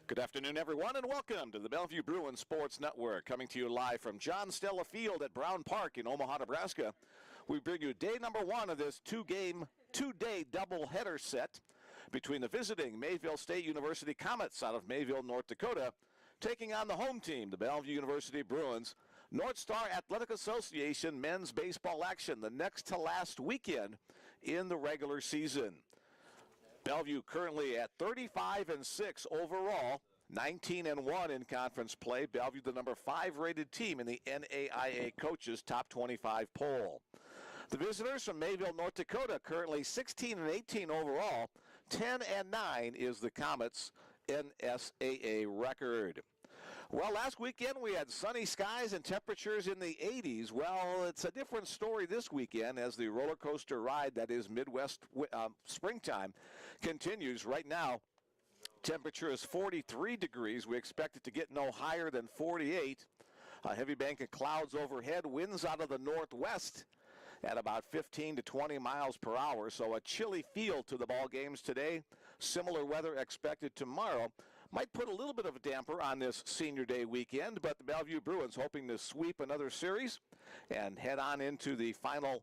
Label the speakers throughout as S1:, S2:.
S1: Good afternoon, everyone, and welcome to the Bellevue Bruins Sports Network, coming to you live from John Stella Field at Brown Park in Omaha, Nebraska. We bring you day number one of this two-day doubleheader set between the visiting Mayville State University Comets out of Mayville, North Dakota, taking on the home team, the Bellevue University Bruins. North Star Athletic Association men's baseball action the next to last weekend in the regular season. Bellevue currently at 35-6 overall, 19-1 in conference play. Bellevue, the number 5 rated team in the NSAA coaches top 25 poll. The visitors from Mayville, North Dakota, currently 16-18 overall. 10-9 is the Comets' NSAA record. Well, last weekend we had sunny skies and temperatures in the 80s. Well, it's a different story this weekend as the roller coaster ride that is Midwest springtime continues. Right now, temperature is 43 degrees. We expect it to get no higher than 48. A heavy bank of clouds overhead, winds out of the northwest at about 15 to 20 miles per hour. So a chilly feel to the ball games today. Similar weather expected tomorrow. Might put a little bit of a damper on this senior day weekend, but the Bellevue Bruins hoping to sweep another series and head on into the final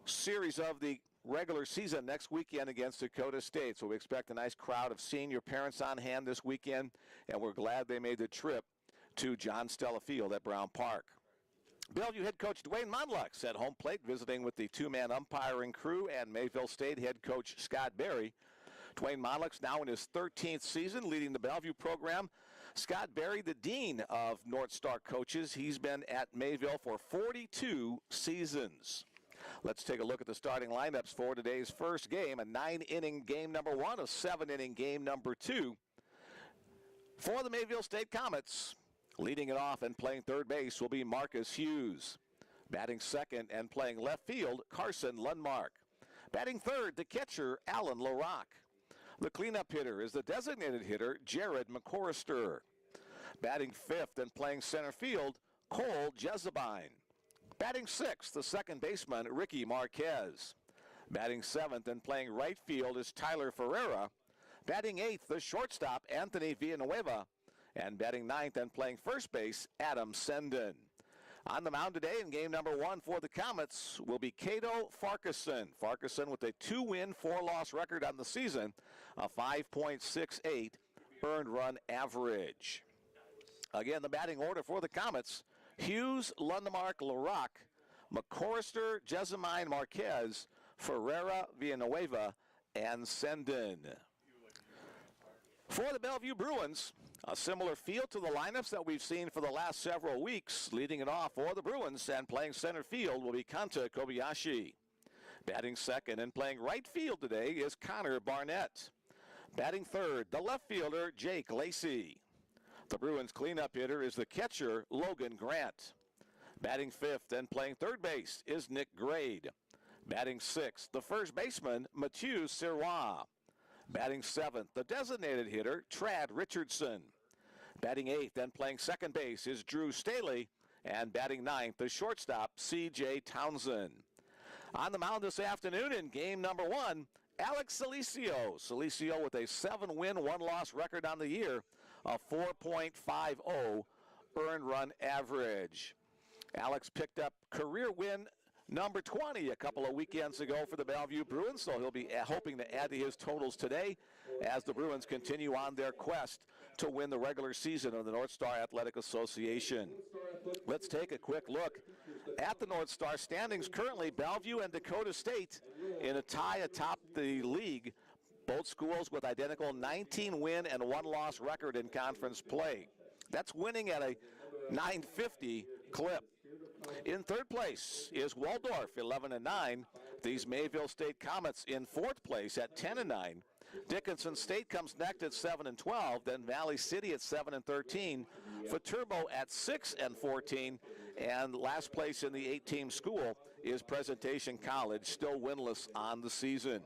S1: series of the regular season next weekend against Dakota State. So we expect a nice crowd of senior parents on hand this weekend, and we're glad they made the trip to John Stella Field at Brown Park. Bellevue head coach Dwayne Monlux at home plate, visiting with the two-man umpiring crew, and Mayville State head coach Scott Berry. Dwayne Monlux now in his 13th season leading the Bellevue program. Scott Berry, the dean of North Star coaches. He's been at Mayville for 42 seasons. Let's take a look at the starting lineups for today's first game, a 9-inning game number one, a 7-inning game number two. For the Mayville State Comets, leading it off and playing third base will be Marcus Hughes. Batting second and playing left field, Carson Lundmark. Batting third, the catcher, Alan LaRock. The cleanup hitter is the designated hitter, Jared McCorrister. Batting fifth and playing center field, Cole Jezebine. Batting sixth, the second baseman, Ricky Marquez. Batting seventh and playing right field is Tyler Ferreira. Batting eighth, the shortstop, Anthony Villanueva. And batting ninth and playing first base, Adam Senden. On the mound today in game number one for the Comets will be Cato Farquharson. Farquharson with a 2-win, 4-loss record on the season, a 5.68 earned run average. Again, the batting order for the Comets, Hughes, Lundmark, LaRock, McCorrister, Jezemine, Marquez, Ferreira, Villanueva, and Senden. For the Bellevue Bruins, a similar feel to the lineups that we've seen for the last several weeks. Leading it off for the Bruins and playing center field will be Kanta Kobayashi. Batting second and playing right field today is Connor Barnett. Batting third, the left fielder, Jake Lacey. The Bruins cleanup hitter is the catcher, Logan Grant. Batting fifth and playing third base is Nick Grade. Batting sixth, the first baseman, Mathieu Sirois. Batting seventh, the designated hitter, Trad Richardson. Batting eighth and playing second base is Drew Staley. And batting ninth, the shortstop, C.J. Townsend. On the mound this afternoon in game number one, Alex Salicio. Salicio with a 7-win, 1-loss record on the year, a 4.50 earned run average. Alex picked up career win number 20 a couple of weekends ago for the Bellevue Bruins, so he'll be hoping to add to his totals today as the Bruins continue on their quest to win the regular season of the North Star Athletic Association. Let's take a quick look at the North Star standings. Currently, Bellevue and Dakota State in a tie atop the league. Both schools with identical 19-win and 1-loss record in conference play. That's winning at a 950 clip. In third place is Waldorf, 11-9. These Mayville State Comets in fourth place at 10-9. Dickinson State comes next at 7-12. Then Valley City at 7-13. Viterbo at 6-14. And last place in the 8-team school is Presentation College, still winless on the season.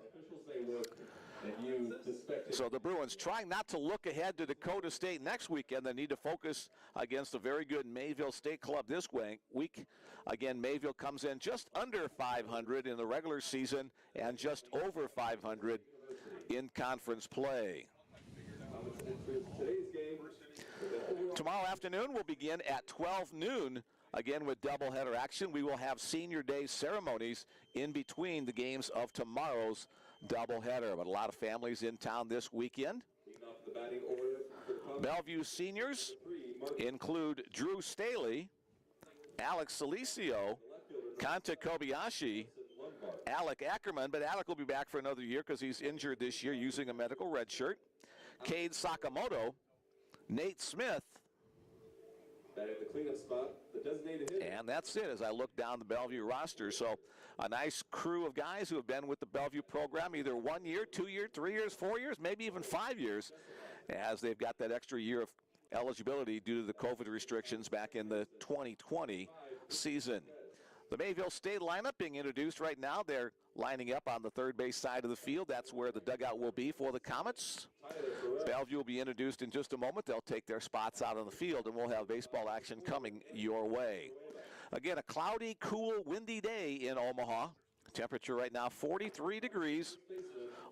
S1: So the Bruins trying not to look ahead to Dakota State next weekend. They need to focus against a very good Mayville State club this week. Again, Mayville comes in just under 500 in the regular season and just over 500 in conference play. Tomorrow afternoon will begin at 12 noon, again with doubleheader action. We will have senior day ceremonies in between the games of tomorrow's doubleheader. But a lot of families in town this weekend. Bellevue seniors include Drew Staley, Alex Salicio, Kanta Kobayashi, Alec Ackerman, but Alec will be back for another year because he's injured this year using a medical red shirt. Cade Sakamoto, Nate Smith,
S2: Back at the cleanup spot, the designated hitter.
S1: and that's it as I look down the Bellevue roster. So a nice crew of guys who have been with the Bellevue program either 1 year, 2 years, 3 years, 4 years, maybe even 5 years, as they've got that extra year of eligibility due to the COVID restrictions back in the 2020 season. The Mayville State lineup being introduced right now. They're lining up on the third base side of the field. That's where the dugout will be for the Comets. Bellevue will be introduced in just a moment. They'll take their spots out on the field, and we'll have baseball action coming your way. Again, a cloudy, cool, windy day in Omaha. Temperature right now 43 degrees.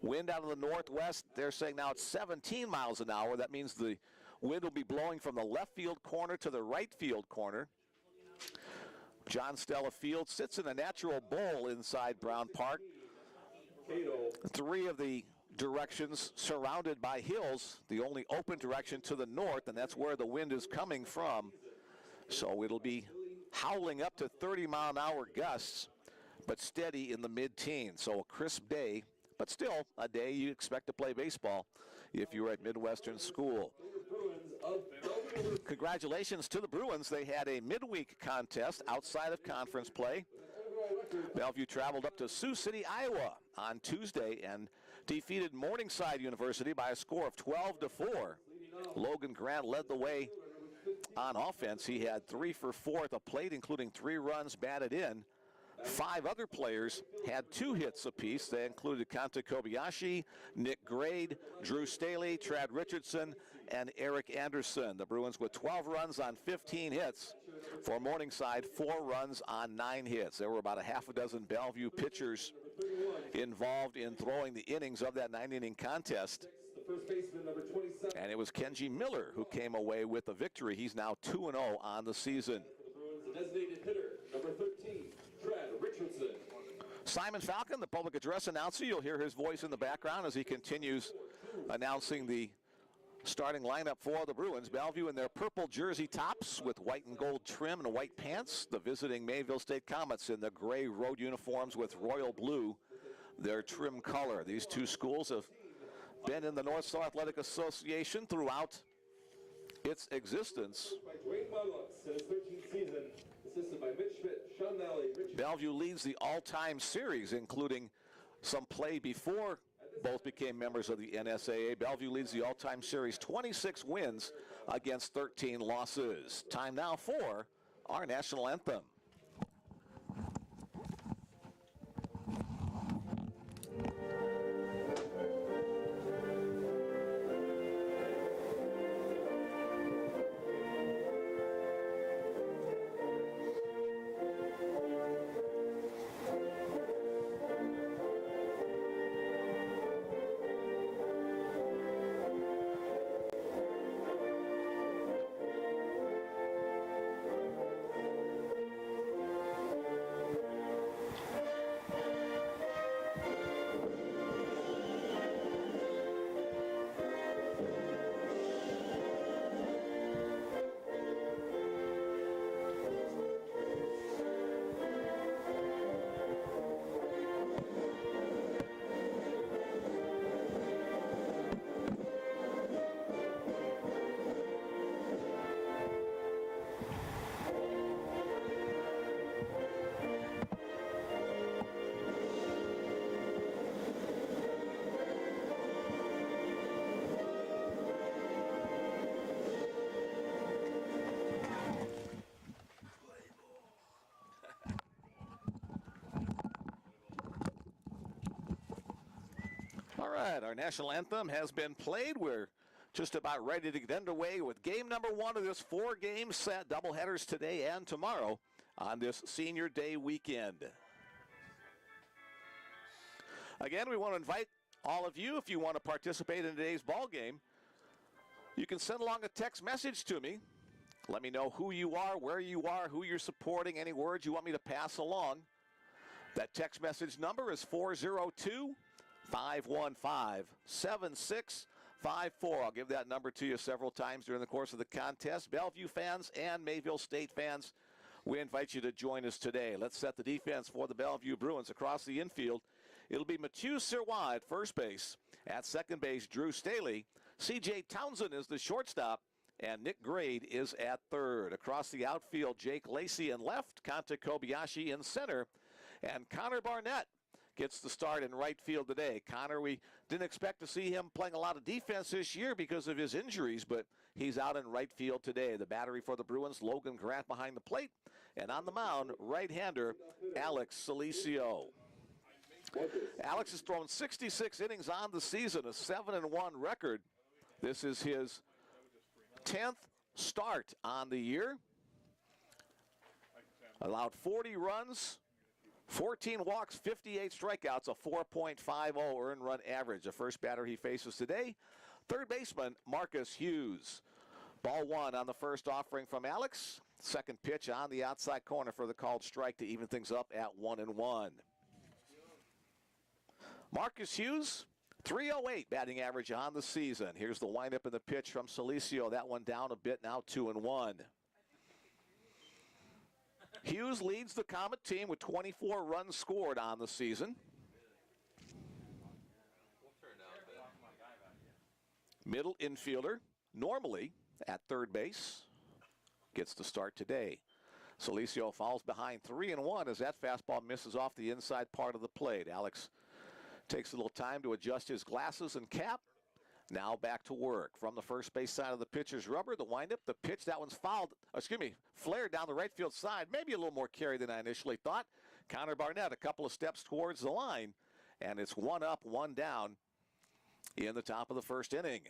S1: Wind out of the northwest. They're saying now it's 17 miles an hour. That means the wind will be blowing from the left field corner to the right field corner. John Stella Field sits in a natural bowl inside Brown Park. 3 of the directions surrounded by hills, the only open direction to the north, and that's where the wind is coming from. So it'll be howling up to 30-mile-an-hour gusts, but steady in the mid-teens. So a crisp day, but still a day you expect to play baseball if you're at Midwestern School. Congratulations to the Bruins. They had a midweek contest outside of conference play. Bellevue traveled up to Sioux City, Iowa on Tuesday and defeated Morningside University by a score of 12-4. Logan Grant led the way on offense. He had 3 for 4 at the plate, including 3 runs batted in. 5 other players had 2 hits apiece. They included Kanta Kobayashi, Nick Grade, Drew Staley, Trad Richardson, and Eric Anderson. The Bruins with 12 runs on 15 hits. For Morningside, 4 runs on 9 hits. There were about a half a dozen Bellevue pitchers involved in throwing the innings of that 9-inning contest. And it was Kenji Miller who came away with the victory. He's now 2-0 on the season.
S2: The designated hitter, number 13, Trad Richardson.
S1: Simon Falcon, the public address announcer. You'll hear his voice in the background as he continues announcing the starting lineup for the Bruins. Bellevue in their purple jersey tops with white and gold trim and white pants. The visiting Mayville State Comets in the gray road uniforms with royal blue, their trim color. These two schools have been in the North Star Athletic Association throughout its existence. Bellevue leads the all-time series, including some play before both became members of the NSAA. Bellevue leads the all-time series, 26 wins against 13 losses. Time now for our national anthem. All right, our national anthem has been played. We're just about ready to get underway with game number 1 of this 4-game set, doubleheaders today and tomorrow on this Senior Day weekend. Again, we want to invite all of you, if you want to participate in today's ball game, You can send along a text message to me. Let me know who you are, where you are, who you're supporting, any words you want me to pass along. That text message number is 402-515-7654. I'll give that number to you several times during the course of the contest. Bellevue fans and Mayville State fans, we invite you to join us today. Let's set the defense for the Bellevue Bruins across the infield. It'll be Mathieu Sirois at first base. At second base, Drew Staley. C.J. Townsend is the shortstop, and Nick Grade is at third. Across the outfield, Jake Lacey in left, Kanta Kobayashi in center, and Connor Barnett gets the start in right field today. Connor, we didn't expect to see him playing a lot of defense this year because of his injuries, but he's out in right field today. The battery for the Bruins, Logan Grant behind the plate, and on the mound, right-hander Alex Salicio. Alex has thrown 66 innings on the season, a 7-1 record. This is his 10th start on the year. Allowed 40 runs, 14 walks, 58 strikeouts, a 4.50 earned run average. The first batter he faces today, third baseman Marcus Hughes. Ball one on the first offering from Alex. Second pitch on the outside corner for the called strike to even things up at 1-1. Marcus Hughes, 308 batting average on the season. Here's the windup and the pitch from Salicio. That one down a bit, now 2-1. Hughes leads the Comet team with 24 runs scored on the season. Middle infielder, normally at third base, gets the start today. Salicio falls behind 3-1 as that fastball misses off the inside part of the plate. Alex takes a little time to adjust his glasses and cap. Now back to work from the first base side of the pitcher's rubber. The windup, the pitch, that one's flared down the right field side. Maybe a little more carry than I initially thought. Connor Barnett a couple of steps towards the line, and it's 1 up, 1 down in the top of the first inning.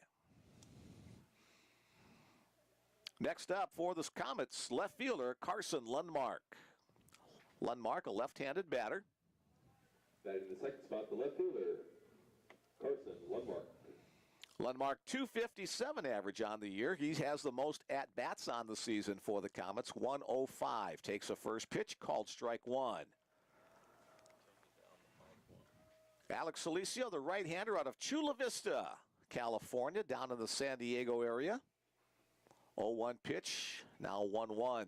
S1: Next up for the Comets, left fielder Carson Lundmark. Lundmark, a left-handed batter.
S2: Batting in the second spot, the left fielder, Carson Lundmark.
S1: Lundmark, 257 average on the year. He has the most at-bats on the season for the Comets, 105. Takes a first pitch, called strike one. Alex Salicio, the right-hander out of Chula Vista, California, down in the San Diego area. 0-1 pitch, now 1-1.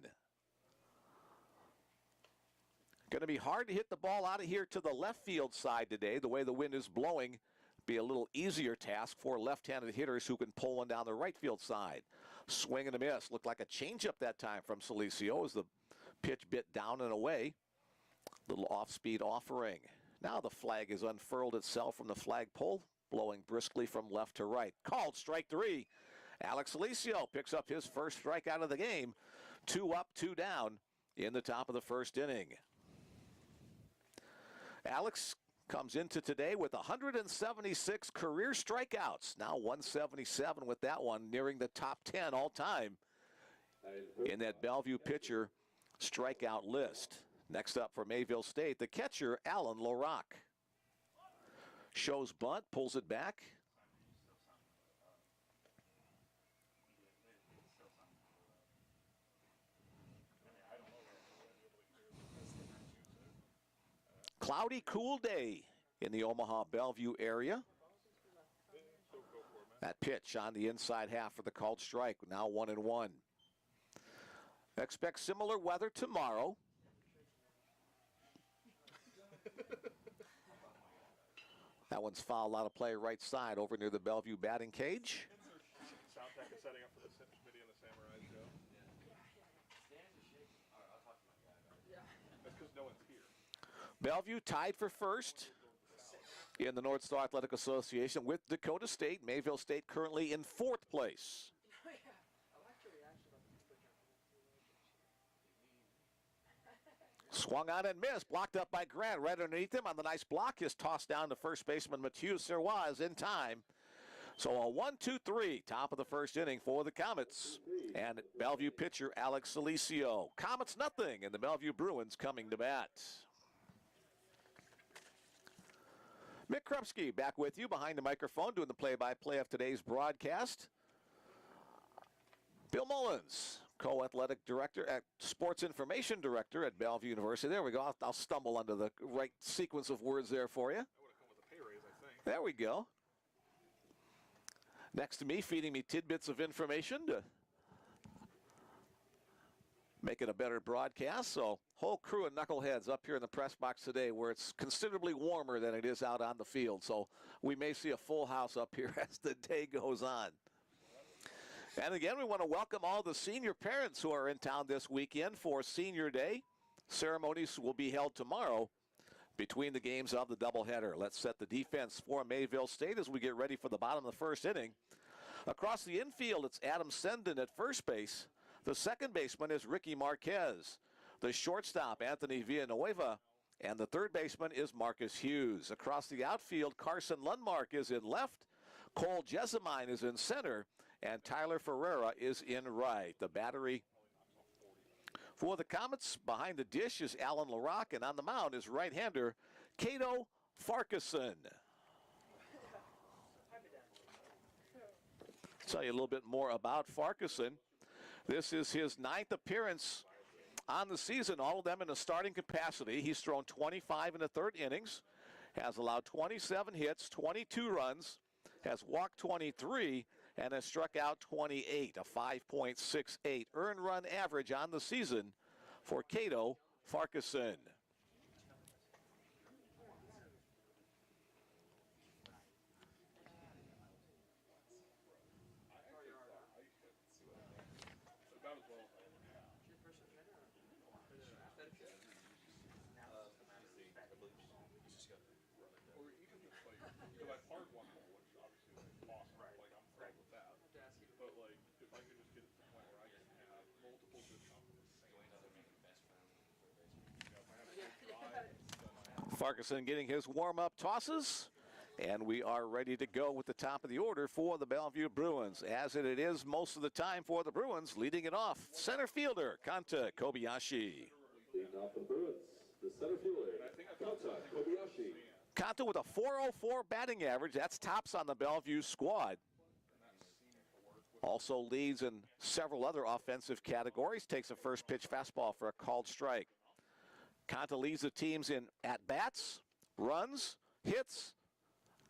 S1: Going to be hard to hit the ball out of here to the left field side today. The way the wind is blowing, be a little easier task for left-handed hitters who can pull one down the right field side. Swing and a miss. Looked like a changeup that time from Salicio as the pitch bit down and away. Little off-speed offering. Now the flag has unfurled itself from the flagpole, blowing briskly from left to right. Called strike three. Alex Salicio picks up his first strikeout of the game. 2 up, 2 down in the top of the first inning. Alex comes into today with 176 career strikeouts. Now 177 with that one, nearing the top 10 all time in that Bellevue pitcher strikeout list. Next up for Mayville State, the catcher, Alan LaRocque. Shows bunt, pulls it back. Cloudy, cool day in the Omaha Bellevue area. That pitch on the inside half for the called strike, now 1-1. Expect similar weather tomorrow. That one's fouled out of play right side over near the Bellevue batting cage.
S3: Soundtrack is setting up for the committee and the Samurai show. That's because no one's here.
S1: Bellevue tied for first in the North Star Athletic Association with Dakota State. Mayville State currently in fourth place. Swung on and missed, blocked up by Grant right underneath him. On the nice block, his toss down to first baseman Mathieu Sirois is in time. So a 1-2-3, top of the first inning for the Comets. And Bellevue pitcher Alex Salicio. Comets nothing, and the Bellevue Bruins coming to bat. Mick Krupski back with you behind the microphone doing the play-by-play of today's broadcast. Bill Mullins, co-athletic director at sports information director at Bellevue University. There we go. I'll stumble under the right sequence of words there for you.
S3: That would have come with a pay raise, I think.
S1: There we go. Next to me, feeding me tidbits of information to make it a better broadcast. So, whole crew of knuckleheads up here in the press box today where it's considerably warmer than it is out on the field. So, we may see a full house up here as the day goes on. And again, we want to welcome all the senior parents who are in town this weekend for Senior Day. Ceremonies will be held tomorrow between the games of the doubleheader. Let's set the defense for Mayville State as we get ready for the bottom of the first inning. Across the infield, it's Adam Senden at first base. The second baseman is Ricky Marquez. The shortstop, Anthony Villanueva. And the third baseman is Marcus Hughes. Across the outfield, Carson Lundmark is in left. Cole Jessamine is in center. And Tyler Ferreira is in right. The battery for the Comets behind the dish is Alan LaRock, and on the mound is right-hander Cato Farquharson. Tell you a little bit more about Farquharson. This is his 9th appearance on the season, all of them in a starting capacity. He's thrown 25 in the third innings, has allowed 27 hits, 22 runs, has walked 23, and has struck out 28, a 5.68 earned run average on the season for Cato Farquharson. Farquharson getting his warm-up tosses, and we are ready to go with the top of the order for the Bellevue Bruins. As it is most of the time for the Bruins, leading it off, center fielder Kanta Kobayashi.
S2: Leading off the Bruins, the center fielder, Kanta Kobayashi.
S1: Kanta with a .404 batting average. That's tops on the Bellevue squad. Also leads in several other offensive categories. Takes a first pitch fastball for a called strike. Kanta leads the teams in at-bats, runs, hits,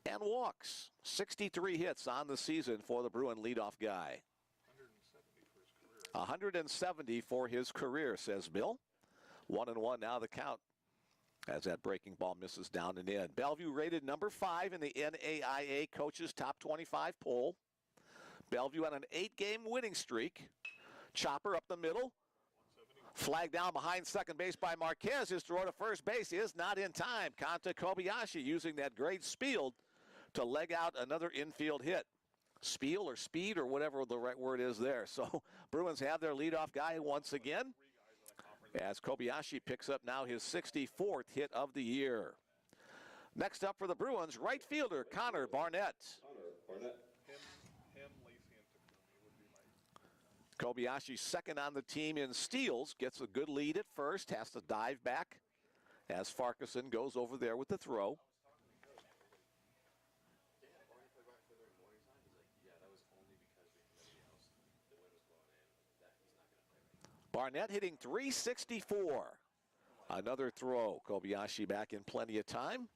S1: and walks. 63 hits on the season for the Bruin leadoff guy. 170 for his career, says Bill. 1-1 now the count as that breaking ball misses down and in. Bellevue rated number 5 in the NAIA coaches top 25 poll. Bellevue on an 8-game winning streak. Chopper up the middle. Flag down behind second base by Marquez. His throw to first base is not in time. Kanta Kobayashi using that great spiel to leg out another infield hit. Spiel or speed or whatever the right word is there. So Bruins have their leadoff guy once again as Kobayashi picks up now his 64th hit of the year. Next up for the Bruins, right fielder Connor Barnett. Kobayashi second on the team in steals, gets a good lead at first, has to dive back as Farquharson goes over there with the throw. Barnett hitting .364. Another throw. Kobayashi back in plenty of time.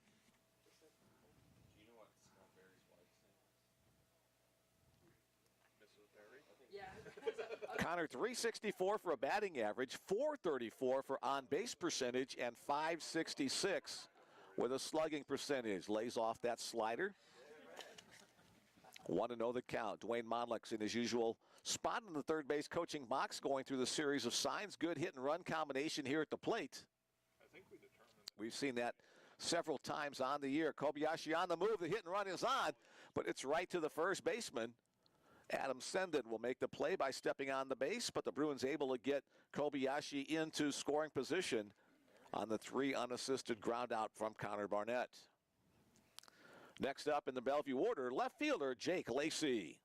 S1: Connor .364 for a batting average, .434 for on-base percentage, and .566 with a slugging percentage. Lays off that slider. 1-0 the count. Dwayne Monlick's in his usual spot in the third base coaching box, going through the series of signs. Good hit and run combination here at the plate. We've seen that several times on the year. Kobayashi on the move. The hit and run is on, but it's right to the first baseman. Adam Senden will make the play by stepping on the base, but the Bruins able to get Kobayashi into scoring position on the 3 unassisted ground out from Connor Barnett. Next up in the Bellevue order, left fielder Jake Lacey.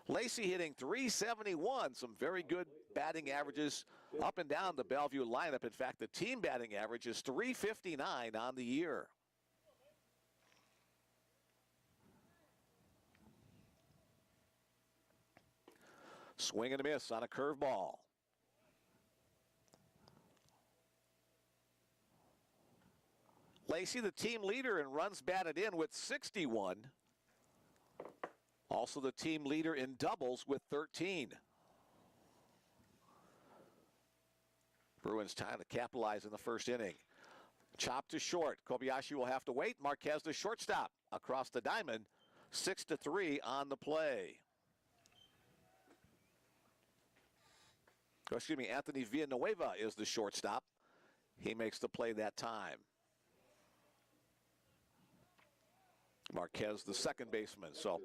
S1: Lacey hitting .371, some very good batting averages up and down the Bellevue lineup. In fact, the team batting average is .359 on the year. Swing and a miss on a curveball. Lacey, the team leader in runs batted in with 61. Also the team leader in doubles with 13. Bruins trying to capitalize in the first inning. Chop to short. Kobayashi will have to wait. Marquez the shortstop across the diamond. 6-3 on the play. Excuse me, Anthony Villanueva is the shortstop. He makes the play that time. Marquez, the second baseman. So,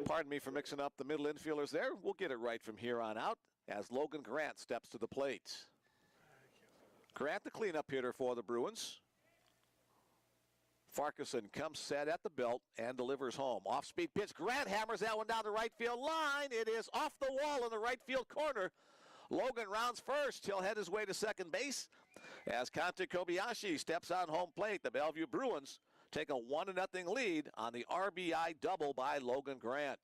S1: pardon me for mixing up the middle infielders there. We'll get it right from here on out as Logan Grant steps to the plate. Grant, the cleanup hitter for the Bruins. Farquharson comes set at the belt and delivers home. Off-speed pitch. Grant hammers that one down the right field line. It is off the wall in the right field corner. Logan rounds first. He'll head his way to second base as Kanta Kobayashi steps on home plate. The Bellevue Bruins take a 1-0 lead on the RBI double by Logan Grant.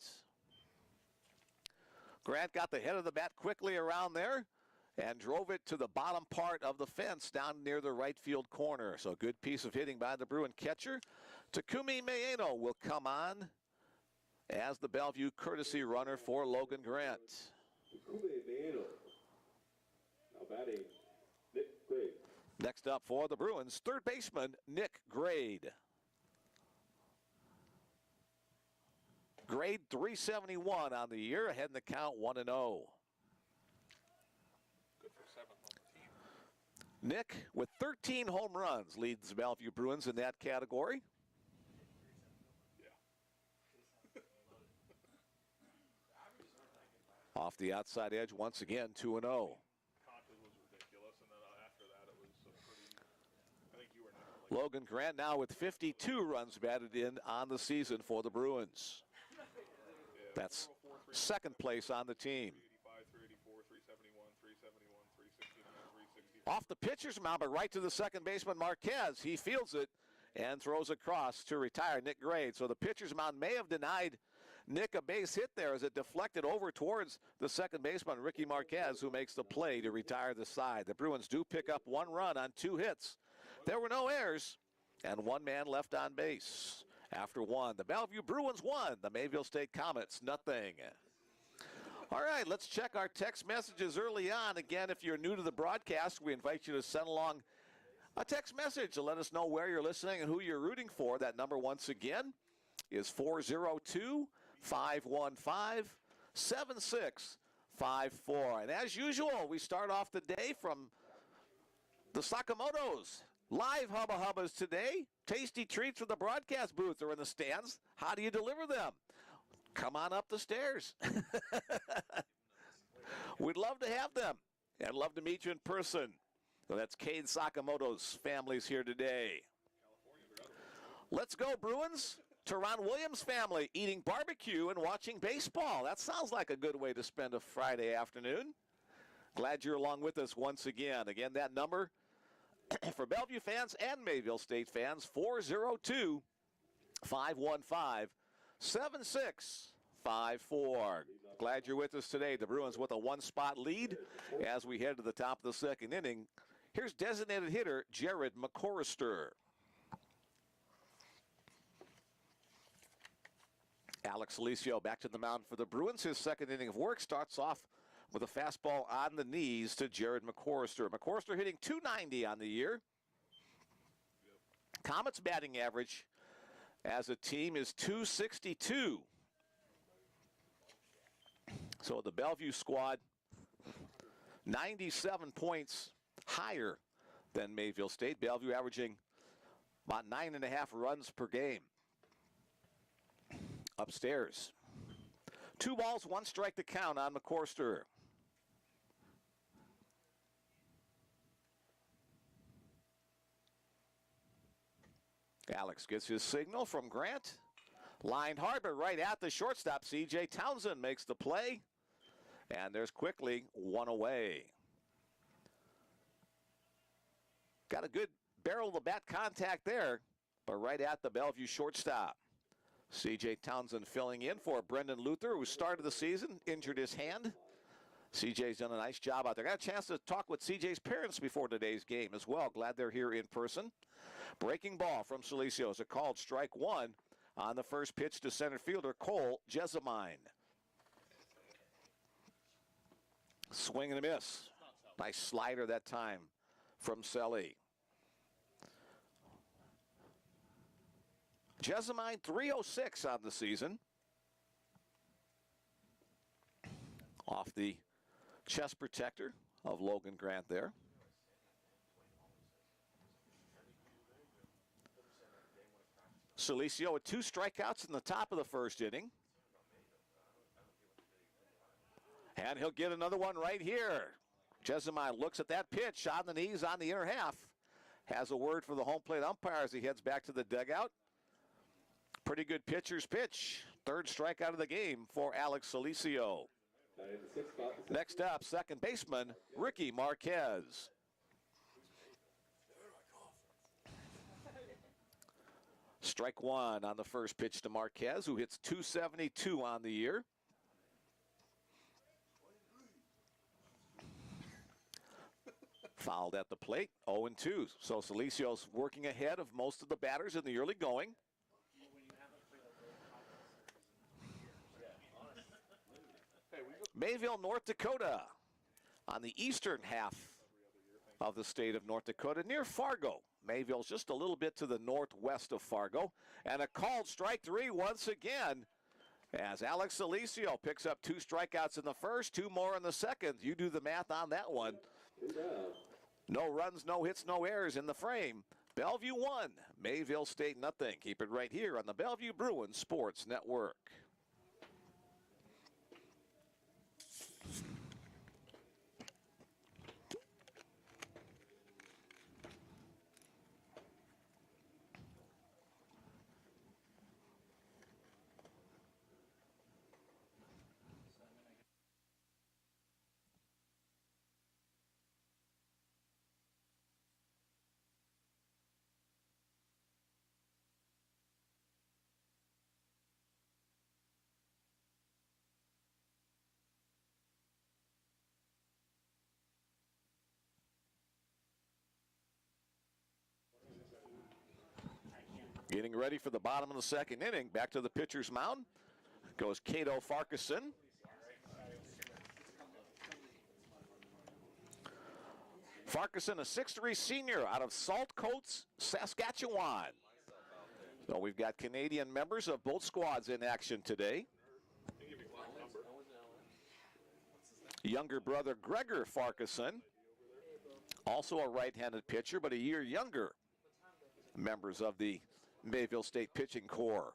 S1: Grant got the head of the bat quickly around there and drove it to the bottom part of the fence down near the right field corner. So a good piece of hitting by the Bruin catcher. Takumi Maeno will come on as the Bellevue courtesy runner for Logan Grant.
S2: Takumi Maeno. Now batting, Nick Grade.
S1: Next up for the Bruins, third baseman Nick Grade. Grade 371 on the year, ahead in the count 1-0.
S3: Good for 7th on the team.
S1: Nick, with 13 home runs, leads the Bellevue Bruins in that category.
S3: Yeah.
S1: Off the outside edge once again, 2-0.
S3: Conta was ridiculous, and then after that it was a pretty, I think you were never like,
S1: Logan Grant now with 52 runs batted in on the season for the Bruins. That's second place on the team.
S3: 385, 384, 371, 371, 369, 360.
S1: Off the pitcher's mound, but right to the second baseman, Marquez. He fields it and throws across to retire Nick Grade. So the pitcher's mound may have denied Nick a base hit there as it deflected over towards the second baseman, Ricky Marquez, who makes the play to retire the side. The Bruins do pick up 1 run on 2 hits. There were no errors and 1 man left on base. After 1, the Bellevue Bruins 1, the Mayville State Comets nothing. All right, let's check our text messages early on. Again, if you're new to the broadcast, we invite you to send along a text message to let us know where you're listening and who you're rooting for. That number, once again, is 402-515-7654. And as usual, we start off the day from the Sakamotos. Live Hubba Hubbas today. Tasty treats from the broadcast booth are in the stands. How do you deliver them? Come on up the stairs. We'd love to have them and love to meet you in person. So that's Cade Sakamoto's family's here today. Let's go, Bruins. Teron Williams family eating barbecue and watching baseball. That sounds like a good way to spend a Friday afternoon. Glad you're along with us once again. Again, that number for Bellevue fans and Mayville State fans, 402-515-7654. Glad you're with us today. The Bruins with a 1-spot lead as we head to the top of the second inning. Here's designated hitter Jared McCorrister. Alex Alicio back to the mound for the Bruins. His second inning of work starts off with a fastball on the knees to Jared McCorrister. McCorrister hitting .290 on the year. Comets batting average as a team is .262. So the Bellevue squad 97 points higher than Mayville State. Bellevue averaging about 9.5 runs per game. Upstairs. 2 balls, 1 strike to count on McCorrister. Alex gets his signal from Grant. Lined hard, but right at the shortstop. C.J. Townsend makes the play. And there's quickly 1 away. Got a good barrel of the bat contact there, but right at the Bellevue shortstop. C.J. Townsend filling in for Brendan Luther, who started the season, injured his hand CJ's done a nice job out there. Got a chance to talk with CJ's parents before today's game as well. Glad they're here in person. Breaking ball from Silicio is a called strike one on the first pitch to center fielder Cole Jessamine. Swing and a miss. Nice slider that time from Selly. Jessamine 306 on the season. Off the chest protector of Logan Grant there. Silicio with 2 strikeouts in the top of the first inning. And he'll get another one right here. Jessamine looks at that pitch on the knees on the inner half. Has a word for the home plate umpire as he heads back to the dugout. Pretty good pitcher's pitch. 3rd strikeout of the game for Alex Silicio. Next up, second baseman, Ricky Marquez. Strike one on the first pitch to Marquez, who hits .272 on the year. Fouled at the plate, 0-2. So Silicio's working ahead of most of the batters in the early going. Mayville, North Dakota, on the eastern half of the state of North Dakota, near Fargo. Mayville's just a little bit to the northwest of Fargo. And a called strike 3 once again, as Alex Silicio picks up 2 strikeouts in the first, 2 more in the second. You do the math on that one. No runs, no hits, no errors in the frame. Bellevue 1, Mayville State nothing. Keep it right here on the Bellevue Bruins Sports Network. Getting ready for the bottom of the second inning. Back to the pitcher's mound goes Cato Farquharson. Farquharson, a 6'3" senior out of Salt Coats, Saskatchewan. So we've got Canadian members of both squads in action today. Younger brother Gregor Farquharson, also a right-handed pitcher, but a year younger. Members of the Mayville State pitching corps.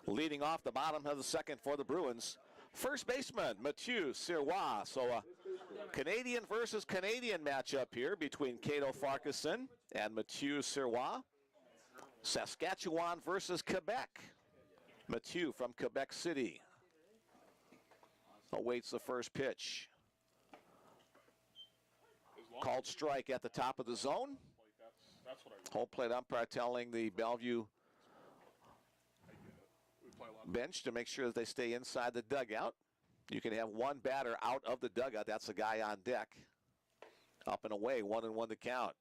S1: Leading off the bottom of the second for the Bruins, first baseman Mathieu Sirois. So a Canadian versus Canadian matchup here between Cato Farquharson and Mathieu Sirois. Saskatchewan versus Quebec. Mathieu from Quebec City awaits the first pitch. Called strike at the top of the zone. Home plate umpire telling the Bellevue bench to make sure that they stay inside the dugout. You can have one batter out of the dugout. That's the guy on deck. Up and away, 1-1 to count.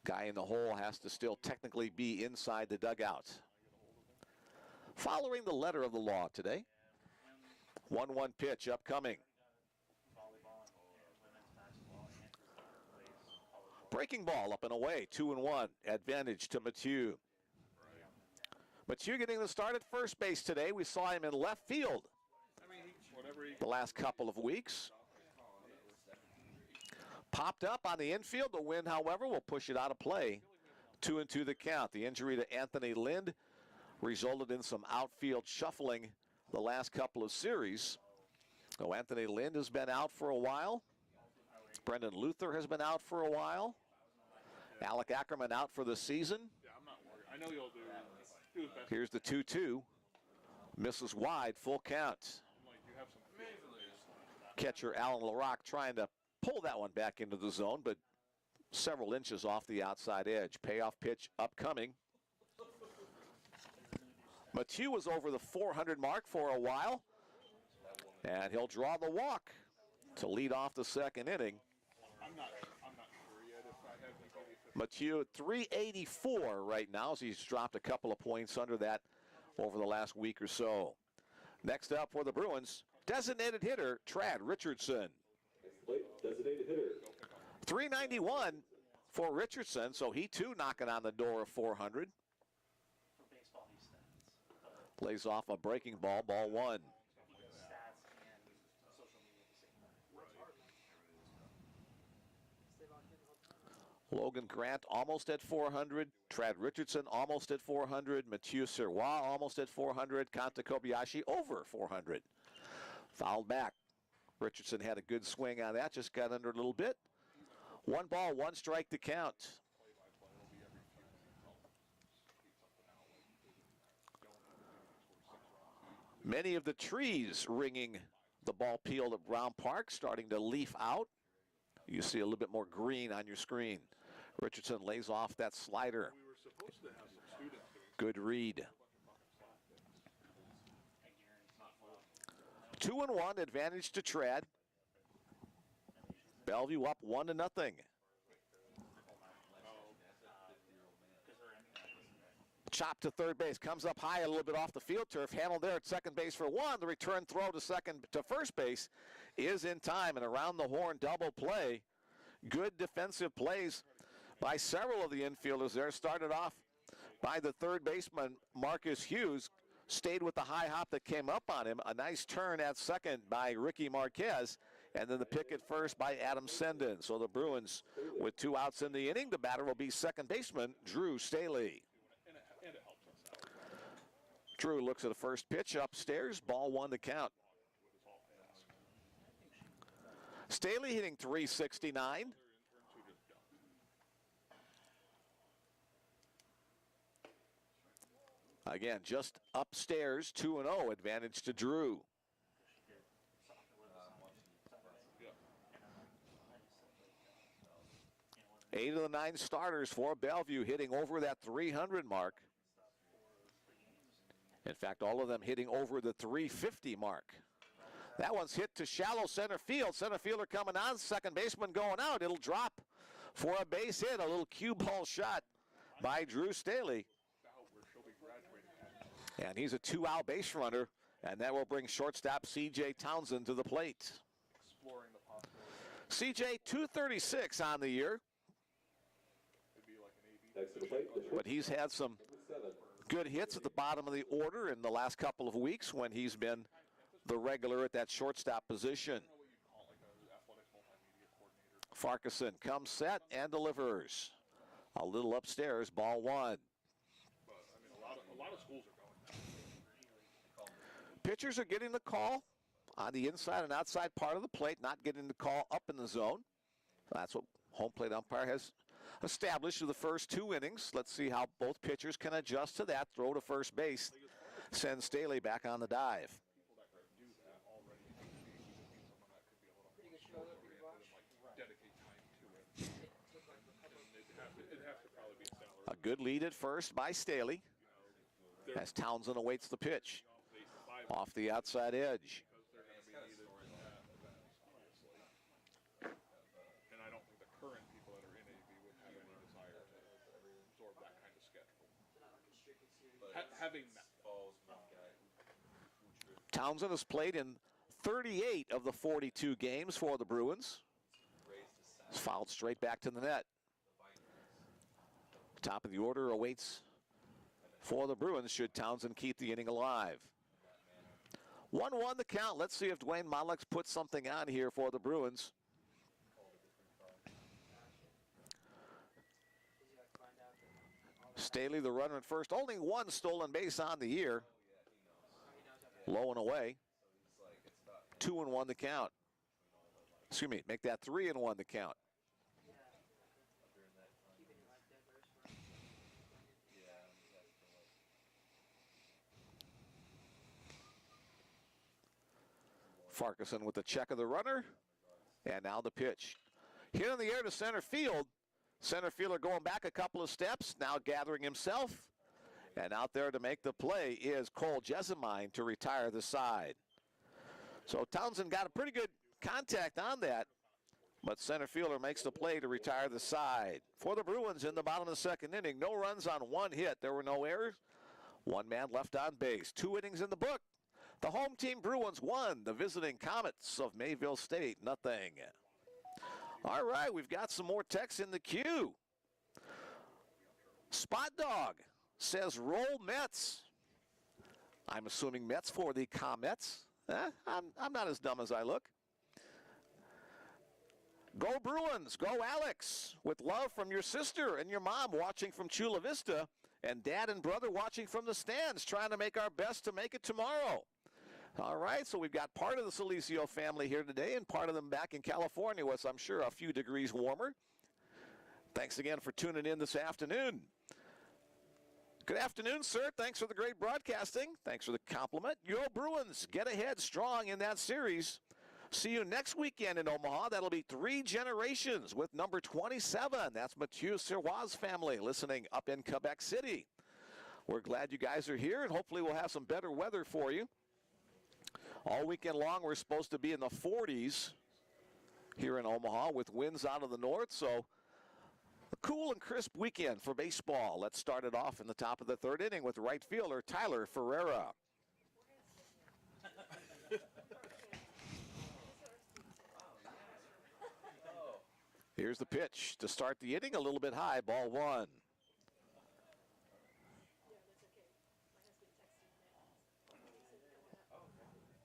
S1: Guy in the hole has to still technically be inside the dugout. Following the letter of the law today. 1-1 pitch upcoming. Breaking ball up and away, 2-1. Advantage to Mathieu. Mathieu getting the start at first base today. We saw him in left field the last couple of weeks. Popped up on the infield. The wind, however, will push it out of play. 2-2 the count. The injury to Anthony Lind resulted in some outfield shuffling the last couple of series. So Anthony Lind has been out for a while. Brendan Luther has been out for a while. Alec Ackerman out for the season.
S3: Yeah, I'm not worried. I know you'll do his best.
S1: Here's the 2-2. Misses wide, full count. Catcher Alan LaRock trying to pull that one back into the zone, but several inches off the outside edge. Payoff pitch upcoming. Mathieu was over the 400 mark for a while. And he'll draw the walk to lead off the second inning.
S3: I'm not sure yet if I have maybe 50.
S1: Mathieu at 384 right now, so he's dropped a couple of points under that over the last week or so. Next up for the Bruins, designated hitter Trad Richardson.
S2: Designated hitter.
S1: 391 for Richardson, so he too knocking on the door of 400. Lays off a breaking ball, ball one. Logan Grant almost at 400. Trad Richardson almost at 400. Mathieu Sirois almost at 400. Kanta Kobayashi over 400. Fouled back. Richardson had a good swing on that, just got under a little bit. 1 ball, 1 strike to count. Many of the trees ringing the ball field at Brown Park starting to leaf out. You see a little bit more green on your screen. Richardson lays off that slider.
S3: We were supposed to have some students
S1: Good
S3: doing
S1: read. 2-1 advantage to Trad. Bellevue up 1-0. Chop to third base, comes up high a little bit off the field turf, handled there at second base for 1. The return throw to first base is in time, and around the horn double play. Good defensive plays by several of the infielders there. Started off by the third baseman, Marcus Hughes, stayed with the high hop that came up on him. A nice turn at second by Ricky Marquez, and then the pick at first by Adam Sendin. So the Bruins with 2 outs in the inning. The batter will be second baseman Drew Staley.
S3: and it helps us out.
S1: Drew looks at the first pitch upstairs, ball 1 to count. Staley hitting 369. Again, just upstairs, 2-0, advantage to Drew. Eight of the 9 starters for Bellevue hitting over that 300 mark. In fact, all of them hitting over the 350 mark. That one's hit to shallow center field. Center fielder coming on, second baseman going out. It'll drop for a base hit. A little cue ball shot by Drew Staley. And he's a 2-out base runner, and that will bring shortstop C.J. Townsend to the plate. C.J. 236 on the year. But he's had some good hits at the bottom of the order in the last couple of weeks when he's been the regular at that shortstop position. Farquharson comes set and delivers. A little upstairs, ball 1.
S3: A lot of schools are going now.
S1: Pitchers are getting the call on the inside and outside part of the plate, not getting the call up in the zone. That's what home plate umpire has established for the first 2 innings. Let's see how both pitchers can adjust to that. Throw to first base. Send Staley back on the dive. A good lead at first by Staley as Townsend awaits the pitch off the outside edge.
S3: And I don't think the current people that are in AB would have any desire to absorb that kind of schedule. Having that.
S1: Townsend has played in 38 of the 42 games for the Bruins. It's fouled straight back to the net. Top of the order awaits for the Bruins should Townsend keep the inning alive. 1-1 the count. Let's see if Dwayne Mollix puts something on here for the Bruins. Staley, the runner at first. Only 1 stolen base on the year. Low and away. 2-1 the count. Excuse me, make that 3-1 the count. Farquharson with the check of the runner. And now the pitch. Hit in the air to center field. Center fielder going back a couple of steps. Now gathering himself. And out there to make the play is Cole Jessamine to retire the side. So Townsend got a pretty good contact on that, but center fielder makes the play to retire the side. For the Bruins in the bottom of the second inning, no runs on one hit. There were no errors. One man left on base. 2 innings in the book. The home team Bruins won. The visiting Comets of Mayville State, nothing. All right, we've got some more texts in the queue. Spot Dog says roll Mets. I'm assuming Mets for the Comets. I'm not as dumb as I look. Go Bruins, go Alex, with love from your sister and your mom watching from Chula Vista, and dad and brother watching from the stands, trying to make our best to make it tomorrow. All right, so we've got part of the Salicio family here today and part of them back in California, with, I'm sure, a few degrees warmer. Thanks again for tuning in this afternoon. Good afternoon, sir. Thanks for the great broadcasting. Thanks for the compliment. Yo, Bruins, get ahead strong in that series. See you next weekend in Omaha. That'll be 3 generations with number 27. That's Mathieu Sirois' family listening up in Quebec City. We're glad you guys are here, and hopefully we'll have some better weather for you. All weekend long, we're supposed to be in the 40s here in Omaha with winds out of the north, so a cool and crisp weekend for baseball. Let's start it off in the top of the 3rd inning with right fielder Tyler Ferreira. Here's the pitch to start the inning, a little bit high, ball 1.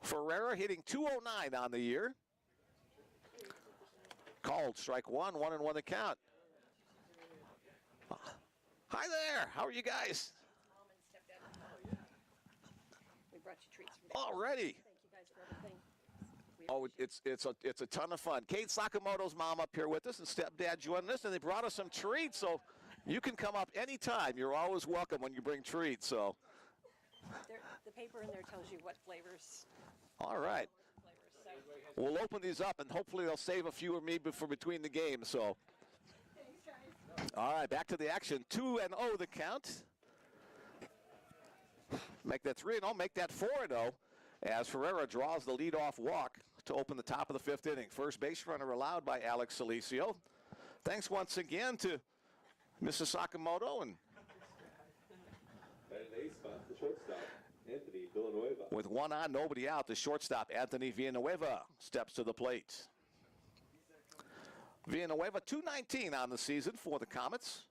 S1: Ferreira hitting .209 on the year. Called strike 1, 1-1 the count. Hi there, how are you guys?
S4: We brought you treats from
S1: Already.
S4: Thank you guys for everything.
S1: Oh, it's a ton of fun. Kate Sakamoto's mom up here with us and stepdad joining us, and they brought us some treats, so you can come up anytime. You're always welcome when you bring treats. So
S4: The paper in there tells you what flavors.
S1: all right.
S4: Flavors. So.
S1: We'll open these up, and hopefully they'll save a few of me before between the games. So, all right, back to the action. 2-0 the count. Make that 3-0. Make that 4-0 as Ferreira draws the leadoff walk to open the top of the 5th inning. First base runner allowed by Alex Salicio. Thanks once again to Mrs. Sakamoto, and
S2: At an A spot, the shortstop, Anthony Villanueva.
S1: with one on, nobody out, the shortstop, Anthony Villanueva, steps to the plate. Villanueva, .219 on the season for the Comets.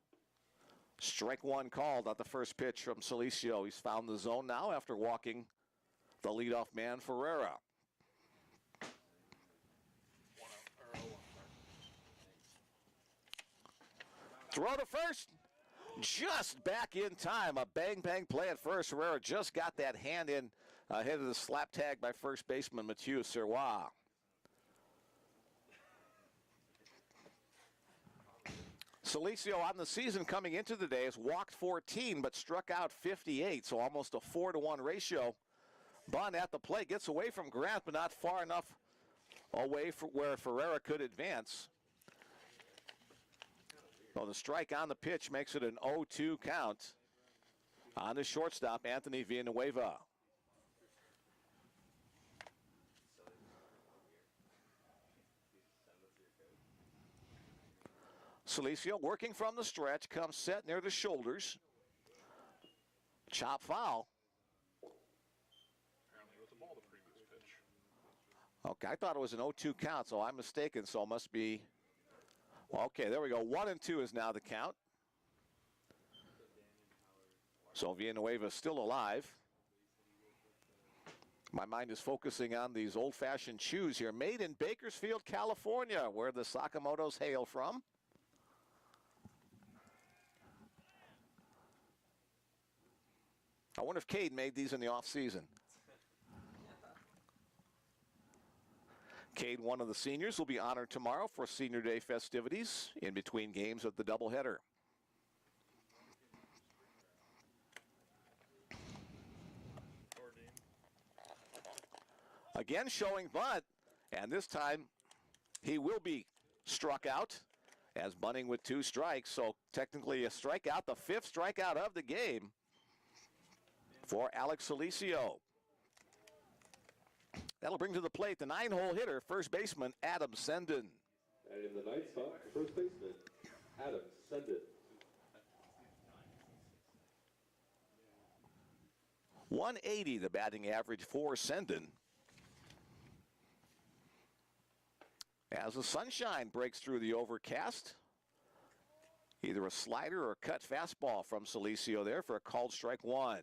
S1: Strike 1 called on the first pitch from Salicio. He's found the zone now after walking the leadoff man, Ferreira. Throw to first. Just back in time. A bang-bang play at first. Ferreira just got that hand in ahead of the slap tag by first baseman Mathieu Sirois. Salicio on the season coming into the day has walked 14 but struck out 58, so almost a 4-to-1 ratio. Bunn at the plate gets away from Grant, but not far enough away for where Ferreira could advance. Well, the strike on the pitch makes it an 0-2 count on the shortstop, Anthony Villanueva. Salicio working from the stretch, comes set near the shoulders. Chop foul.
S3: Apparently it was a ball the previous pitch.
S1: Okay, I thought it was an 0-2 count, so I'm mistaken, so it must be. Okay, there we go. 1-2 is now the count. So Villanueva is still alive. My mind is focusing on these old-fashioned shoes here. Made in Bakersfield, California, where the Sakamotos hail from. I wonder if Cade made these in the off-season. Cade, one of the seniors, will be honored tomorrow for Senior Day festivities in between games of the doubleheader. Again showing bunt, and this time he will be struck out as bunting with 2 strikes, so technically a strikeout, the 5th strikeout of the game. for Alex Salicio. That'll bring to the plate the 9-hole hitter, first baseman Adam Senden.
S2: And in the 9th spot, first baseman, Adam Senden.
S1: 180 the batting average for Senden. As the sunshine breaks through the overcast, either a slider or a cut fastball from Salicio there for a called strike one.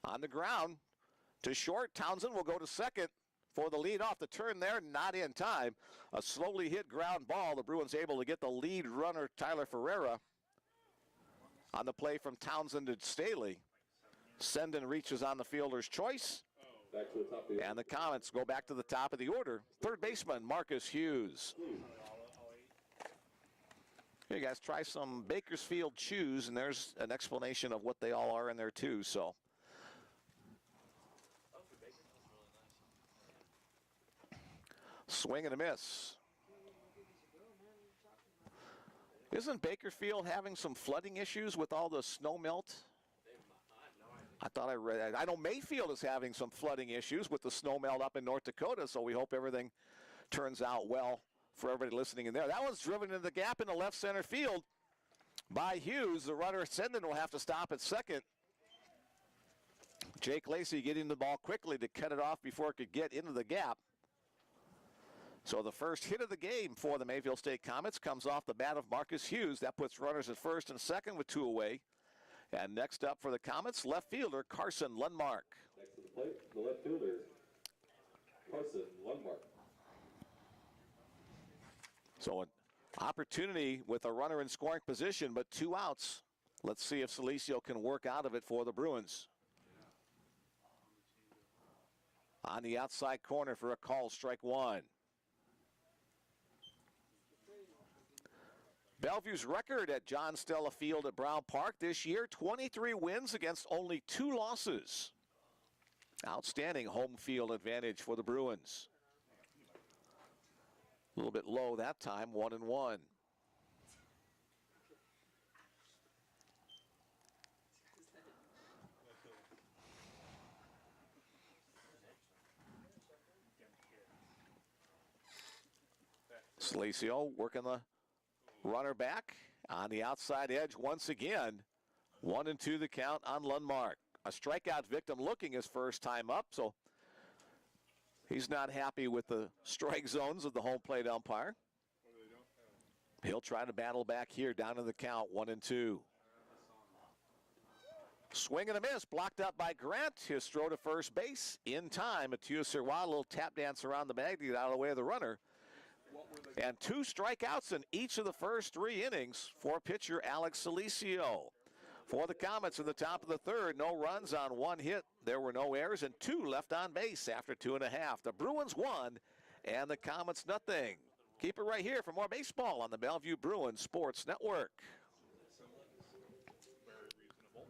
S1: On the ground to short, Townsend will go to second for the lead off the turn there, not in time. A slowly hit ground ball. The Bruins able to get the lead runner, Tyler Ferreira, on the play from Townsend to Staley. Senden reaches on the fielder's choice.
S2: Back to the top of the
S1: And the Comets go back to the top of the order. Third baseman, Marcus Hughes. Here, you guys, try some Bakersfield chews, and there's an explanation of what they all are in there, too. So, swing and a miss. Isn't Bakersfield having some flooding issues with all the snow melt? I thought I read. I know Mayfield is having some flooding issues with the snow melt up in North Dakota, so we hope everything turns out well for everybody listening in there. That one's driven into the gap in the left center field by Hughes. The runner Senden will have to stop at second. Jake Lacey getting the ball quickly to cut it off before it could get into the gap. So the first hit of the game for the Mayville State Comets comes off the bat of Marcus Hughes. That puts runners at first and second with two away. And next up for the Comets, left fielder Carson Lundmark.
S2: Next to the plate, the left fielder, Carson Lundmark.
S1: So an opportunity with a runner in scoring position, but two outs. Let's see if Salicio can work out of it for the Bruins. On the outside corner for a call, strike one. Bellevue's record at John Stella Field at Brown Park this year, 23 wins against only 2 losses. Outstanding home field advantage for the Bruins. A little bit low that time, 1-1. Salicio working the runner back on the outside edge once again. 1-2 the count on Lundmark. A strikeout victim looking his first time up, so he's not happy with the strike zones of the home plate umpire. He'll try to battle back here down to the count, 1-2. Swing and a miss, blocked up by Grant. His throw to first base in time. Atua Sirwa, a little tap dance around the bag to get out of the way of the runner. And 2 strikeouts in each of the first 3 innings for pitcher Alex Salicio. For the Comets in the top of the third, no runs on 1 hit. There were no errors and 2 left on base after 2.5. The Bruins won and the Comets nothing. Keep it right here for more baseball on the Bellevue Bruins Sports Network.
S3: Very reasonable.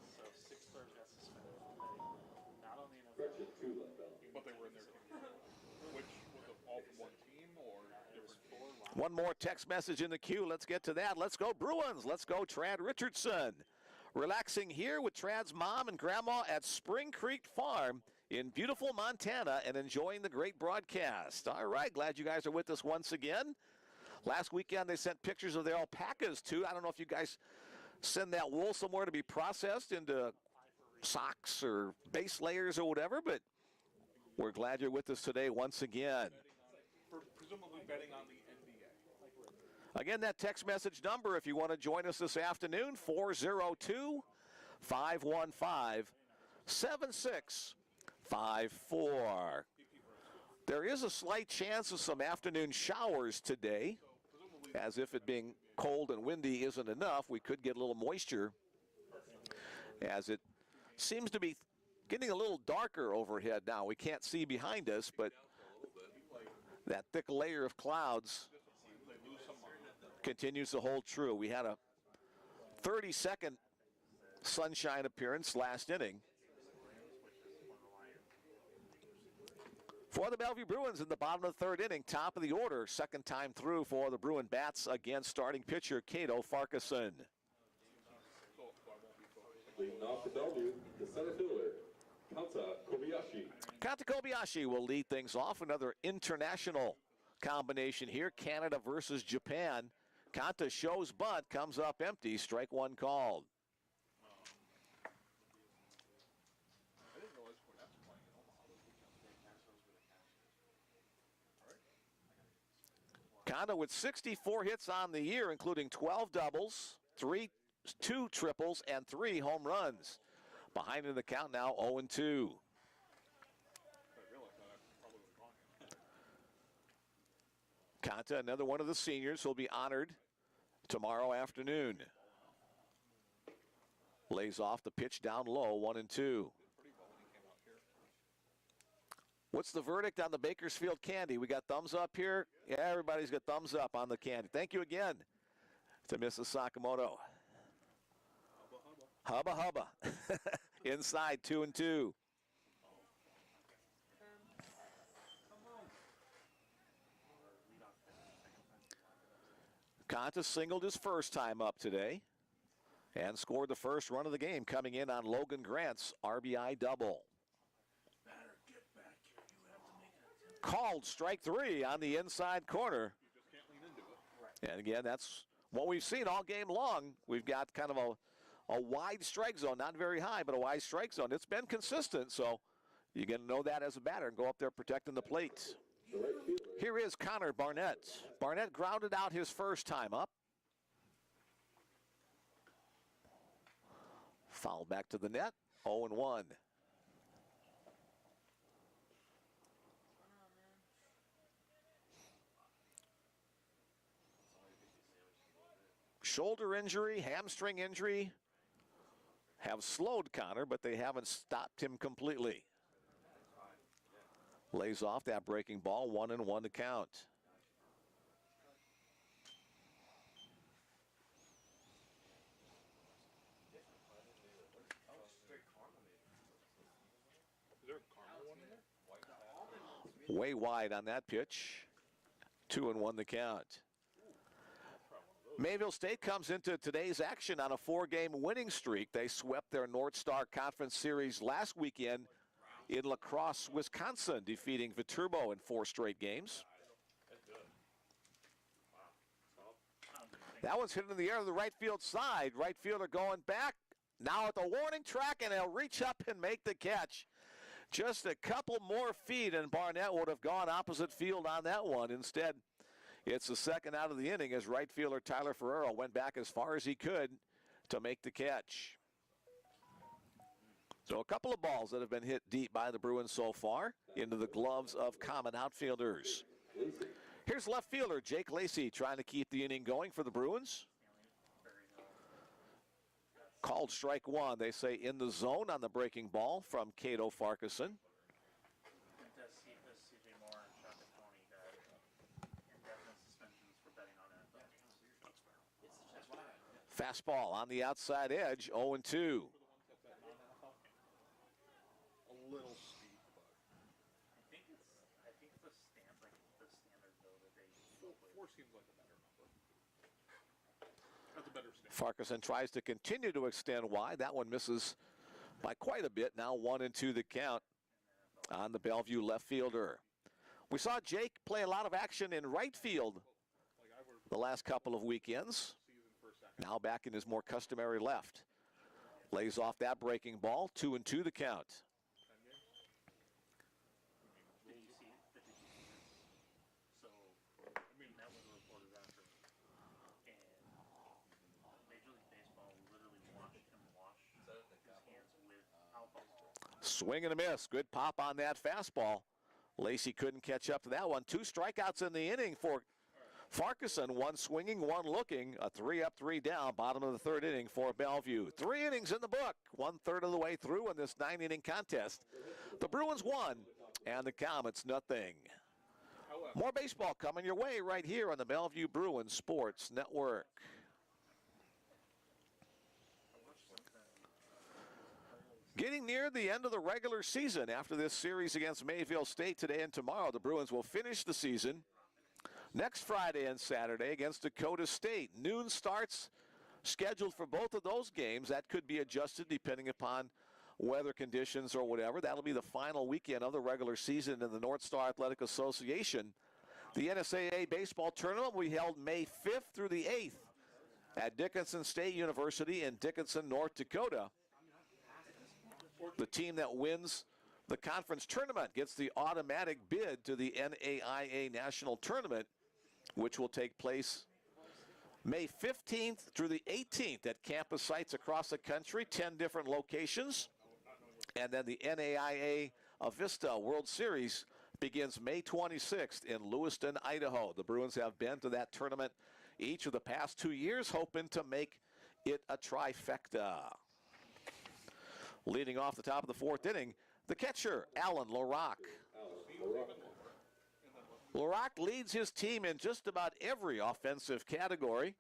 S5: So 6 players got suspended. Not only in
S2: Correction, 2 left out.
S3: But they were in their team. Which was it all from one team or different?
S1: One more text message in the queue. Let's get to that. Let's go Bruins. Let's go Trad Richardson. Relaxing here with Trad's mom and grandma at Spring Creek Farm in beautiful Montana and enjoying the great broadcast. All right, glad you guys are with us once again. Last weekend they sent pictures of their alpacas too. I don't know if you guys send that wool somewhere to be processed into socks or base layers or whatever, but we're glad you're with us today once again.
S3: Presumably betting on the NBA.
S1: Again, that text message number, if you want to join us this afternoon, 402-515-7654. There is a slight chance of some afternoon showers today. As if it being cold and windy isn't enough, we could get a little moisture as it seems to be getting a little darker overhead now. We can't see behind us, but that thick layer of clouds continues to hold true. We had a 30-second sunshine appearance last inning For the Bellevue Bruins in the bottom of the third inning, top of the order, second time through for the Bruin Bats against starting pitcher Cato Farquharson.
S2: Leading off for Bellevue, the center fielder, Kanta Kobayashi.
S1: Kanta Kobayashi will lead things off. Another international combination here, Canada versus Japan. Kanta shows bunt, comes up empty, strike one called.
S3: I didn't realize Cornette's playing in Omaha.
S1: Kanta with 64 hits on the year, including 12 doubles, 2 triples, and 3 home runs. Behind in the count now, 0-2.
S3: If I realized that, I probably would have gone him.
S1: Kanta, another one of the seniors, will be honored tomorrow afternoon. Lays off the pitch down low, 1-2.
S3: Pretty well when he came out here.
S1: What's the verdict on the Bakersfield candy? We got thumbs up here. Yeah, everybody's got thumbs up on the candy. Thank you again to Mrs. Sakamoto. Hubba hubba. Inside, 2-2. Kanta singled his first time up today and scored the first run of the game, coming in on Logan Grant's RBI double. Called strike 3 on the inside corner.
S3: You just can't lean into it.
S1: And again, that's what we've seen all game long. We've got kind of a wide strike zone, not very high, but a wide strike zone. It's been consistent, so you're going to know that as a batter and go up there protecting the plate. Here is Connor Barnett. Barnett grounded out his first time up. Foul back to the net, 0-1. Shoulder injury, hamstring injury have slowed Connor, but they haven't stopped him completely. Lays off that breaking ball, 1-1 to count.
S3: Is there a caramel one in there?
S1: Way wide on that pitch. 2-1 the count. Mayville State comes into today's action on a 4-game winning streak. They swept their North Star Conference Series last weekend in La Crosse, Wisconsin, defeating Viterbo in 4 straight games. That one's hit in the air to the right field side. Right fielder going back. Now at the warning track, and he'll reach up and make the catch. Just a couple more feet, and Barnett would have gone opposite field on that one. Instead, it's the second out of the inning as right fielder Tyler Ferrero went back as far as he could to make the catch. So a couple of balls that have been hit deep by the Bruins so far into the gloves of common outfielders. Here's left fielder Jake Lacey trying to keep the inning going for the Bruins. Called strike 1, they say in the zone on the breaking ball from Cato Farquharson. Fastball on the outside edge, 0-2.
S3: A little steep, but
S5: I think the standard though that they
S3: 4 seems like a better number. That's a better standard.
S1: Farquharson tries to continue to extend wide. That one misses by quite a bit. Now 1-2 the count on the Bellevue left fielder. We saw Jake play a lot of action in right field the last couple of weekends. Now back in his more customary left. Lays off that breaking ball, 2-2 the count.
S5: Did you see it? So, I mean, that was reported after. And Major League Baseball literally watched him wash his hands with alcohol.
S1: Swing and a miss. Good pop on that fastball. Lacey couldn't catch up to that one. 2 strikeouts in the inning for Farquharson, 1 swinging, 1 looking. A 3-up, 3 down, bottom of the third inning for Bellevue. 3 innings in the book, 1/3 of the way through in this 9-inning contest. The Bruins won, and the Comets nothing. More baseball coming your way right here on the Bellevue Bruins Sports Network. Getting near the end of the regular season after this series against Mayville State today and tomorrow. The Bruins will finish the season next Friday and Saturday against Dakota State. Noon starts scheduled for both of those games. That could be adjusted depending upon weather conditions or whatever. That'll be the final weekend of the regular season in the North Star Athletic Association. The NSAA baseball tournament will be held May 5th through the 8th at Dickinson State University in Dickinson, North Dakota. The team that wins the conference tournament gets the automatic bid to the NAIA National Tournament, which will take place May 15th through the 18th at campus sites across the country, 10 different locations. And then the NAIA Avista World Series begins May 26th in Lewiston, Idaho. The Bruins have been to that tournament each of the past 2 years, hoping to make it a trifecta. Leading off the top of the fourth inning, the catcher, Alan LaRock. LaRock leads his team in just about every offensive category.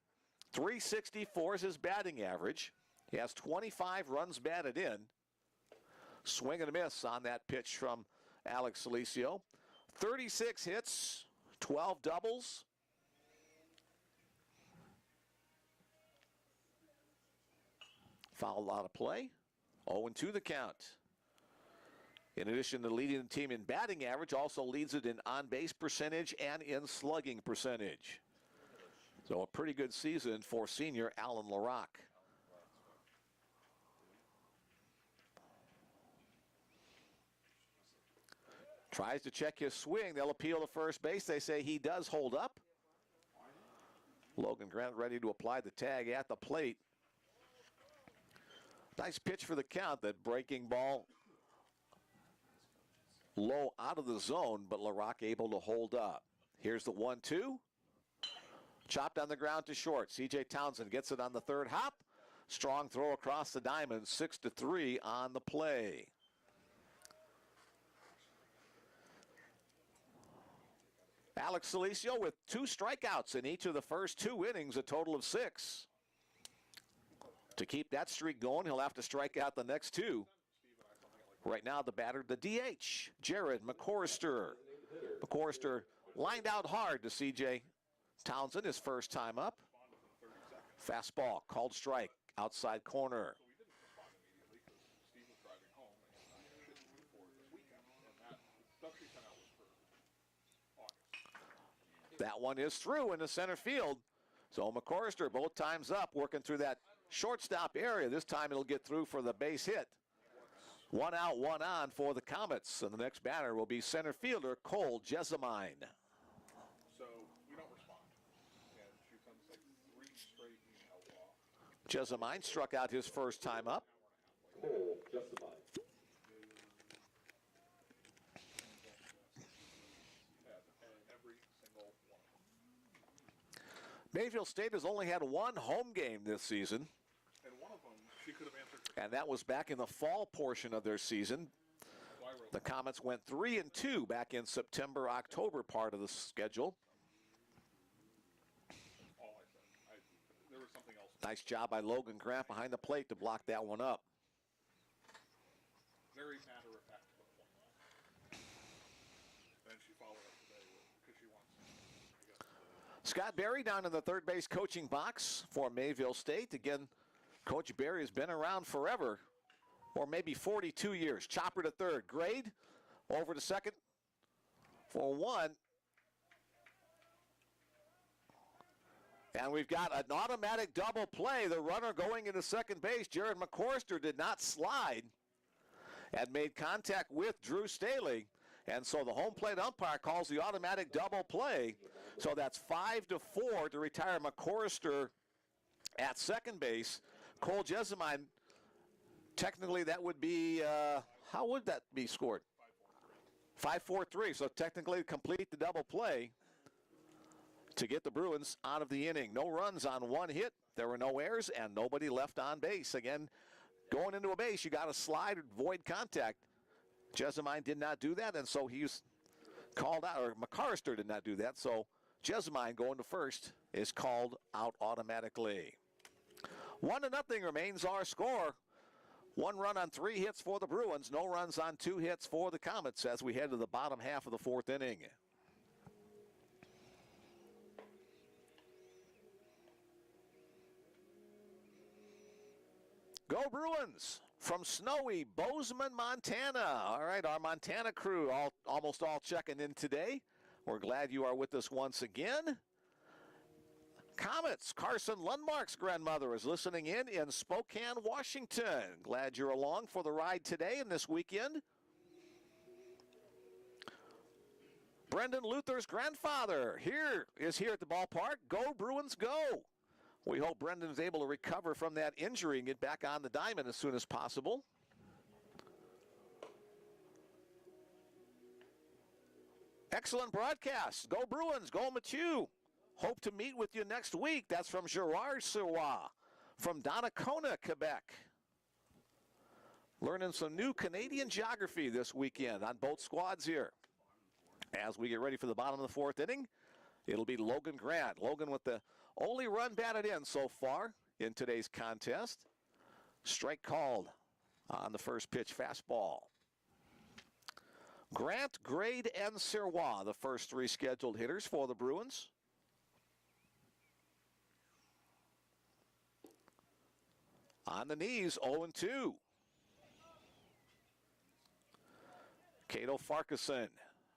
S1: 364 is his batting average. He has 25 runs batted in. Swing and a miss on that pitch from Alex Salicio. 36 hits, 12 doubles. Foul out of play. 0-2 the count. In addition to leading the team in batting average, also leads it in on-base percentage and in slugging percentage. So a pretty good season for senior Alan LaRock. Tries to check his swing. They'll appeal to first base. They say he does hold up. Logan Grant ready to apply the tag at the plate. Nice pitch for the count. That breaking ball low out of the zone, but LaRock able to hold up. Here's the 1-2. Chopped on the ground to short. C.J. Townsend gets it on the third hop. Strong throw across the diamond. 6-3 on the play. Alex Salicio with 2 strikeouts in each of the first 2 innings, a total of 6. To keep that streak going, he'll have to strike out the next 2. Right now, the batter, the DH, Jared McCorrister. McCorrister lined out hard to C.J. Townsend, his first time up. Fastball, called strike, outside corner. That one is through into center field. So McCorrister both times up, working through that shortstop area. This time it'll get through for the base hit. 1 out, 1 on for the Comets. And the next batter will be center fielder Cole Jessamine.
S3: So we don't respond. And she comes like 3 straight emails off.
S1: Jessamine struck out his first time up.
S2: Cole Jessamine.
S3: Every single one.
S1: Mayville State has only had 1 home game this season,
S3: And one of them, she could have answered.
S1: and that was back in the fall portion of their season. The Comets went 3-2 back in September, October part of the schedule.
S3: All I said. There was something else.
S1: Nice job by Logan Grant behind the plate to block that one up.
S3: Very matter of fact to the point. Then she followed up today because she wants, I guess,
S1: Scott Berry down in the third base coaching box for Mayville State. Again, Coach Berry has been around forever, or maybe 42 years. Chopper to third. Grade over to second for 1. And we've got an automatic double play. The runner going into second base, Jared McCorrister, did not slide and made contact with Drew Staley. And so the home plate umpire calls the automatic double play. So that's 5-4 to retire McCorrister at second base. Cole Jessamine, technically that would be, how would that be scored? 5-4-3. So technically complete the double play to get the Bruins out of the inning. No runs on 1 hit. There were no errors and nobody left on base. Again, going into a base, you got to slide, avoid contact. Jessamine did not do that, and so he's called out, or McCorrister did not do that, so Jessamine going to first is called out automatically. 1-0 remains our score. 1 run on 3 hits for the Bruins. No runs on 2 hits for the Comets as we head to the bottom half of the 4th inning. Go Bruins from snowy Bozeman, Montana. All right, our Montana crew almost all checking in today. We're glad you are with us once again. Comets, Carson Lundmark's grandmother is listening in Spokane, Washington. Glad you're along for the ride today and this weekend. Brendan Luther's grandfather is here at the ballpark. Go Bruins, go! We hope Brendan is able to recover from that injury and get back on the diamond as soon as possible. Excellent broadcast. Go Bruins, go Mathieu. Hope to meet with you next week. That's from Gerard Sirois from Donnacona, Quebec. Learning some new Canadian geography this weekend on both squads here. As we get ready for the bottom of the 4th inning, it'll be Logan Grant. Logan with the only run batted in so far in today's contest. Strike called on the first pitch fastball. Grant, Grade, and Sirois, the first 3 scheduled hitters for the Bruins. On the knees, 0-2. Cato Farquharson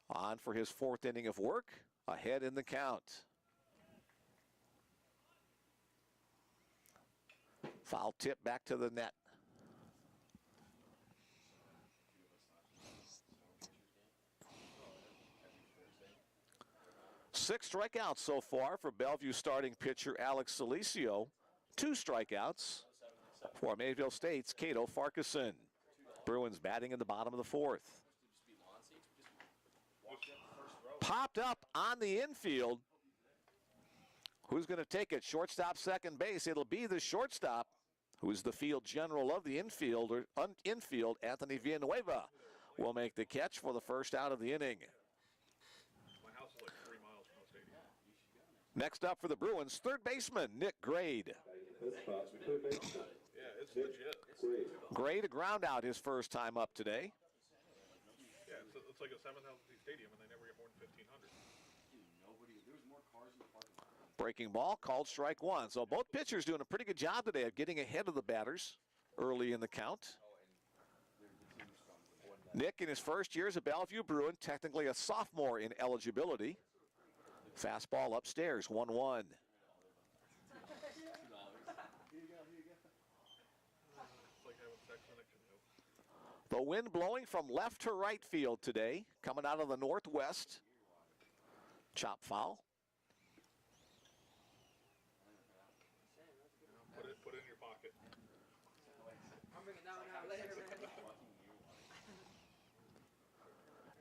S1: on for his 4th inning of work, ahead in the count. Foul tip back to the net. Six strikeouts so far for Bellevue starting pitcher Alex Salicio. 2 strikeouts for Mayville State's Cato Farquharson. Bruins batting in the bottom of the 4th. Popped up on the infield. Who's going to take it? Shortstop, second base. It'll be the shortstop, who's the field general of the infield, Anthony Villanueva, will make the catch for the first out of the inning.
S3: My house is like 3 miles from the stadium.
S1: Next up for the Bruins, third baseman Nick Grade.
S3: Yeah, it's legit.
S1: Grade, a ground out his first time up today.
S3: Yeah, it's like a 7,000 seat stadium, and they never get more than 1,500.
S1: Breaking ball, called strike 1. So both pitchers doing a pretty good job today of getting ahead of the batters early in the count. Nick, in his first year as a Bellevue Bruin, technically a sophomore in eligibility. Fastball upstairs, 1-1.
S3: It's like having sex in a canoe.
S1: The wind blowing from left to right field today, coming out of the northwest. Chop foul.
S3: Put it in your pocket.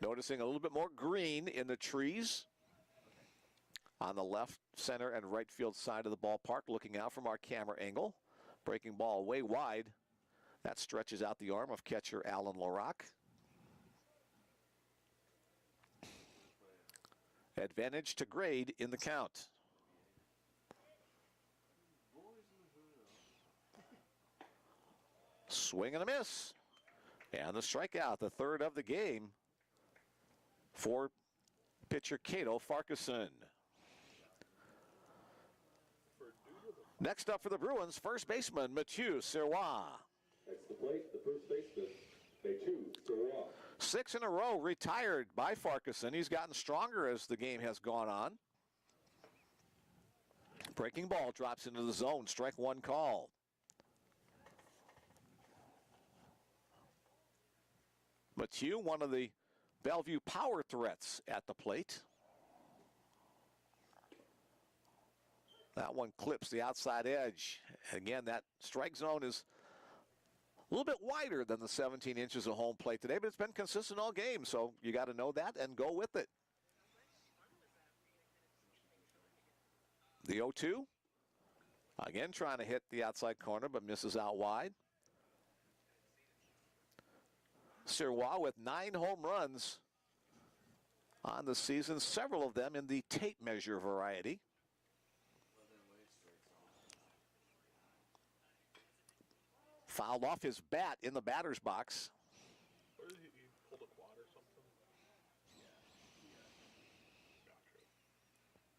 S1: Noticing a little bit more green in the trees on the left, center, and right field side of the ballpark, looking out from our camera angle. Breaking ball way wide. That stretches out the arm of catcher Alan LaRocque. Advantage to Grade in the count. Swing and a miss. And the strikeout, the third of the game for pitcher Cato Farquharson. Next up for the Bruins, first baseman Mathieu Sirois.
S2: Next to plate, the first baseman, Mathieu Sirois.
S1: 6 in a row retired by Farquharson. He's gotten stronger as the game has gone on. Breaking ball drops into the zone. Strike 1 call. Mathieu, one of the Bellevue power threats at the plate. That one clips the outside edge. Again, that strike zone is a little bit wider than the 17 inches of home plate today, but it's been consistent all game, so you got to know that and go with it. The 0-2. Again, trying to hit the outside corner, but misses out wide. Sirois with 9 home runs on the season, several of them in the tape measure variety. Fouled off his bat in the batter's box.
S3: Or he pulled a quad or something? Gotcha.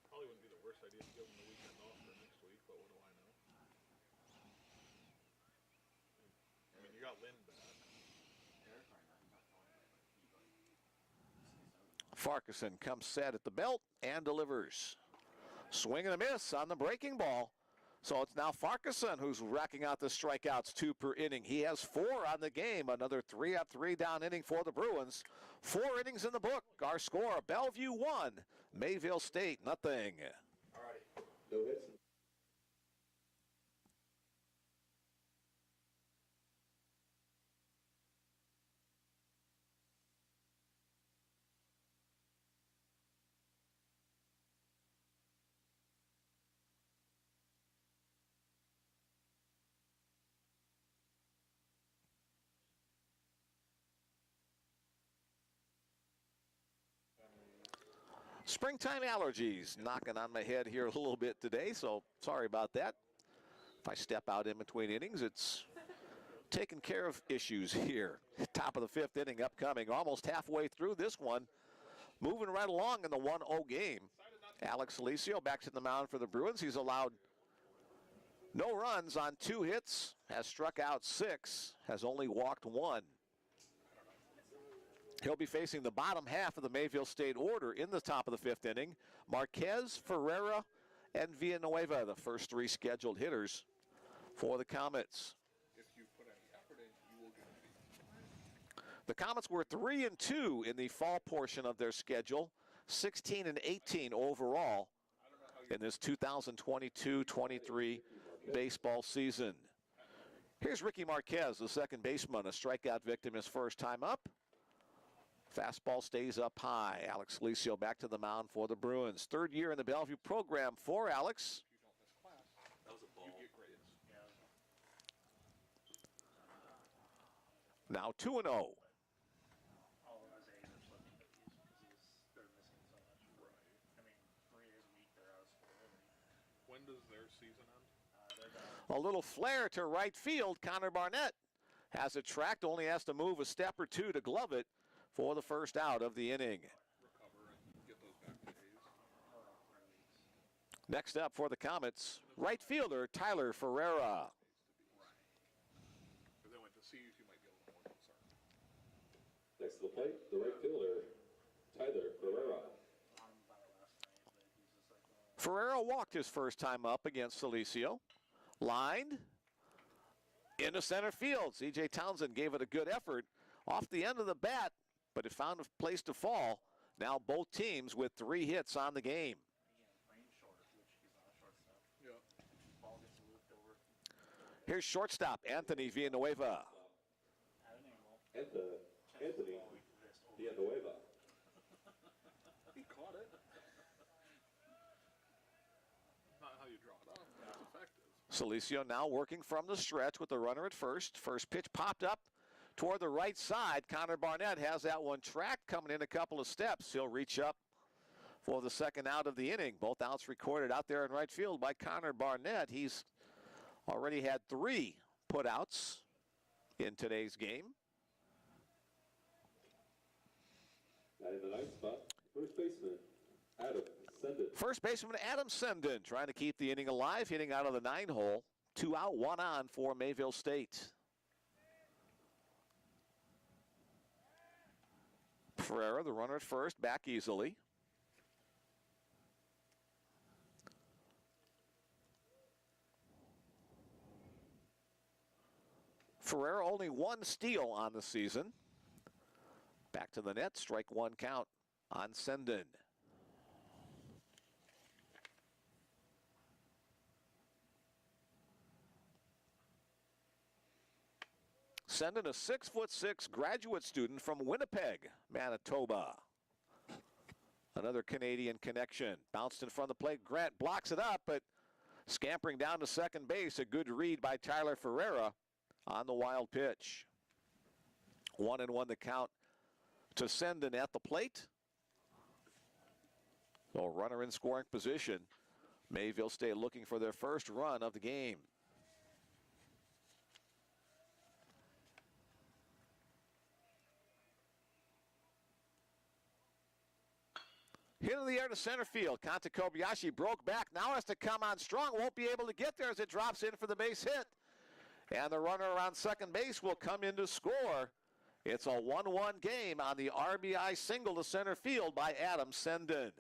S3: Probably wouldn't be the worst idea to give him the weekend off for next week, but what do I know? I mean, you got Lynn back.
S1: Farquharson comes set at the belt and delivers. Swing and a miss on the breaking ball. So it's now Farquharson who's racking out the strikeouts, 2 per inning. He has 4 on the game. Another 3-up, 3-down inning for the Bruins. 4 innings in the book. Our score, Bellevue 1, Mayville State nothing.
S2: Alrighty. No hits.
S1: Springtime allergies knocking on my head here a little bit today, so sorry about that. If I step out in between innings, it's taking care of issues here. Top of the 5th inning upcoming, almost halfway through this one. Moving right along in the 1-0 game. Alex Alicio back to the mound for the Bruins. He's allowed no runs on 2 hits, has struck out 6, has only walked 1. He'll be facing the bottom half of the Mayville State order in the top of the 5th inning. Marquez, Ferreira, and Villanueva, the first 3 scheduled hitters for the Comets.
S3: If you put any effort in, you will get a beat.
S1: The Comets were 3-2 in the fall portion of their schedule, 16-18 overall in this 2022-23 baseball season. Here's Ricky Marquez, the second baseman, a strikeout victim his first time up. Fastball stays up high. Alex Alicio back to the mound for the Bruins. 3rd year in the Bellevue program for Alex.
S3: That was a ball. You get grades.
S1: Now 2-0.
S5: All of his A's are slipping to these because they're missing so much.
S3: Right.
S5: I mean, 3 days a week they're out of school.
S3: When does their season end?
S5: They're done.
S1: A little flare to right field. Connor Barnett has it tracked, only has to move a step or 2 to glove it for the first out of the inning.
S3: Recover and get those back to A's.
S1: Next up for the Comets, right fielder Tyler Ferreira.
S3: If they went to C's, you might be a little more concerned.
S2: Next to the plate, the right fielder, Tyler Ferreira.
S5: On by last night, but he's just like,
S1: Ferreira walked his first time up against Alicio. Lined into center field. C.J. Townsend gave it a good effort off the end of the bat, but it found a place to fall. Now both teams with 3 hits on the game.
S5: again, playing short, which he's not a shortstop.
S3: Yeah.
S5: Ball gets looped over
S1: Here's shortstop Anthony Villanueva.
S5: at an angle.
S2: Anthony Villanueva.
S3: He caught it. Not how you draw it up, but it's effective.
S1: Alicio now working from the stretch with the runner at first. First pitch popped up toward the right side. Connor Barnett has that one tracked, coming in a couple of steps. He'll reach up for the second out of the inning. Both outs recorded out there in right field by Connor Barnett. He's already had 3 putouts in today's game.
S2: Not in the 9th spot, first baseman, Adam Sendin.
S1: First baseman Adam Sendin trying to keep the inning alive, hitting out of the 9-hole. 2 out, 1 on for Mayville State. Ferreira, the runner at first, back easily. Ferreira only 1 steal on the season. Back to the net, strike 1 count on Sendin. Sendin, a 6'6" graduate student from Winnipeg, Manitoba. Another Canadian connection. Bounced in front of the plate. Grant blocks it up, but scampering down to second base. A good read by Tyler Ferreira on the wild pitch. 1-1 the count to Sendin at the plate. So runner in scoring position. Mayville State looking for their first run of the game. Hit in the air to center field. Kanta Kobayashi broke back. Now has to come on strong. Won't be able to get there as it drops in for the base hit. And the runner around second base will come in to score. It's a 1-1 game on the RBI single to center field by Adam Senden.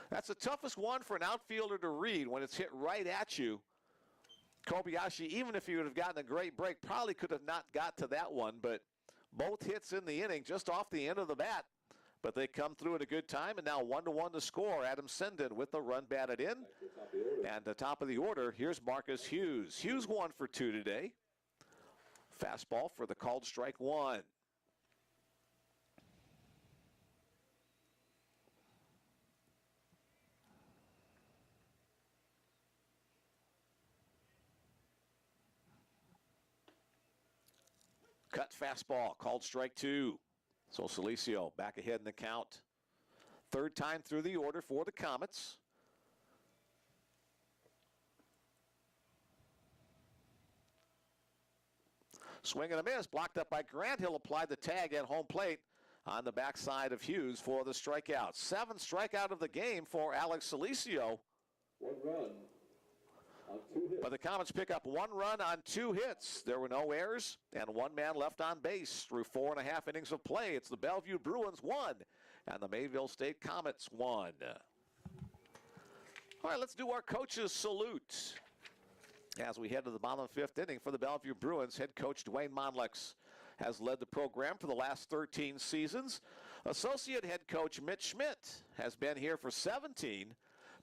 S1: That's the toughest one for an outfielder to read when it's hit right at you. Kobayashi, even if he would have gotten a great break, probably could have not got to that one, but both hits in the inning just off the end of the bat. But they come through at a good time, and now 1-1 to score. Adam Senden with the run batted in. And the top of the order, here's Marcus Hughes. Hughes 1 for 2 today. Fastball for the called strike 1. Cut fastball, called strike 2. So Salicio back ahead in the count. Third time through the order for the Comets. Swing and a miss, blocked up by Grant. He'll apply the tag at home plate on the backside of Hughes for the strikeout. 7th strikeout of the game for Alex Salicio.
S2: 1 run on 2 hits.
S1: But the Comets pick up 1 run on 2 hits. There were no errors and 1 man left on base through 4.5 innings of play. It's the Bellevue Bruins 1 and the Mayville State Comets 1. All right, let's do our coach's salute as we head to the bottom of the 5th inning for the Bellevue Bruins. Head coach Dwayne Monlex has led the program for the last 13 seasons. Associate head coach Mitch Schmidt has been here for 17.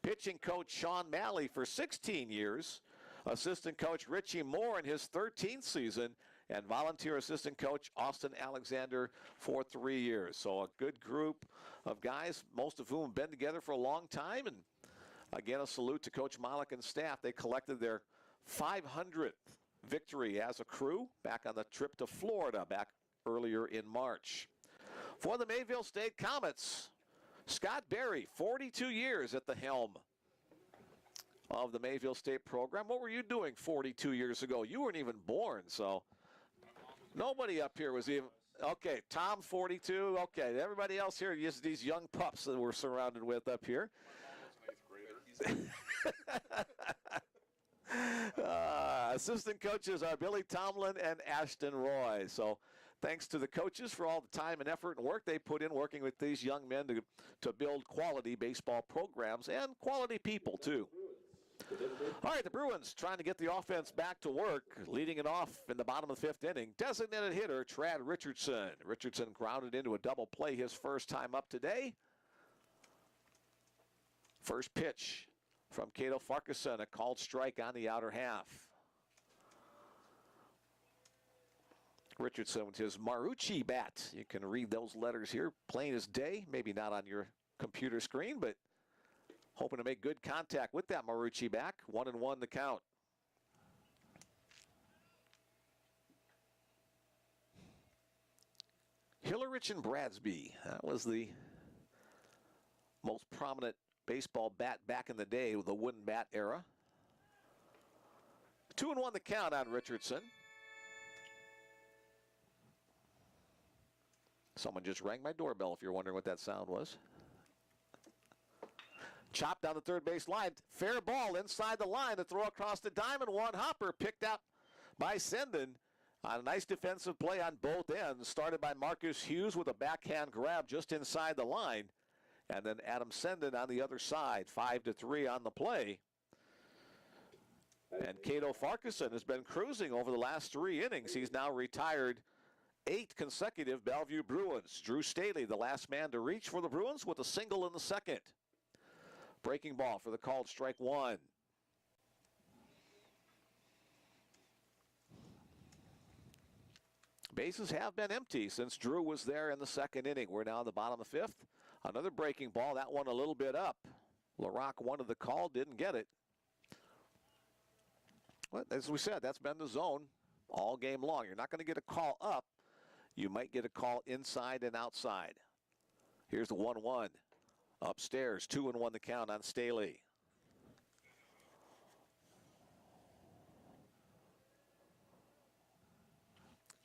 S1: Pitching coach Sean Malley for 16 years. Assistant coach Richie Moore in his 13th season. And volunteer assistant coach Austin Alexander for 3 years. So a good group of guys, most of whom have been together for a long time. And again, a salute to Coach Malik and staff. They collected their 500th victory as a crew back on the trip to Florida back earlier in March. For the Mayville State Comets, Scott Berry, 42 years at the helm of the Mayville State program. What were you doing 42 years ago? You weren't even born, so nobody up here was even. Okay, Tom, 42. Okay, everybody else here is these young pups that we're surrounded with up here. Assistant coaches are Billy Tomlin and Ashton Roy. So thanks to the coaches for all the time and effort and work they put in working with these young men to build quality baseball programs and quality people too. All right, the Bruins trying to get the offense back to work, leading it off in the bottom of the 5th inning. Designated hitter Trad Richardson. Richardson grounded into a double play his first time up today. First pitch from Cato Farquharson, a called strike on the outer half. Richardson with his Marucci bat. You can read those letters here plain as day. Maybe not on your computer screen, but hoping to make good contact with that Marucci back. 1-1 the count. Hillerich and Bradsby. That was the most prominent baseball bat back in the day with the wooden bat era. 2-1 the count on Richardson. Someone just rang my doorbell if you're wondering what that sound was. Chopped down the third base line. Fair ball inside the line. The throw across the diamond. One hopper picked out by Senden on a nice defensive play on both ends. Started by Marcus Hughes with a backhand grab just inside the line. And then Adam Senden on the other side. 5-3 on the play. And Cato Farquharson has been cruising over the last 3 innings. He's now retired 8 consecutive Bellevue Bruins. Drew Staley, the last man to reach for the Bruins with a single in the second. Breaking ball for the called strike 1. Bases have been empty since Drew was there in the second inning. We're now in the bottom of the 5th. Another breaking ball, that one a little bit up. LaRock wanted the call, didn't get it. Well, as we said, that's been the zone all game long. You're not going to get a call up. You might get a call inside and outside. Here's the 1-1. Upstairs, 2-1 the count on Staley.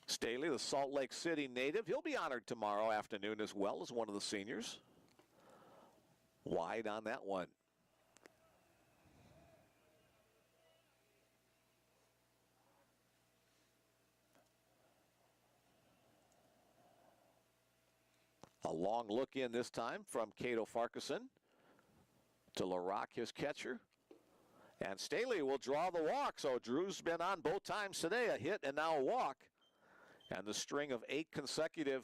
S1: Staley, the Salt Lake City native, he'll be honored tomorrow afternoon as well as one of the seniors. Wide on that one. A long look in this time from Cato Farquharson to LaRock, his catcher. And Staley will draw the walk. So Drew's been on both times today, a hit and now a walk. And the string of 8 consecutive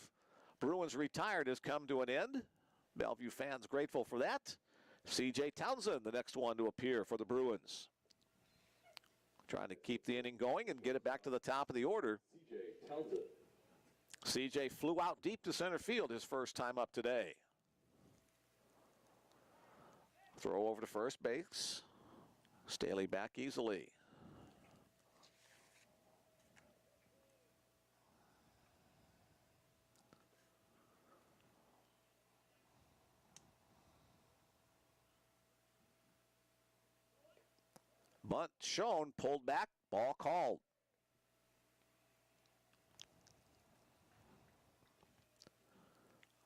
S1: Bruins retired has come to an end. Bellevue fans grateful for that. C.J. Townsend, the next one to appear for the Bruins. Trying to keep the inning going and get it back to the top of the order.
S2: C.J. Townsend.
S1: C.J. flew out deep to center field his first time up today. Throw over to first base. Staley back easily. Bunt shown, pulled back, ball called.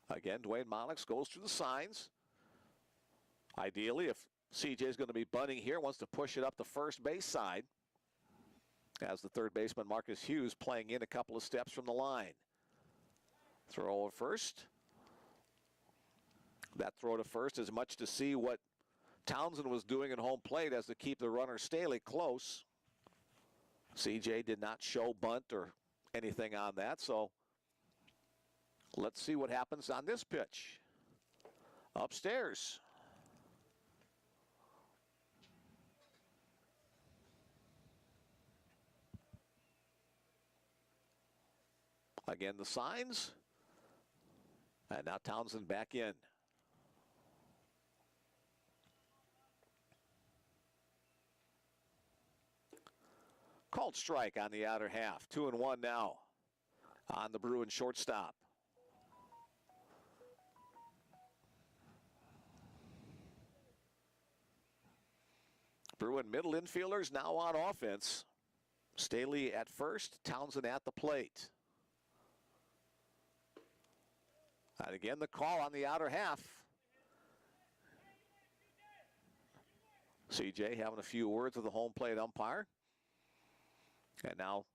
S1: Again, Dwayne Monix goes through the signs. Ideally, if CJ is going to be bunting here, wants to push it up the first base side. As the third baseman Marcus Hughes playing in a couple of steps from the line. Throw over first. That throw to first is much to see what Townsend was doing at home plate as to keep the runner Staley close. CJ did not show bunt or anything on that, so let's see what happens on this pitch. Upstairs. Again, the signs. And now Townsend back in. Called strike on the outer half. 2-1 now on the Bruins shortstop. Bruin middle infielders now on offense. Staley at first, Townsend at the plate. And again, the call on the outer half. CJ having a few words with the home plate umpire. And now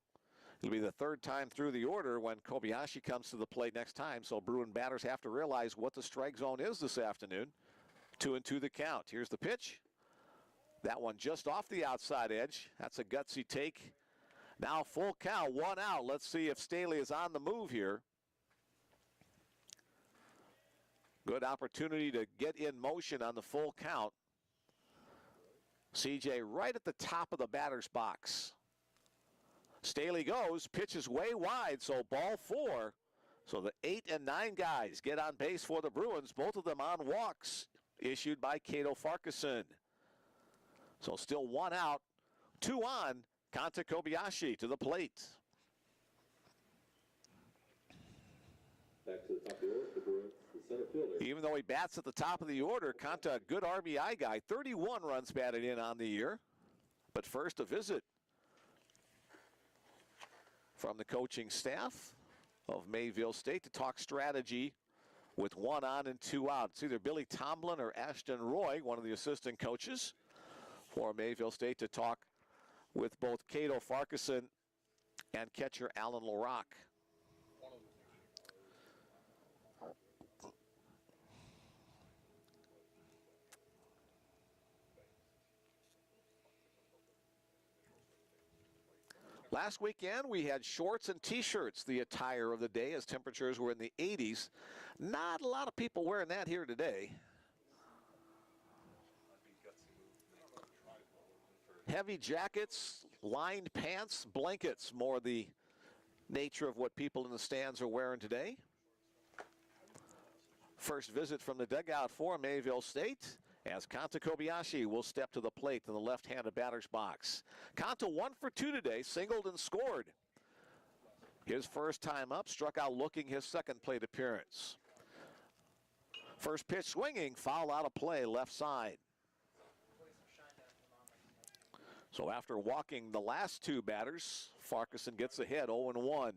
S1: it'll be the third time through the order when Kobayashi comes to the plate next time. So Bruin batters have to realize what the strike zone is this afternoon. 2-2 the count. Here's the pitch. That one just off the outside edge. That's a gutsy take. Now full count, 1 out. Let's see if Staley is on the move here. Good opportunity to get in motion on the full count. CJ right at the top of the batter's box. Staley goes, pitches way wide, so ball 4. So the 8 and 9 guys get on base for the Bruins, both of them on walks issued by Cato Farquharson. So still 1 out, 2 on. Kanta Kobayashi to the plate.
S2: Back to the top of the order, the Bruins, the center fielder.
S1: Even though he bats at the top of the order, Kanta, a good RBI guy, 31 runs batted in on the year. But first, a visit from the coaching staff of Mayville State to talk strategy with 1 on and 2 out. It's either Billy Tomlin or Ashton Roy, one of the assistant coaches for Mayville State, to talk with both Cato Farquharson and catcher Alan LaRock. Last weekend, we had shorts and T-shirts, the attire of the day, as temperatures were in the 80s. Not a lot of people wearing that here today. Heavy jackets, lined pants, blankets, more the nature of what people in the stands are wearing today. First visit from the dugout for Mayville State, as Kanta Kobayashi will step to the plate in the left-handed batter's box. Kanta 1 for 2 today, singled and scored. His first time up, struck out looking his second plate appearance. First pitch swinging, foul out of play, left side. So after walking the last 2 batters, Farquharson gets ahead 0-1.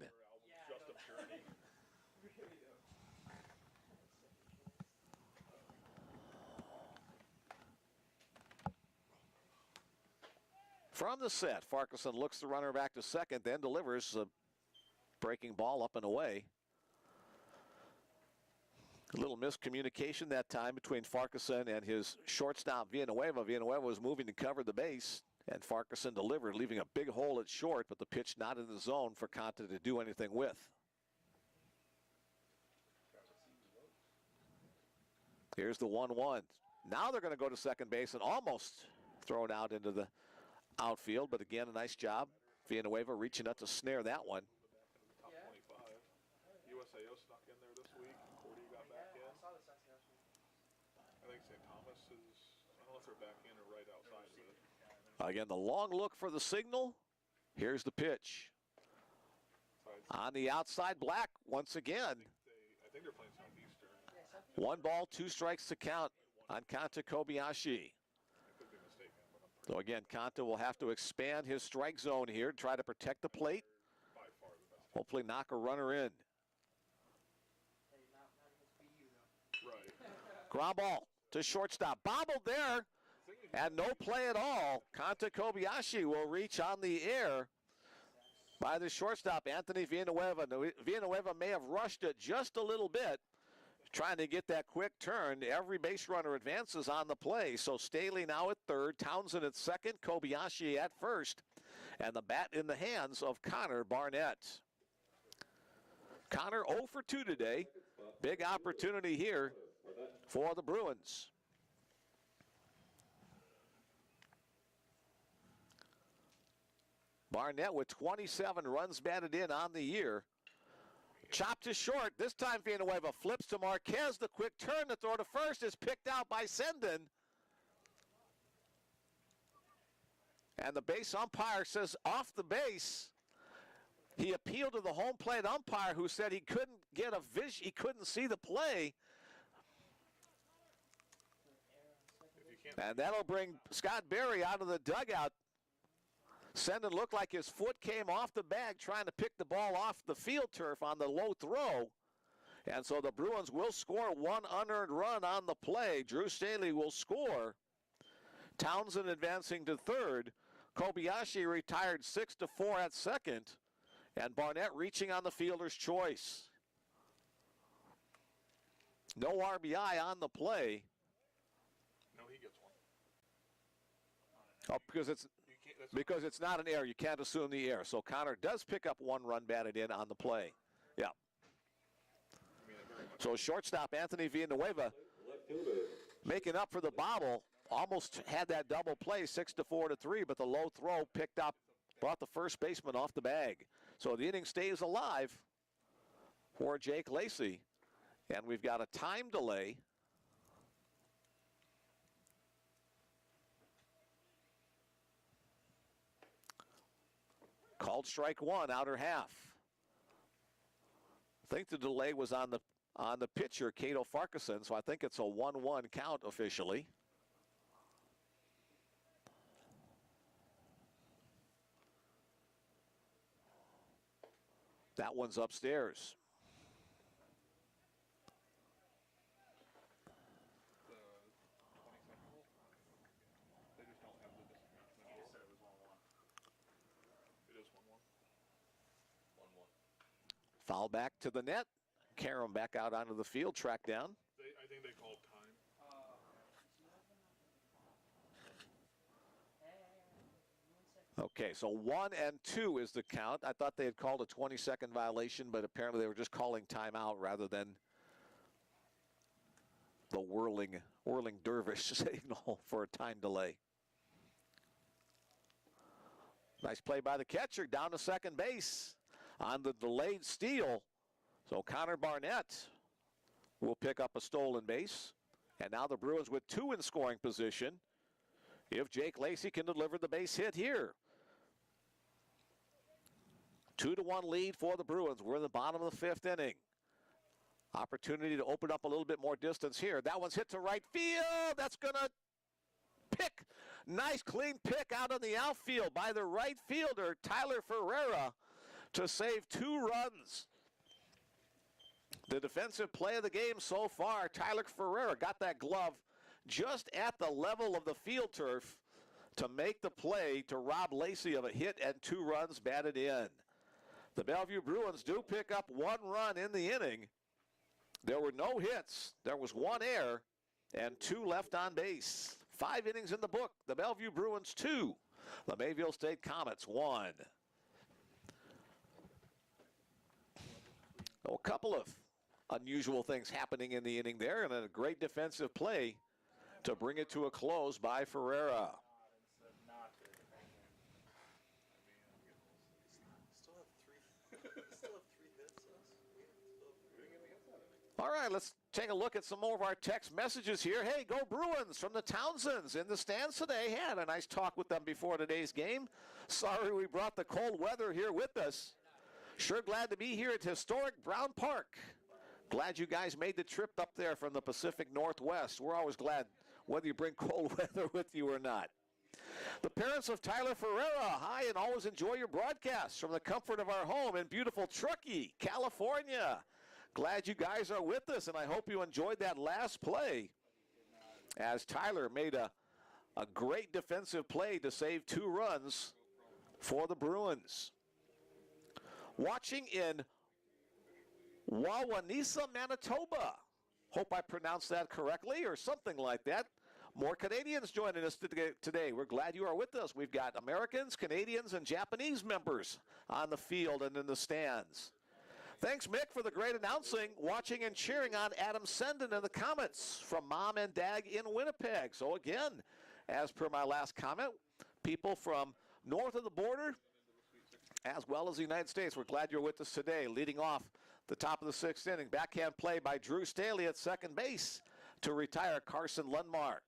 S1: From the set, Farquharson looks the runner back to second, then delivers a breaking ball up and away. A little miscommunication that time between Farquharson and his shortstop, Villanueva. Villanueva was moving to cover the base, and Farquharson delivered, leaving a big hole at short, but the pitch not in the zone for Conta to do anything with. Here's the 1-1. Now they're going to go to second base and almost throw it out into the outfield, but again, a nice job. Villanueva reaching out to snare that one.
S3: Top 25. USAO snuck in there this week. 40 got back in. I think St. Thomas is, I don't know if they're back in or right outside of it.
S1: Again, the long look for the signal. Here's the pitch. On the outside, Black once again.
S3: I think they're playing Southeastern.
S1: 1 ball, 2 strikes to count on Conta Kobayashi.
S3: I could be mistaken, but I'm pretty
S1: So again, Conta will have to expand his strike zone here, try to protect the plate.
S3: by far the best.
S1: Hopefully knock a runner in.
S3: Right.
S1: Ground ball to shortstop. Bobbled there, and no play at all. Conta Kobayashi will reach on the air by the shortstop, Anthony Villanueva. Villanueva may have rushed it just a little bit, trying to get that quick turn. Every base runner advances on the play. So Staley now at third, Townsend at second, Kobayashi at first, and the bat in the hands of Connor Barnett. Connor 0 for 2 today. Big opportunity here for the Bruins. Barnett with 27 runs batted in on the year. Chopped to short. This time Villanueva flips to Marquez. The quick turn to throw to first is picked out by Senden. And the base umpire says off the base. He appealed to the home plate umpire who said he couldn't get a vision, he couldn't see the play. And that'll bring Scott Berry out of the dugout. Senden looked like his foot came off the bag trying to pick the ball off the field turf on the low throw. And so the Bruins will score 1 unearned run on the play. Drew Staley will score. Townsend advancing to third. Kobayashi retired 6-4 at second. And Barnett reaching on the fielder's choice. No RBI on the play.
S3: No, he gets one.
S1: Oh, because it's not an error. You can't assume the error. So Connor does pick up 1 run batted in on the play. Yeah. So shortstop Anthony Villanueva making up for the bobble. Almost had that double play, 6-4-3, but the low throw picked up, brought the first baseman off the bag. So the inning stays alive for Jake Lacey. And we've got a time delay. Called strike 1, outer half. I think the delay was on the pitcher, Cato Farquharson, so I think it's a 1-1 count officially. That one's upstairs.
S3: The 22nd rule? They just don't have the disadvantage.
S5: He just said it was 1-1.
S3: It is 1-1. 1-1.
S1: Foul back to the net. Karam back out onto the field, track down.
S3: I think they called time.
S1: Okay, so 1 and 2 is the count. I thought they had called a 20-second violation, but apparently they were just calling timeout rather than the whirling dervish signal for a time delay. Nice play by the catcher down to second base on the delayed steal. So Connor Barnett will pick up a stolen base. And now the Bruins with 2 in scoring position if Jake Lacey can deliver the base hit here. 2-1 lead for the Bruins. We're in the bottom of the 5th inning. Opportunity to open up a little bit more distance here. That one's hit to right field. That's going to pick. Nice clean pick out in the outfield by the right fielder, Tyler Ferreira, to save 2 runs. The defensive play of the game so far, Tyler Ferreira got that glove just at the level of the field turf to make the play to rob Lacey of a hit and 2 runs batted in. The Bellevue Bruins do pick up 1 run in the inning. There were no hits. There was 1 error and 2 left on base. 5 innings in the book. The Bellevue Bruins 2. The Mayville State Comets 1. A couple of unusual things happening in the inning there, and a great defensive play to bring it to a close by Ferreira. All right, let's take a look at some more of our text messages here. Hey, go Bruins from the Townsends in the stands today. Had a nice talk with them before today's game. Sorry we brought the cold weather here with us. Sure glad to be here at historic Brown Park. Glad you guys made the trip up there from the Pacific Northwest. We're always glad whether you bring cold weather with you or not. The parents of Tyler Ferreira, hi, and always enjoy your broadcasts from the comfort of our home in beautiful Truckee, California. Glad you guys are with us, and I hope you enjoyed that last play as Tyler made a great defensive play to save 2 runs for the Bruins. Watching in Wawanesa, Manitoba. Hope I pronounced that correctly or something like that. More Canadians joining us today. We're glad you are with us. We've got Americans, Canadians, and Japanese members on the field and in the stands. Thanks, Mick, for the great announcing, watching and cheering on Adam Senden and the Comets from Mom and Dad in Winnipeg. So again, as per my last comment, people from north of the border as well as the United States, we're glad you're with us today. Leading off the top of the 6th inning, backhand play by Drew Staley at second base to retire Carson Lundmark.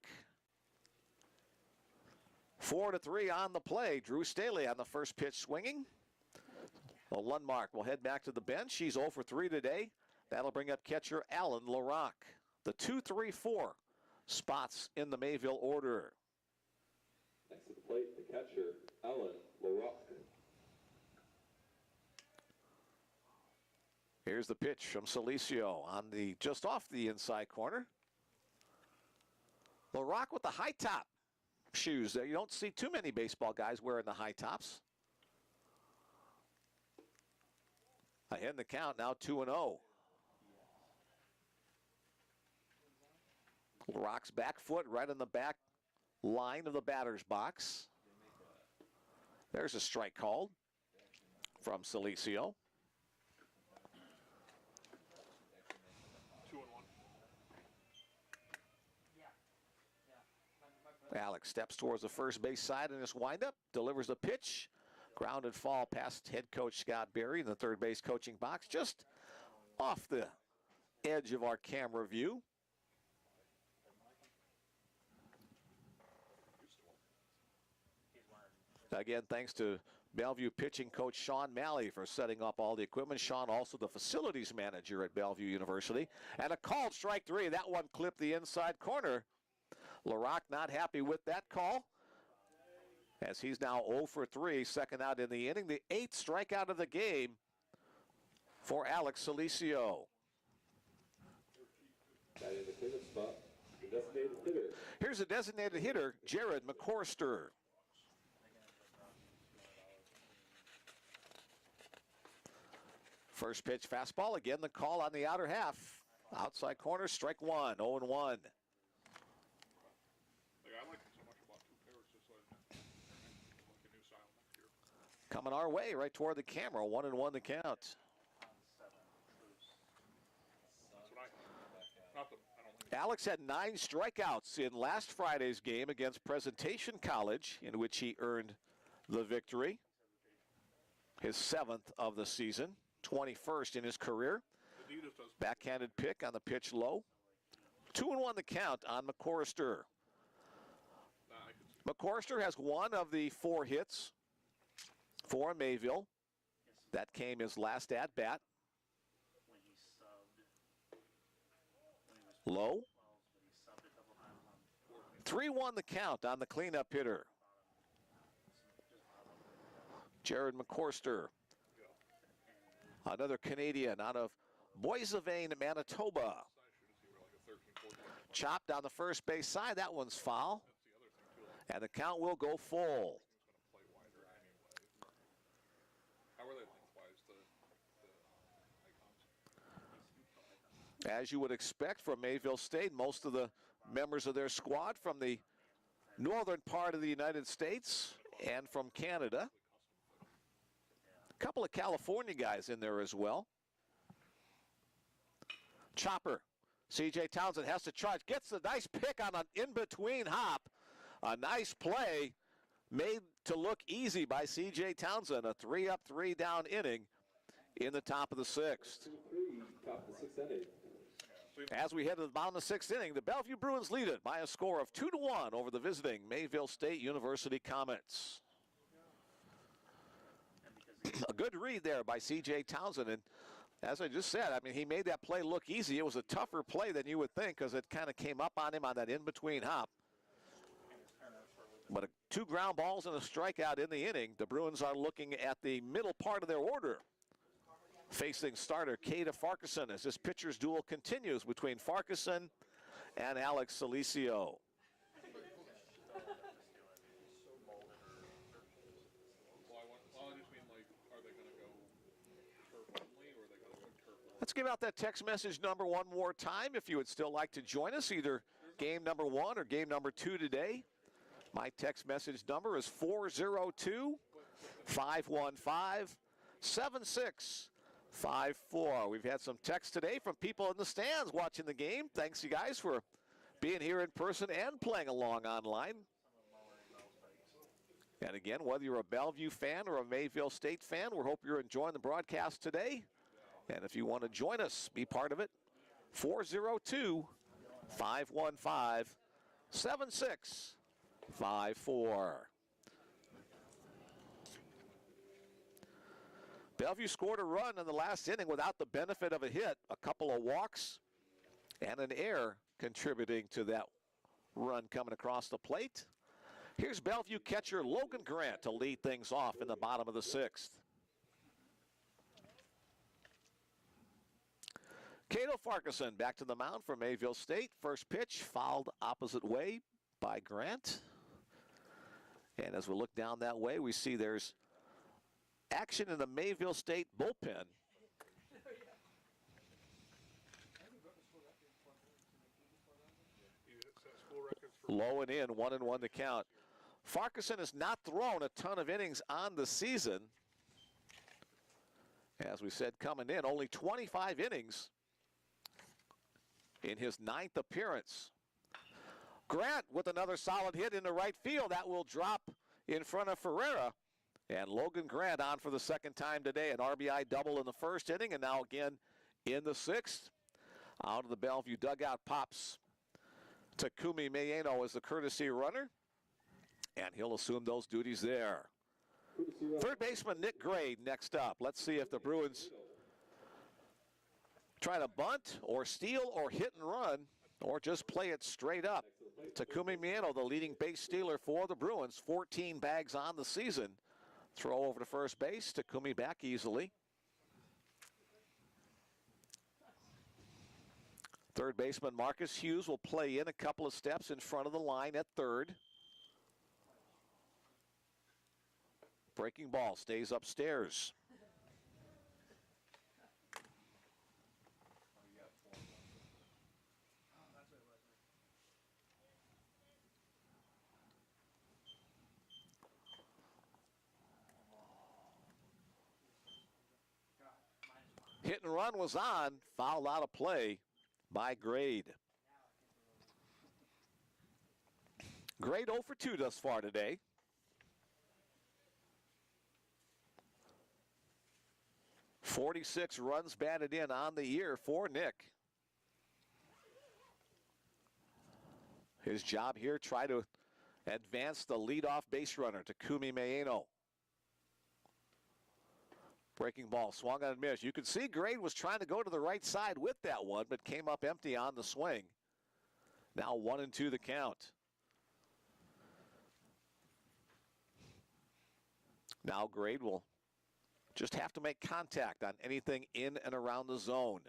S1: 4-3 on the play. Drew Staley on the first pitch swinging. Well, Lundmark will head back to the bench. He's 0 for 3 today. That'll bring up catcher Alan LaRock. The 2-3-4 spots in the Mayville order.
S2: Next to the plate, the catcher, Alan LaRock.
S1: Here's the pitch from Salicio on the just off the inside corner. LaRock with the high top shoes there. You don't see too many baseball guys wearing the high tops. Ahead in the count now 2-0. LaRock's back foot right on the back line of the batter's box. There's a strike called from Salicio.
S3: 2-1.
S1: Alex steps towards the first base side in this windup, delivers a pitch. Grounded fall past head coach Scott Berry in the third base coaching box, just off the edge of our camera view. Again, thanks to Bellevue pitching coach Sean Malley for setting up all the equipment. Sean, also the facilities manager at Bellevue University. And a called strike 3. That one clipped the inside corner. LaRock not happy with that call, as he's now 0 for 3, second out in the inning. The 8th strikeout of the game for Alex Salicio.
S2: Got in the cleanup spot, the designated hitter.
S1: Here's a designated hitter, Jared McCorster. First pitch fastball, again the call on the outer half. Outside corner, strike 1, 0-1. Coming our way, right toward the camera, 1-1 the count. Alex had 9 strikeouts in last Friday's game against Presentation College, in which he earned the victory. His 7th of the season, 21st in his career. Backhanded pick on the pitch low. 2-1 the count on McCorster. McCorster has 1 of the 4 hits for Mayville. That came his last at bat. Low. 3-1 the count on the cleanup hitter. Jared McCorster. Another Canadian out of Boissevain, Manitoba. Chopped on the first base side. That one's foul. And the count will go full.
S3: It's going to play wider anyway. How are they lengthwise, the icons?
S1: As you would expect from Mayville State, most of the members of their squad from the northern part of the United States and from Canada. A couple of California guys in there as well. Chopper. C.J. Townsend has to charge. Gets a nice pick on an in-between hop. A nice play made to look easy by C.J. Townsend. A 3-up, 3-down inning in the top of the sixth.
S2: 2-3, top of the sixth inning.
S1: As we head to the bottom of the sixth inning, the Bellevue Bruins lead it by a score of 2-1 over the visiting Mayville State University Comets. A good read there by C.J. Townsend. And as I just said, I mean, he made that play look easy. It was a tougher play than you would think because it kind of came up on him on that in-between hop. But 2 ground balls and a strikeout in the inning. The Bruins are looking at the middle part of their order, facing starter Kada Farquharson as this pitcher's duel continues between Farquharson and Alex Salicio.
S3: Well, I just mean, like, are they going to go turf only, or are they going to go turf only?
S1: Let's give out that text message number one more time if you would still like to join us, either game number 1 or game number 2 today. My text message number is 402-515-7654. We've had some text today from people in the stands watching the game. Thanks, you guys, for being here in person and playing along online. And again, whether you're a Bellevue fan or a Mayville State fan, we hope you're enjoying the broadcast today. And if you want to join us, be part of it, 402-515-7654. Bellevue scored a run in the last inning without the benefit of a hit. A couple of walks and an error contributing to that run coming across the plate. Here's Bellevue catcher Logan Grant to lead things off in the bottom of the sixth. Cato Farquharson back to the mound for Mayville State. First pitch fouled opposite way by Grant. And as we look down that way, we see there's action in the Mayville State bullpen. Low and in, 1-1 to count. Farquharson has not thrown a ton of innings on the season. As we said, coming in, only 25 innings in his 9th appearance. Grant with another solid hit into right field. That will drop in front of Ferreira. And Logan Grant on for the second time today. An RBI double in the first inning and now again in the 6th. Out of the Bellevue dugout pops Takumi Mayeno as the courtesy runner. And he'll assume those duties there. Third baseman Nick Grade next up. Let's see if the Bruins try to bunt or steal or hit and run or just play it straight up. Takumi Mayeno, the leading base stealer for the Bruins. 14 bags on the season. Throw over to first base. Takumi back easily. Third baseman Marcus Hughes will play in a couple of steps in front of the line at third. Breaking ball stays upstairs. Hit and run was on, fouled out of play by Grade. Grade 0 for 2 thus far today. .46 runs batted in on the year for Nick. His job here, try to advance the leadoff base runner, Takumi Mayeno. Breaking ball, swung on and missed. You could see Grade was trying to go to the right side with that one, but came up empty on the swing. Now 1-2 the count. Now Grade will just have to make contact on anything in and around the zone.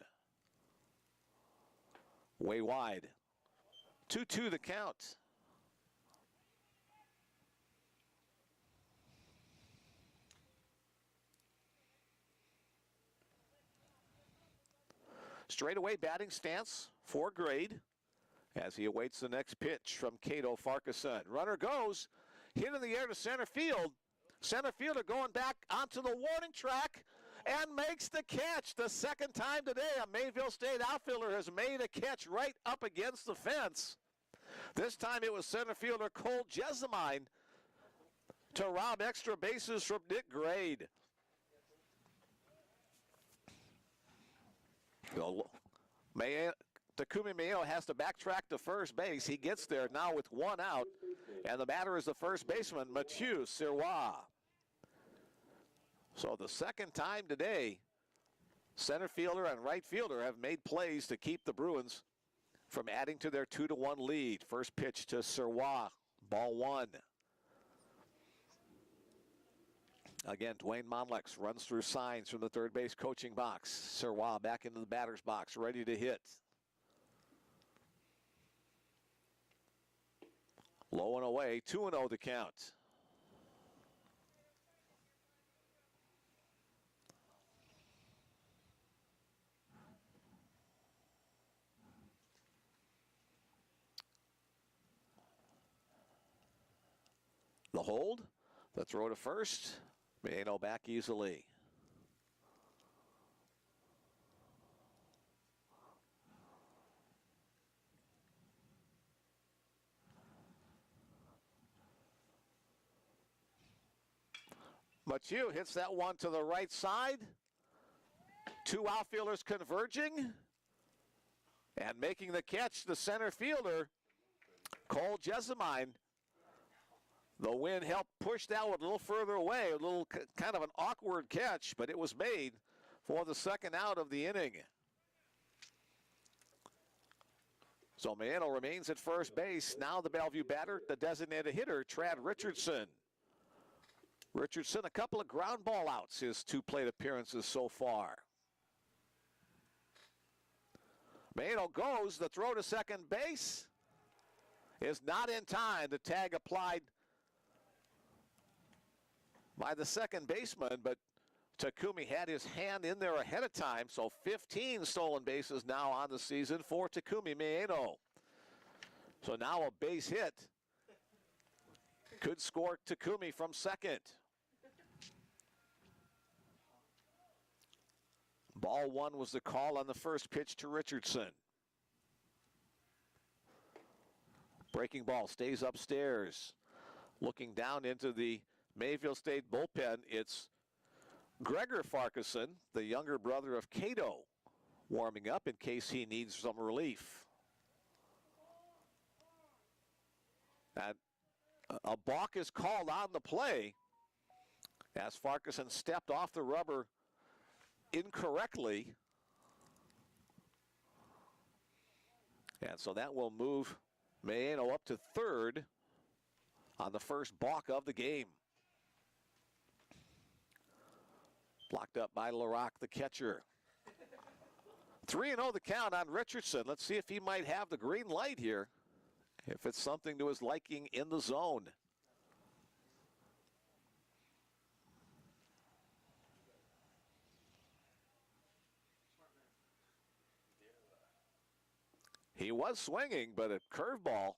S1: Way wide. 2-2 the count. Straightaway batting stance for Grade as he awaits the next pitch from Cato Farquharson. Runner goes, hit in the air to center field. Center fielder going back onto the warning track and makes the catch. The second time today a Mayville State outfielder has made a catch right up against the fence. This time it was center fielder Cole Jessamine to rob extra bases from Nick Grade. Takumi Mayo has to backtrack to first base. He gets there now with one out, and the batter is the first baseman, Mathieu Sirois. So the second time today, center fielder and right fielder have made plays to keep the Bruins from adding to their 2-1 lead. First pitch to Sirois, ball one. Again, Dwayne Monlex runs through signs from the third base coaching box. Sirois back into the batter's box, ready to hit. Low and away, 2-0 the count. The hold, the throw to first. Maino back easily. Mathieu hits that one to the right side. Two outfielders converging. And making the catch, the center fielder, Cole Jessamine. The wind helped push that one a little further away, a little kind of an awkward catch, but it was made for the second out of the inning. So Mayano remains at first base. Now the Bellevue batter, the designated hitter, Trad Richardson. Richardson, a couple of ground ball outs, his two plate appearances so far. Mayano goes, the throw to second base is not in time. The tag applied by the second baseman, but Takumi had his hand in there ahead of time, so 15 stolen bases now on the season for Takumi Mayano. So now a base hit could score Takumi from second. Ball one was the call on the first pitch to Richardson. Breaking ball stays upstairs. Looking down into the Mayville State bullpen, it's Gregor Farquharson, the younger brother of Cato, warming up in case he needs some relief. And a balk is called on the play as Farquharson stepped off the rubber incorrectly. And so that will move Mayano up to third on the first balk of the game. Blocked up by LaRock, the catcher. 3-0 the count on Richardson. Let's see if he might have the green light here, if it's something to his liking in the zone. He was swinging, but a curveball.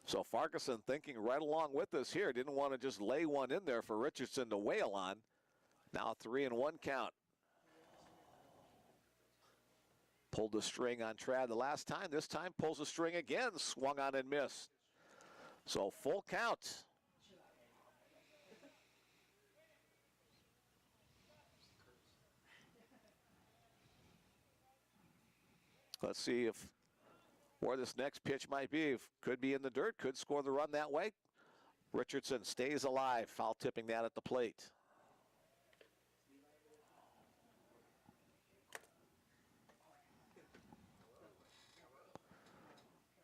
S1: So Farquharson thinking right along with us here. Didn't want to just lay one in there for Richardson to wail on. Now 3-1 count. Pulled the string on Trad the last time. This time pulls the string again. Swung on and missed. So full count. Let's see if where this next pitch might be. Could be in the dirt. Could score the run that way. Richardson stays alive. Foul tipping that at the plate.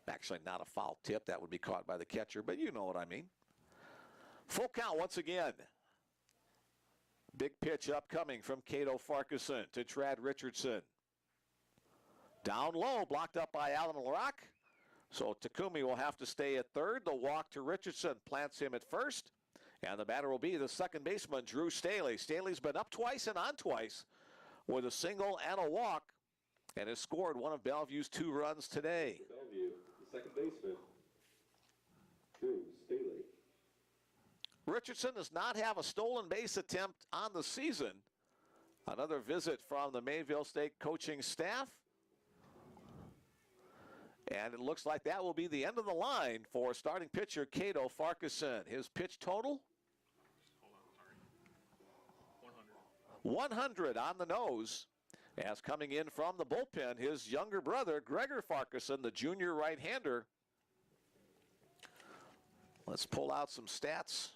S1: Actually, not a foul tip. That would be caught by the catcher, but you know what I mean. Full count once again. Big pitch upcoming from Cato Farquharson to Trad Richardson. Down low, blocked up by Alan LaRock. So Takumi will have to stay at third. The walk to Richardson plants him at first. And the batter will be the second baseman, Drew Staley. Staley's been up twice and on twice with a single and a walk. and has scored one of Bellevue's 2 runs today.
S2: For Bellevue, the second baseman, Drew Staley.
S1: Richardson does not have a stolen base attempt on the season. Another visit from the Mayville State coaching staff. And it looks like that will be the end of the line for starting pitcher Cato Farquharson. His pitch total?
S5: Hold on, sorry.
S1: 100 on the nose. As coming in from the bullpen, his younger brother, Gregor Farquharson, the junior right-hander. Let's pull out some stats.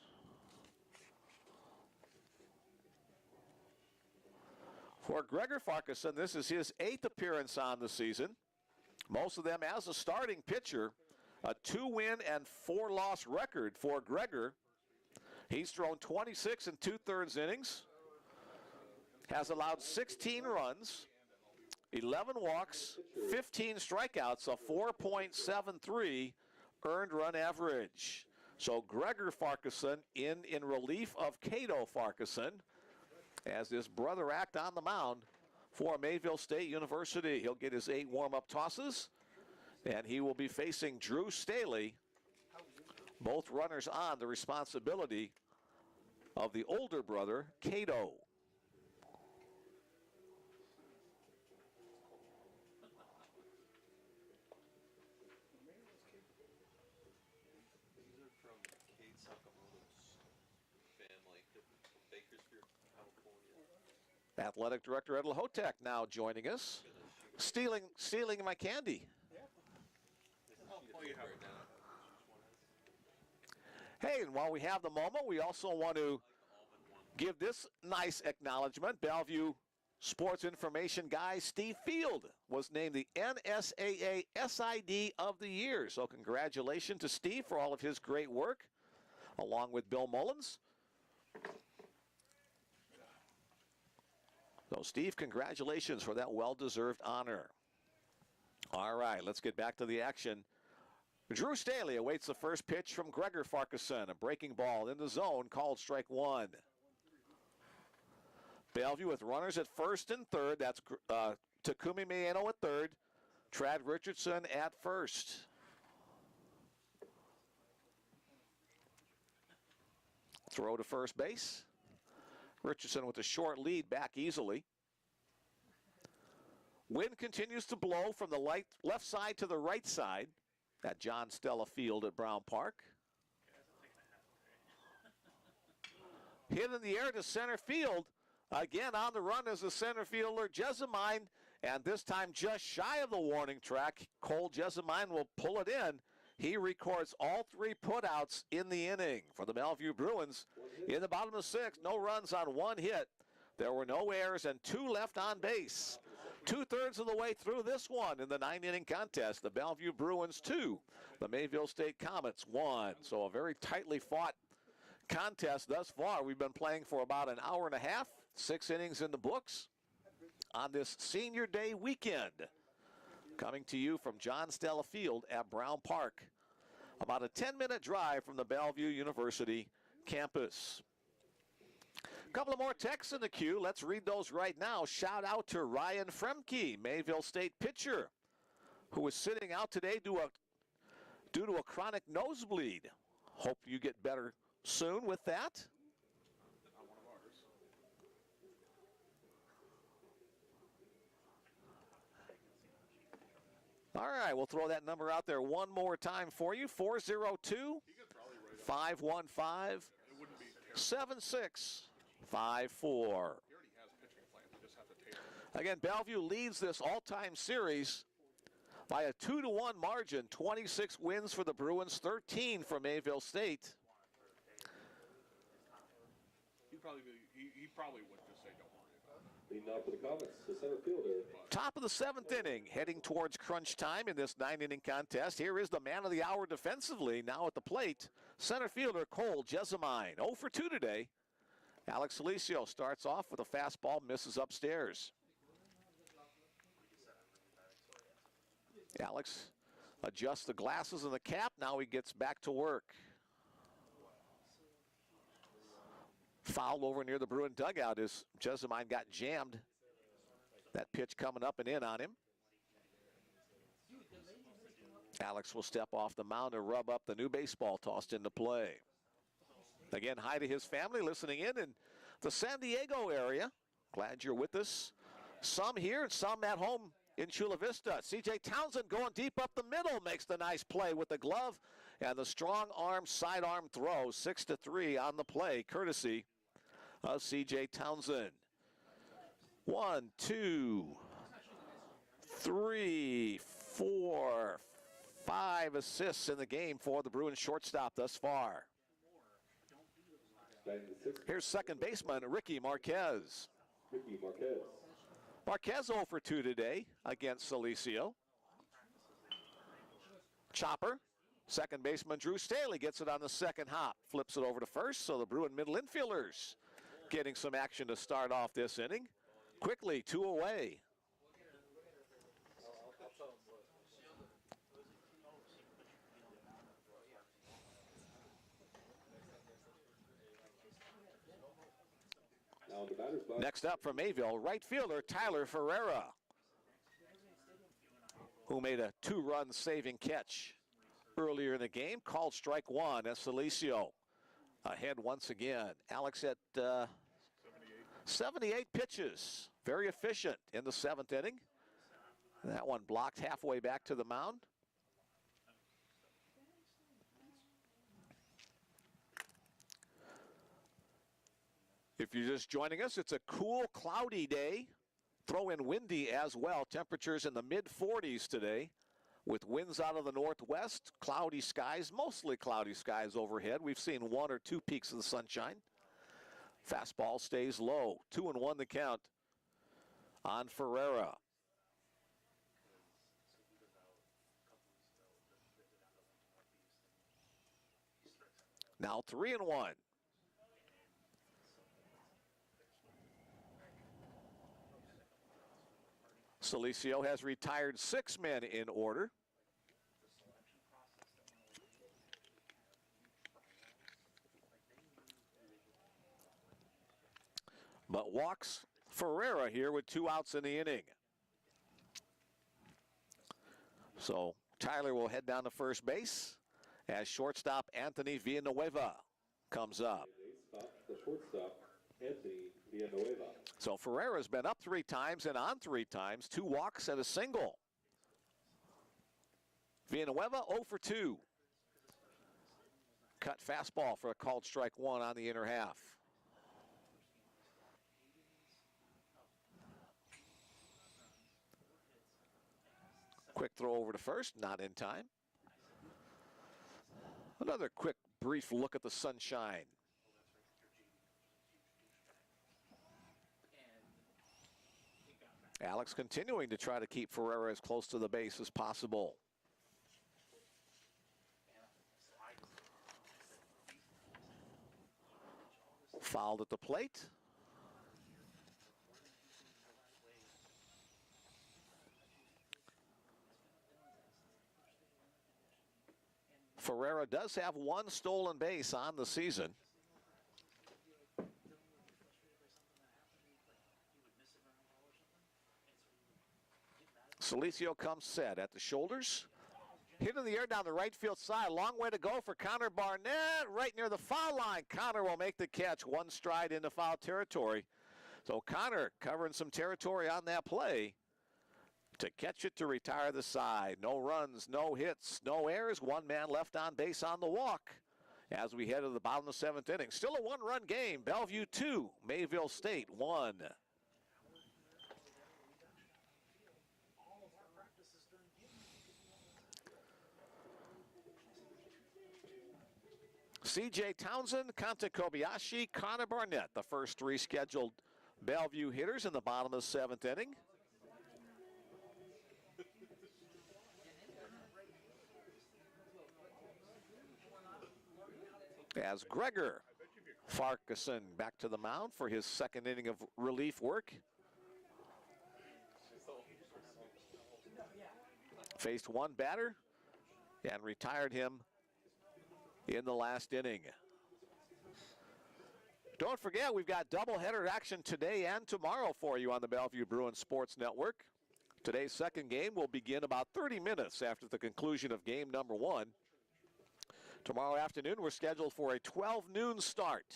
S1: For Gregor Farquharson, this is his 8th appearance on the season. Most of them as a starting pitcher. A 2-win and 4-loss record for Gregor. He's thrown 26 and 2/3 innings. Has allowed 16 runs, 11 walks, 15 strikeouts, a 4.73 earned run average. So Gregor Farquharson in relief of Cato Farquharson as this brother act on the mound for Mayville State University. He'll get his 8 warm-up tosses, and he will be facing Drew Staley. Both runners on the responsibility of the older brother, Cato.
S6: These are from Kate Sakamoto's family, Bakersfield, California.
S1: Athletic Director Ed Lahotek now joining us. Stealing my candy.
S5: Oh, you have it.
S1: Hey, and while we have the moment, we also want to give this nice acknowledgement. Bellevue Sports Information guy Steve Field was named the NSAA SID of the Year. So congratulations to Steve for all of his great work, along with Bill Mullins. So Steve, congratulations for that well-deserved honor. All right, let's get back to the action. Drew Staley awaits the first pitch from Gregor Farquharson. A breaking ball in the zone, called strike 1. Bellevue with runners at first and third. That's Takumi Miano at third. Trad Richardson at first. Throw to first base. Richardson with a short lead, back easily. Wind continues to blow from the left side to the right side at John Stella Field at Brown Park. Hit in the air to center field. Again on the run is the center fielder, Jessamine, and this time just shy of the warning track. Cole Jessamine will pull it in. He records all 3 putouts in the inning for the Bellevue Bruins. In the bottom of the 6th, no runs on 1 hit. There were no errors and 2 left on base. 2/3 of the way through this one in the 9-inning contest. The Bellevue Bruins 2, the Mayville State Comets 1. So a very tightly fought contest thus far. We've been playing for about an hour and a half, 6 innings in the books on this Senior Day weekend. Coming to you from John Stella Field at Brown Park. About a 10-minute drive from the Bellevue University campus. A couple of more texts in the queue. Let's read those right now. Shout out to Ryan Fremke, Mayville State pitcher, who is sitting out today due to a chronic nosebleed. Hope you get better soon with that.
S3: Not one of ours.
S1: All right, we'll throw that number out there one more time for you. 402
S3: He could probably write
S1: 515
S3: it wouldn't be terrible.
S1: 7654.
S3: He already has pitching plans. You just have to tailor it.
S1: Again, Bellevue leads this all-time series by a 2-1 margin. 26 wins for the Bruins, 13 for Mayville State.
S3: He probably would just say, don't worry about it.
S2: Leading off for the Comets, the center fielder,
S1: Top of the 7th inning, heading towards crunch time in this 9-inning contest. Here is the man of the hour defensively, now at the plate. Center fielder Cole Jessamine, 0 for 2 today. Alex Alicio starts off with a fastball, misses upstairs. Alex adjusts the glasses and the cap. Now he gets back to work. Foul over near the Bruin dugout as Jessamine got jammed. That pitch coming up and in on him. Alex will step off the mound and rub up the new baseball tossed into play. Again, hi to his family listening in the San Diego area. Glad you're with us. Some here and some at home in Chula Vista. C.J. Townsend going deep up the middle makes the nice play with the glove. And the strong arm, sidearm throw, 6-3 on the play, courtesy of C.J. Townsend. 1, 2, 3, 4, 5 assists in the game for the Bruins shortstop thus far. Here's second baseman Ricky Marquez. Marquez 0 for 2 today against Salicio. Chopper, second baseman Drew Staley gets it on the second hop. Flips it over to first, so the Bruin middle infielders getting some action to start off this inning. Quickly, 2 away. Next up from Mayville, right fielder Tyler Ferreira, who made a 2-run saving catch earlier in the game. Called strike 1 as Salicio ahead once again. Alex at 78 pitches. Very efficient in the 7th inning. That one blocked halfway back to the mound. If you're just joining us, it's a cool, cloudy day. Throw in windy as well. Temperatures in the mid-40s today with winds out of the northwest. Cloudy skies, mostly cloudy skies overhead. We've seen 1 or 2 peaks of the sunshine. Fastball stays low. 2-1 the count on Ferreira. Now 3-1. Salicio has retired 6 men in order. But walks Ferreira here with 2 outs in the inning. So Tyler will head down to first base as shortstop Anthony Villanueva comes up.
S2: The shortstop, Anthony Villanueva.
S1: So Ferreira's been up 3 times and on 3 times, 2 walks and a single. Villanueva 0 for 2. Cut fastball for a called strike 1 on the inner half. Quick throw over to first, not in time. Another quick, brief look at the sunshine. Alex continuing to try to keep Ferreira as close to the base as possible. Fouled at the plate. Ferreira does have 1 stolen base on the season. Salicio comes set at the shoulders. Hit in the air down the right field side. Long way to go for Connor Barnett. Right near the foul line. Connor will make the catch. 1 stride into foul territory. So Connor covering some territory on that play to catch it to retire the side. No runs, no hits, no errors. 1 man left on base on the walk as we head to the bottom of the 7th inning. Still a 1-run game. Bellevue 2, Mayville State 1. C.J. Townsend, Kanta Kobayashi, Connor Barnett, the first 3 scheduled Bellevue hitters in the bottom of the 7th inning. As Gregor Farquharson back to the mound for his 2nd inning of relief work. Faced 1 batter and retired him in the last inning. Don't forget, we've got doubleheader action today and tomorrow for you on the Bellevue Bruins Sports Network. Today's second game will begin about 30 minutes after the conclusion of game number 1. Tomorrow afternoon, we're scheduled for a 12 noon start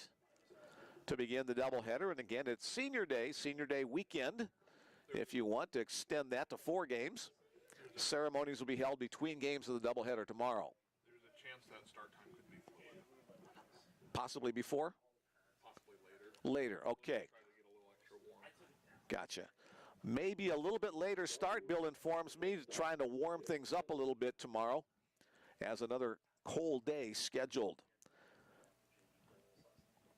S1: to begin the doubleheader. And again, it's Senior Day weekend, if you want to extend that to 4 games. Ceremonies will be held between games of the doubleheader tomorrow.
S3: There's a chance that start time could be fluid.
S1: Possibly before?
S3: Possibly later.
S1: Later, okay.
S3: Try to get a little extra warm.
S1: Gotcha. Maybe a little bit later start, Bill informs me, trying to warm things up a little bit tomorrow as another cold day scheduled.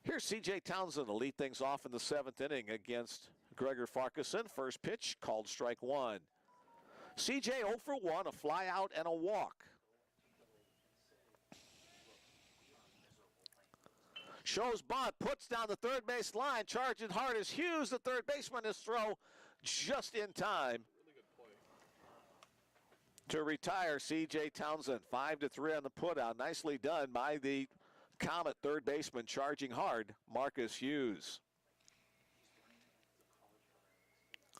S1: Here's C.J. Townsend to lead things off in the 7th inning against Gregor Farquharson. First pitch called strike 1. C.J. 0 for 1, a fly out and a walk. Shows bunt, puts down the third base line, charging hard as Hughes, the third baseman, his throw just in time to retire C.J. Townsend. 5-3 on the putout. Nicely done by the Comet third baseman, charging hard, Marcus Hughes.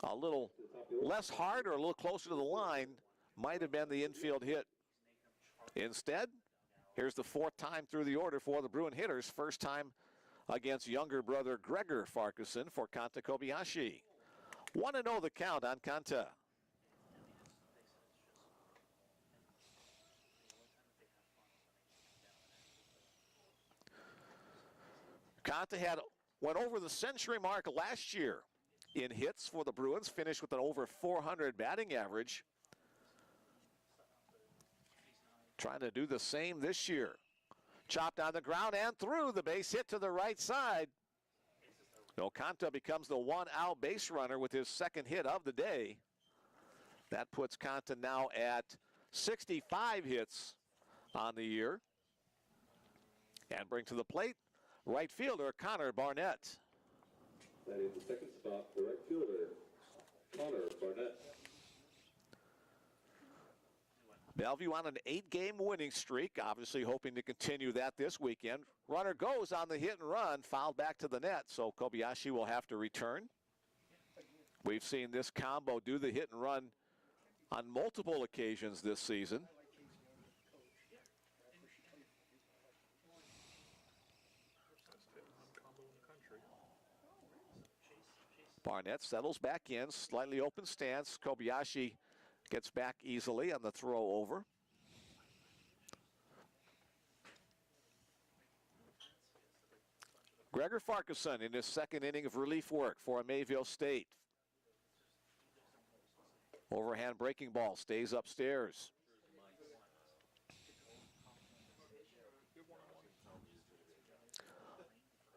S1: A little less hard or a little closer to the line might have been the infield hit. Instead, here's the 4th time through the order for the Bruin hitters. First time against younger brother Gregor Farquharson for Kanta Kobayashi. 1-0 the count on Kanta. Kanta went over the century mark last year in hits for the Bruins, finished with an over 400 batting average. Trying to do the same this year. Chopped on the ground and through, the base hit to the right side. Kanta becomes the 1-out base runner with his 2nd hit of the day. That puts Kanta now at 65 hits on the year. And bring to the plate right fielder Connor Barnett.
S2: That is the 2nd spot for right fielder, Connor Barnett.
S1: Bellevue on an 8-game winning streak, obviously hoping to continue that this weekend. Runner goes on the hit and run, fouled back to the net, so Kobayashi will have to return. We've seen this combo do the hit and run on multiple occasions this season. Barnett settles back in, slightly open stance. Kobayashi gets back easily on the throw over. Gregor Farquharson in his 2nd inning of relief work for Mayville State. Overhand breaking ball stays upstairs.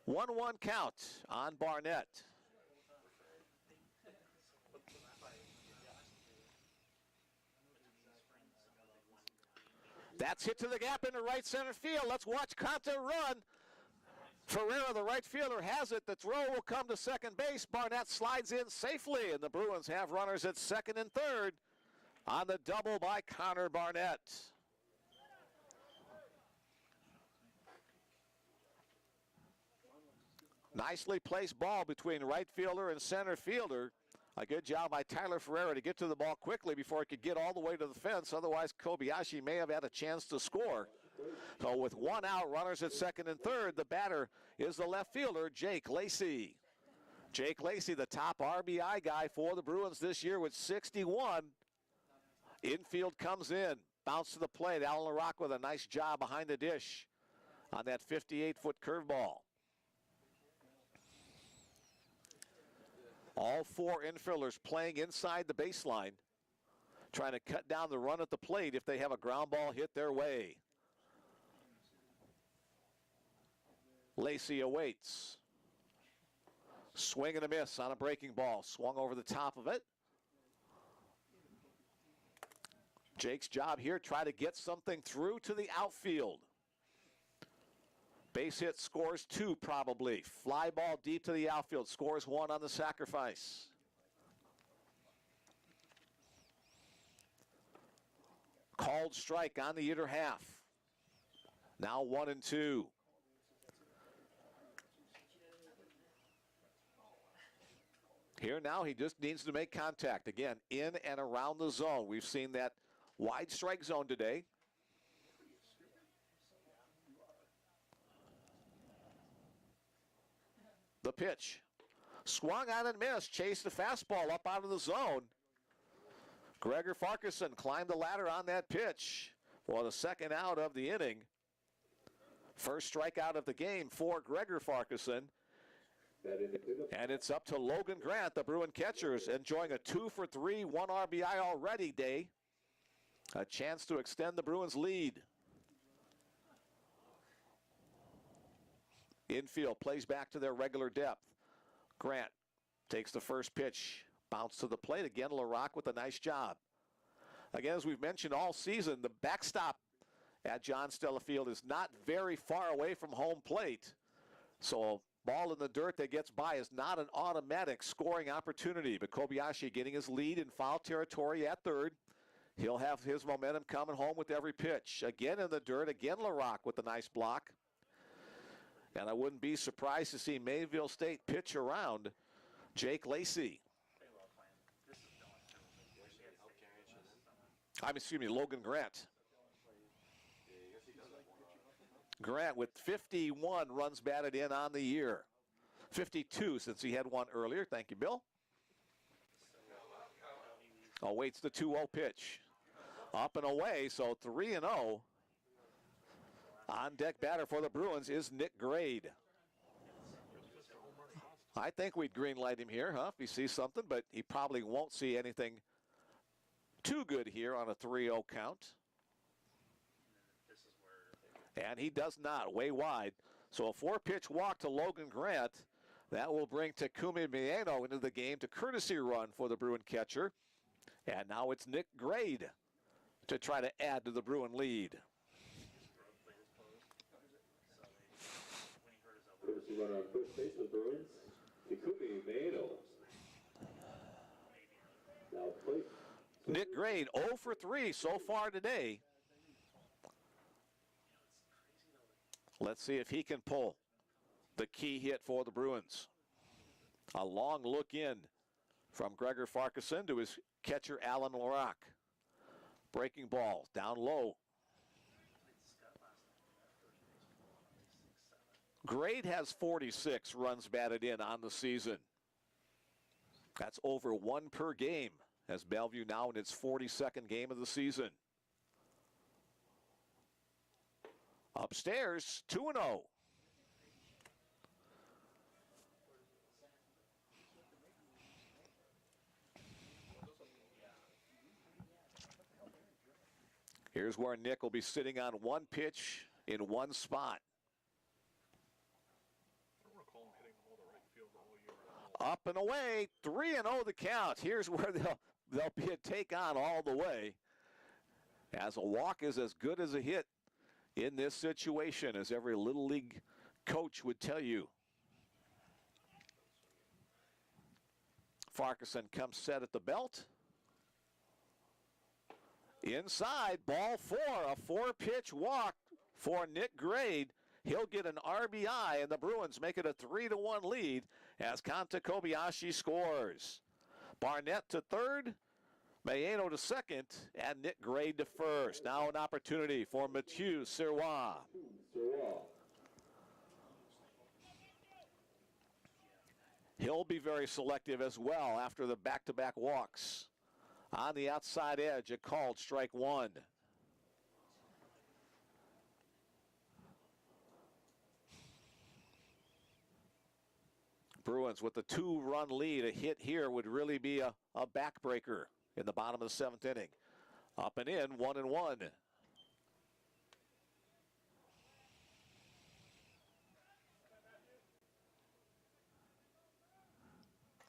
S1: 1-1 count on Barnett. That's hit to the gap into right center field. Let's watch Kanta run. Ferreira, the right fielder, has it. The throw will come to second base. Barnett slides in safely, and the Bruins have runners at 2nd and 3rd on the double by Connor Barnett. Nicely placed ball between right fielder and center fielder. A good job by Tyler Ferreira to get to the ball quickly before it could get all the way to the fence. Otherwise, Kobayashi may have had a chance to score. So with 1 out, runners at 2nd and 3rd, the batter is the left fielder, Jake Lacey. Jake Lacey, the top RBI guy for the Bruins this year with 61. Infield comes in, bounce to the plate. Alan LaRocque with a nice job behind the dish on that 58-foot curveball. All 4 infielders playing inside the baseline, trying to cut down the run at the plate if they have a ground ball hit their way. Lacey awaits. Swing and a miss on a breaking ball. Swung over the top of it. Jake's job here, try to get something through to the outfield. Base hit, scores 2 probably. Fly ball deep to the outfield, scores 1 on the sacrifice. Called strike on the inner half. Now 1-2. Here now, he just needs to make contact. Again, in and around the zone. We've seen that wide strike zone today. The pitch. Swung on and missed. Chased the fastball up out of the zone. Gregor Farquharson climbed the ladder on that pitch for the second out of the inning. First strikeout of the game for Gregor Farquharson. And it's up to Logan Grant, the Bruin catchers, enjoying a 2-for-3, 1 RBI already day. A chance to extend the Bruins' lead. Infield plays back to their regular depth. Grant takes the first pitch. Bounce to the plate. Again, LaRocque with a nice job. Again, as we've mentioned all season, the backstop at John Stella Field is not very far away from home plate. So a ball in the dirt that gets by is not an automatic scoring opportunity. But Kobayashi getting his lead in foul territory at third. He'll have his momentum coming home with every pitch. Again in the dirt. Again, LaRocque with a nice block. And I wouldn't be surprised to see Mayville State pitch around Jake Lacey. Logan Grant. Grant with 51 runs batted in on the year. 52 since he had one earlier. Thank you, Bill. Awaits the 2-0 pitch. Up and away, so 3-0. On deck batter for the Bruins is Nick Grade. I think we'd green light him here, if he sees something, but he probably won't see anything too good here on a 3-0 count. And he does not, way wide. So a 4-pitch walk to Logan Grant. That will bring Takumi Mieno into the game to courtesy run for the Bruin catcher. And now it's Nick Grade to try to add to the Bruin lead.
S2: Courtesy run on first base for the Bruins, Takumi Mieno. Now plate.
S1: Nick Grade 0 for 3 so far today. Let's see if he can pull the key hit for the Bruins. A long look in from Gregor Farquharson to his catcher, Alan LaRocque. Breaking ball down low. Grade has 46 runs batted in on the season. That's over 1 per game, as Bellevue now in its 42nd game of the season. Upstairs, 2-0. Here's where Nick will be sitting on one pitch in one spot. Up and away, 3-0 the count. Here's where they'll be a take on all the way. As a walk is as good as a hit in this situation, as every Little League coach would tell you. Farquharson comes set at the belt. Inside, ball 4, a 4-pitch walk for Nick Grade. He'll get an RBI, and the Bruins make it a 3-1 lead as Kanta Kobayashi scores. Barnett to third, Mayeno to second, and Nick Grade to first. Now an opportunity for Mathieu Sirois. He'll be very selective as well after the back-to-back walks. On the outside edge, a called strike 1. Bruins with the 2-run lead. A hit here would really be a backbreaker in the bottom of the 7th inning. Up and in, 1-1.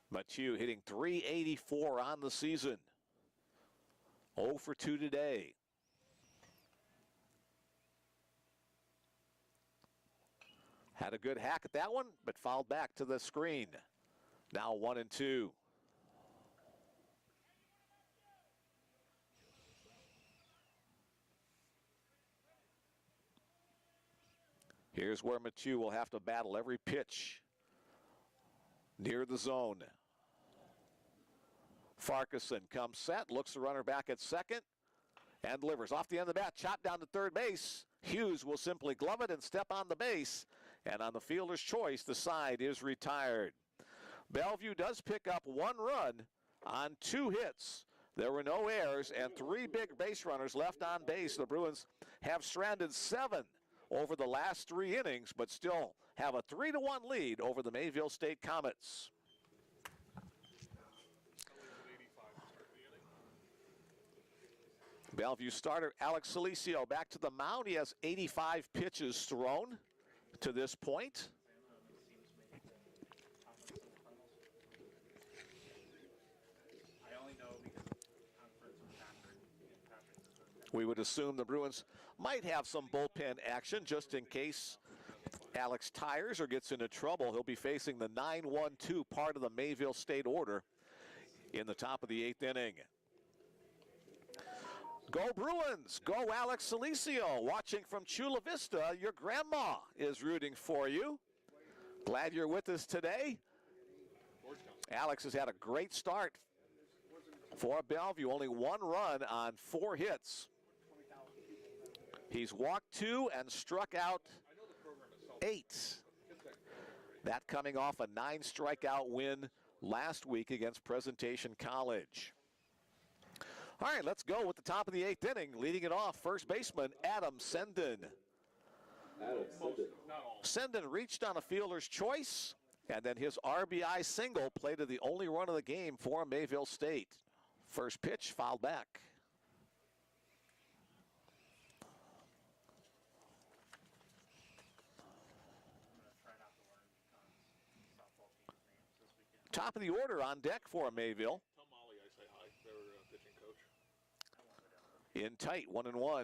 S1: Mathieu hitting .384 on the season. 0 for 2 today. Had a good hack at that one, but fouled back to the screen. Now 1-2. Here's where Mathieu will have to battle every pitch near the zone. Farquharson comes set, looks the runner back at second, and delivers. Off the end of the bat, chopped down to third base. Hughes will simply glove it and step on the base. And on the fielder's choice, the side is retired. Bellevue does pick up 1 run on 2 hits. There were no errors and 3 big base runners left on base. The Bruins have stranded 7 over the last 3 innings, but still have a 3-1 lead over the Mayville State Comets. Bellevue starter Alex Salicio back to the mound. He has 85 pitches thrown to this point. We would assume the Bruins might have some bullpen action just in case Alex tires or gets into trouble. He'll be facing the 9-1-2 part of the Mayville State order in the top of the 8th inning. Go Bruins, go Alex Salicio. Watching from Chula Vista, your grandma is rooting for you. Glad you're with us today. Alex has had a great start for Bellevue. Only 1 run on 4 hits. He's walked 2 and struck out 8. That coming off a 9-strikeout win last week against Presentation College. All right, let's go with the top of the 8th inning. Leading it off, first baseman Adam Senden. Senden reached on a fielder's choice, and then his RBI single played to the only run of the game for Mayville State. First pitch fouled back. Top of the order on deck for Mayville.
S3: Tell Molly I say hi. They're pitching coach.
S1: In tight, 1-1.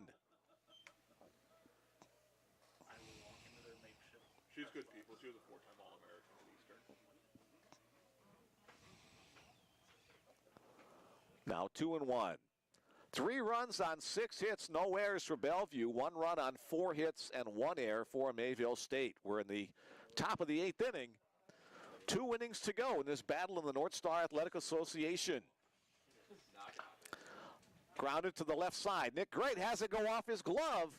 S3: She's good people. She was a 4-time All-American at Eastern.
S1: Now 2-1. 3 runs on 6 hits, no errors for Bellevue. 1 run on 4 hits and 1 error for Mayville State. We're in the top of the 8th inning. 2 innings to go in this battle in the North Star Athletic Association. Grounded to the left side. Nick Great has it go off his glove.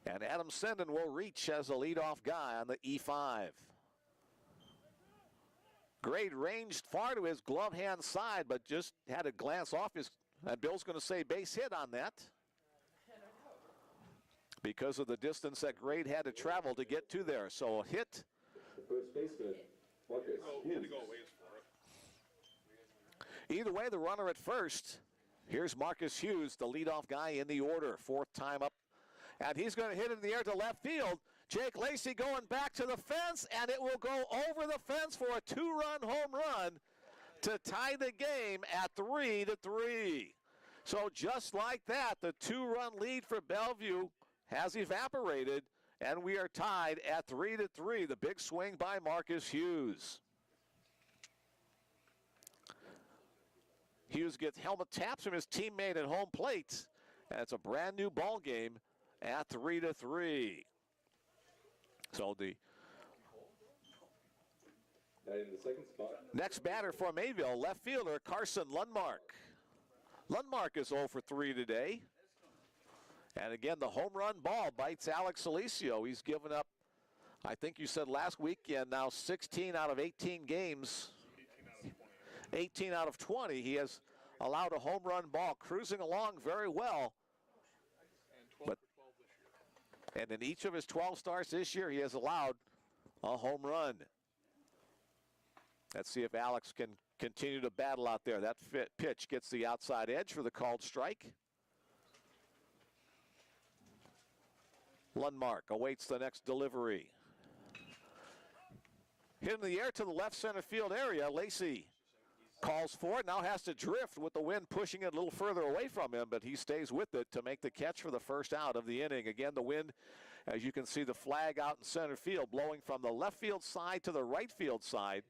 S1: And Adam Senden will reach as the leadoff guy on the E5. Great ranged far to his glove hand side, but just had a glance off his, and Bill's going to say base hit on that, because of the distance that Great had to travel to get to there. So a hit.
S2: First baseman, Marcus.
S3: He had to go a ways for it.
S1: Either way, the runner at first. Here's Marcus Hughes, the leadoff guy in the order. 4th time up. And he's going to hit it in the air to left field. Jake Lacey going back to the fence, and it will go over the fence for a 2-run home run to tie the game at 3-3. So just like that, the 2-run lead for Bellevue has evaporated, and we are tied at 3-3. The big swing by Marcus Hughes. Hughes gets helmet taps from his teammate at home plate, and it's a brand new ball game at 3-3. So the
S2: In the second spot.
S1: next batter for Mayville, left fielder Carson Lundmark. Lundmark is 0 for 3 today. And again, the home run ball bites Alex Salicio. He's given up, I think you said last weekend, now 16 out of 18 games. 18 out of 20. He has allowed a home run ball, cruising along very well.
S3: And 12 for 12 this year.
S1: And in each of his 12 starts this year, he has allowed a home run. Let's see if Alex can continue to battle out there. That pitch gets the outside edge for the called strike. Lundmark awaits the next delivery. Hit in the air to the left center field area. Lacey calls for it, now has to drift with the wind pushing it a little further away from him, but he stays with it to make the catch for the first out of the inning. Again, the wind, as you can see, the flag out in center field, blowing from the left field side to the right field side.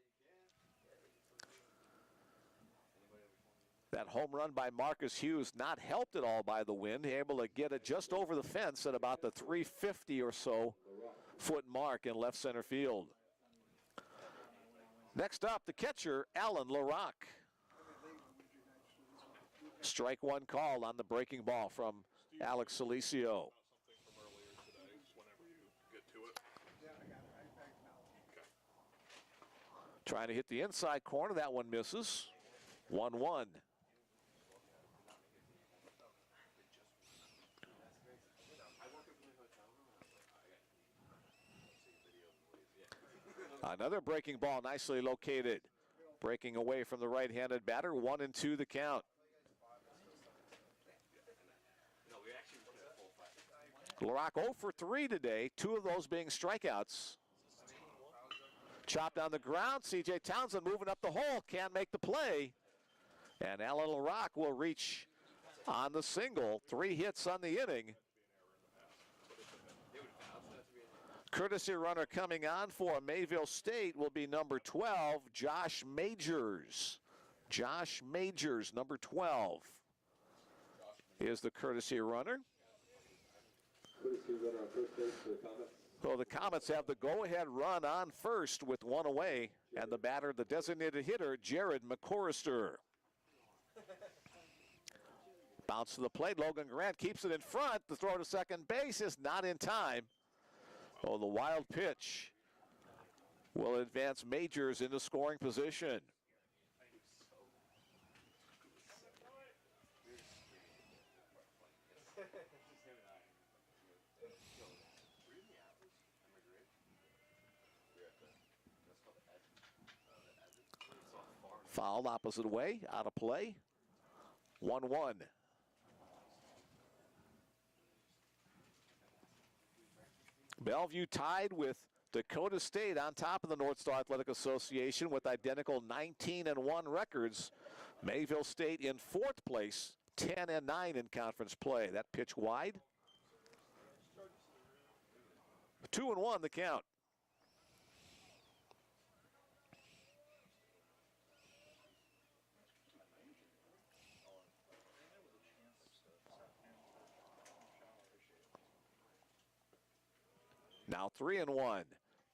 S1: That home run by Marcus Hughes not helped at all by the wind, able to get it just over the fence at about the 350 or so foot mark in left center field. Next up, the catcher, Alan LaRock. Strike one called on the breaking ball from Alex Salicio.
S3: Something from earlier today, whenever you get to it.
S1: Trying to hit the inside corner. That one misses. 1-1. Another breaking ball nicely located. Breaking away from the right-handed batter. 1-2 the count. LaRock 0 for 3 today. 2 of those being strikeouts. Chopped on the ground. C.J. Townsend moving up the hole. Can't make the play. And Alan LaRock will reach on the single. 3 hits on the inning. Courtesy runner coming on for Mayville State will be number 12, Josh Majors. Josh Majors, number 12, is the courtesy runner.
S2: Courtesy runner on first base for the Comets.
S1: So the Comets have the go-ahead run on first with 1 away, and the batter, the designated hitter, Jared McCorrister. Bounce to the plate. Logan Grant keeps it in front. The throw to second base is not in time. Oh, the wild pitch will advance Majors into scoring position. Fouled opposite way, out of play. 1-1. Bellevue tied with Dakota State on top of the North Star Athletic Association with identical 19-1 records. Mayville State in 4th place, 10-9 in conference play. That pitch wide. 2-1 the count. Now 3-1.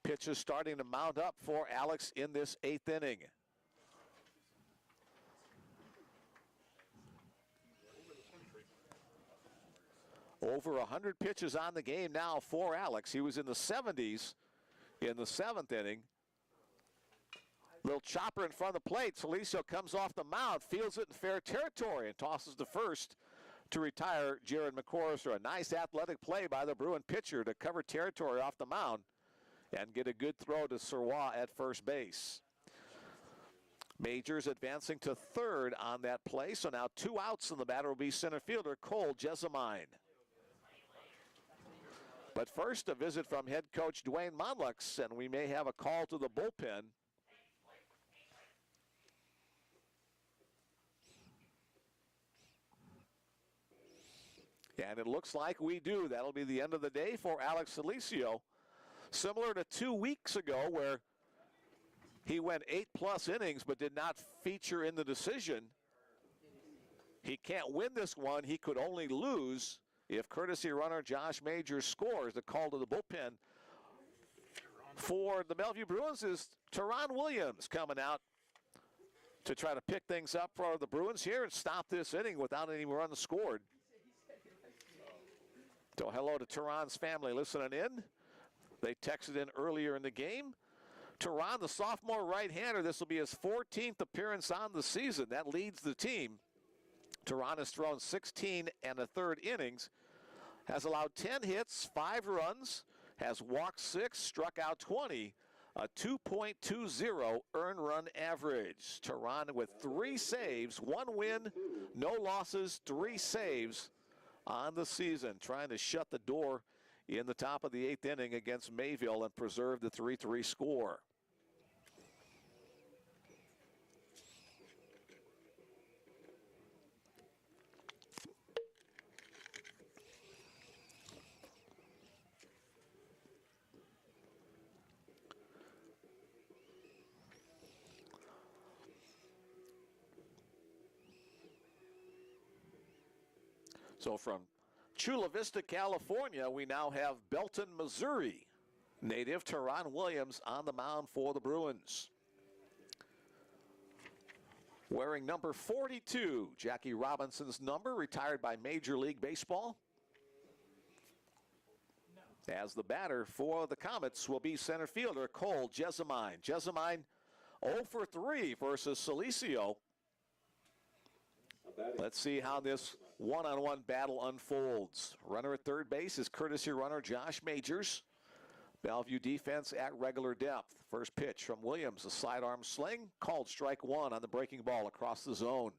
S1: Pitch is starting to mount up for Alex in this 8th inning. Over 100 pitches on the game now for Alex. He was in the 70s in the 7th inning. Little chopper in front of the plate. Salicio comes off the mound, fields it in fair territory, and tosses to first to retire Jared McCorrister. A nice athletic play by the Bruin pitcher to cover territory off the mound and get a good throw to Sirois at first base. Majors advancing to 3rd on that play, so now 2 outs, and the batter will be center fielder Cole Jessamine. But first, a visit from head coach Dwayne Monlux, and we may have a call to the bullpen. And it looks like we do. That'll be the end of the day for Alex Salicio. Similar to 2 weeks ago where he went 8+ innings but did not feature in the decision. He can't win this one. He could only lose if courtesy runner Josh Majors scores. The call to the bullpen for the Bellevue Bruins is Teron Williams coming out to try to pick things up for the Bruins here and stop this inning without any runs scored. So hello to Teron's family listening in. They texted in earlier in the game. Teron, the sophomore right-hander, this will be his 14th appearance on the season. That leads the team. Teron has thrown 16 1/3 innings, has allowed 10 hits, 5 runs, has walked 6, struck out 20, a 2.20 earned run average. Teron with 3 saves, 1 win, no losses, 3 saves on the season, trying to shut the door in the top of the 8th inning against Mayville and preserve the 3-3 score. So from Chula Vista, California, we now have Belton, Missouri native Teron Williams on the mound for the Bruins. Wearing number 42, Jackie Robinson's number, retired by Major League Baseball. As the batter for the Comets will be center fielder Cole Jessamine. Jessamine 0 for 3 versus Salicio. Let's see how this one-on-one battle unfolds. Runner at third base is courtesy runner Josh Majors. Bellevue defense at regular depth. First pitch from Williams, a sidearm sling, called strike one on the breaking ball across the zone.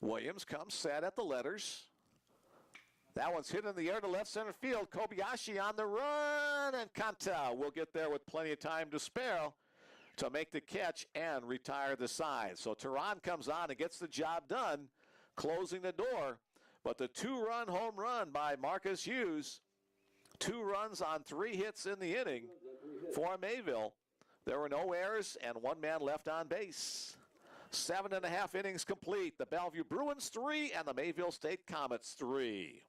S1: Williams comes set at the letters. That one's hit in the air to left center field. Kobayashi on the run, and Kanta will get there with plenty of time to spare to make the catch and retire the side. So Tehran comes on and gets the job done, closing the door. But the two-run home run by Marcus Hughes, 2 runs on 3 hits in the inning for Mayville. There were no errors and 1 man left on base. 7.5 innings complete. The Bellevue Bruins 3 and the Mayville State Comets 3.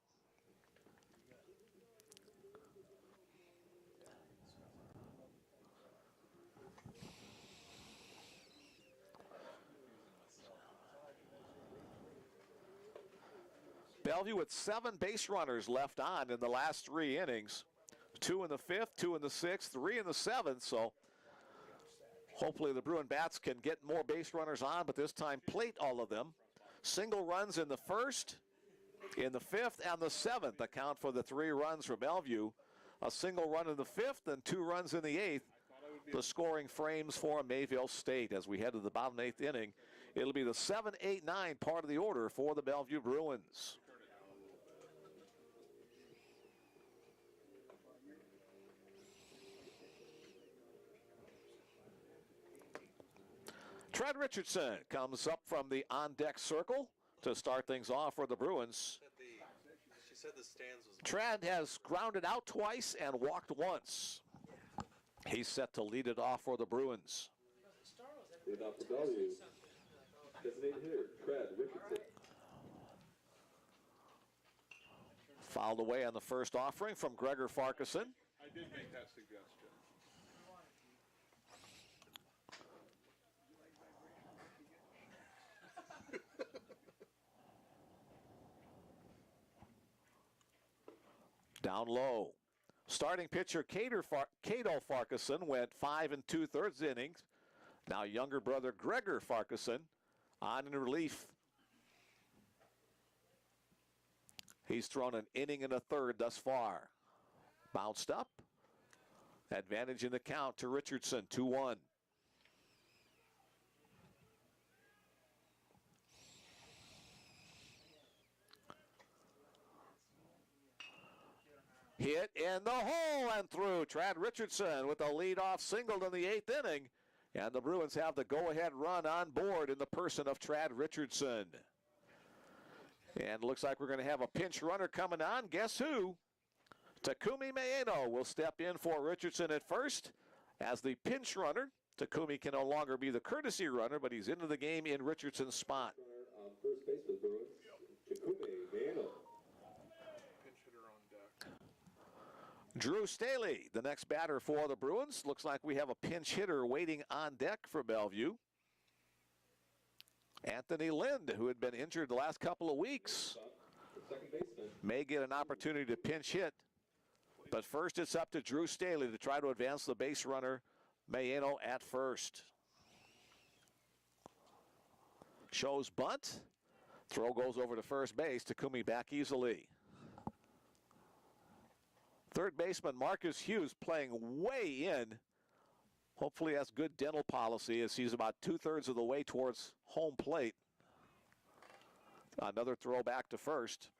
S1: Bellevue with 7 base runners left on in the last 3 innings. 2 in the 5th, 2 in the 6th, 3 in the 7th. So hopefully the Bruin Bats can get more base runners on, but this time plate all of them. Single runs in the 1st, in the 5th, and the 7th account for the 3 runs for Bellevue. A single run in the 5th and 2 runs in the 8th. The scoring frames for Mayville State as we head to the bottom 8th inning. It'll be the 7, 8, 9 part of the order for the Bellevue Bruins. Trent Richardson comes up from the on-deck circle to start things off for the Bruins.
S6: She said the stands was...
S1: Trent has grounded out twice and walked once. He's set to lead it off for the Bruins.
S2: Lead off the Bellevue. Designated hitter, Trent Richardson.
S1: Fouled away on the first offering from Gregor Farquharson.
S3: I did make that suggestion.
S1: Down low. Starting pitcher Cato Farquharson went 5 2/3 innings. Now younger brother Gregor Farquharson on in relief. He's thrown an inning and a third thus far. Bounced up. Advantage in the count to Richardson, 2-1. Hit in the hole and through. Trad Richardson with a leadoff single in the 8th inning. And the Bruins have the go-ahead run on board in the person of Trad Richardson. And looks like we're going to have a pinch runner coming on. Guess who? Takumi Maeno will step in for Richardson at first as the pinch runner. Takumi can no longer be the courtesy runner, but he's into the game in Richardson's spot.
S2: First base for the Bruins, Takumi Maeno.
S3: Pinch hitter on deck.
S1: Drew Staley, the next batter for the Bruins. Looks like we have a pinch hitter waiting on deck for Bellevue. Anthony Lind, who had been injured the last couple of weeks, may get an opportunity to pinch hit. But first it's up to Drew Staley to try to advance the base runner, Maeno, at first. Shows bunt. Throw goes over to first base. Takumi back easily. Third baseman Marcus Hughes playing way in. Hopefully has good dental policy as he's about 2/3 of the way towards home plate. Another throw back to first.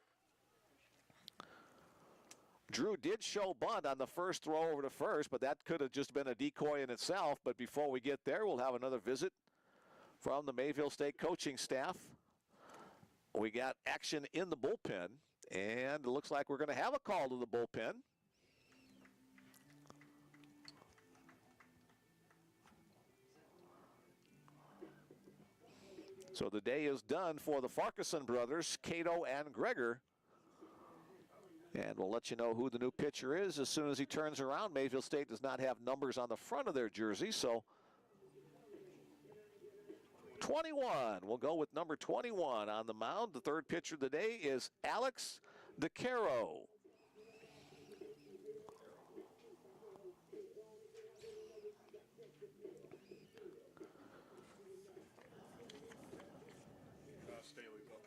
S1: Drew did show bunt on the first throw over to first, but that could have just been a decoy in itself. But before we get there, we'll have another visit from the Mayville State coaching staff. We got action in the bullpen, and it looks like we're going to have a call to the bullpen. So the day is done for the Farquharson brothers, Cato and Gregor. And we'll let you know who the new pitcher is as soon as he turns around. Mayville State does not have numbers on the front of their jersey, so 21. We'll go with number 21 on the mound. The third pitcher of the day is Alex DeCaro.
S3: Staley's up.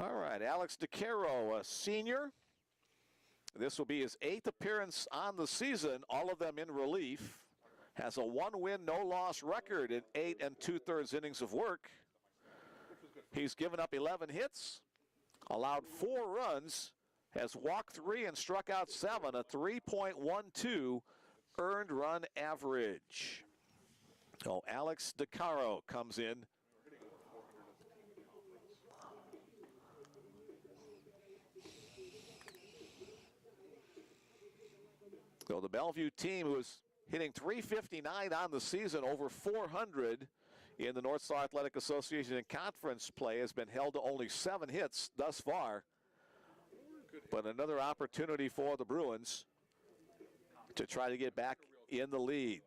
S1: All right, Alex DeCaro, a senior. This will be his 8th appearance on the season, all of them in relief. Has a 1-win, no-loss record in 8 2/3 innings of work. He's given up 11 hits, allowed 4 runs, has walked 3 and struck out 7, a 3.12 earned run average. So Alex DeCaro comes in. So the Bellevue team, who is hitting .359 on the season, over .400 in the North Star Athletic Association in conference play, has been held to only 7 hits thus far. But another opportunity for the Bruins to try to get back in the lead.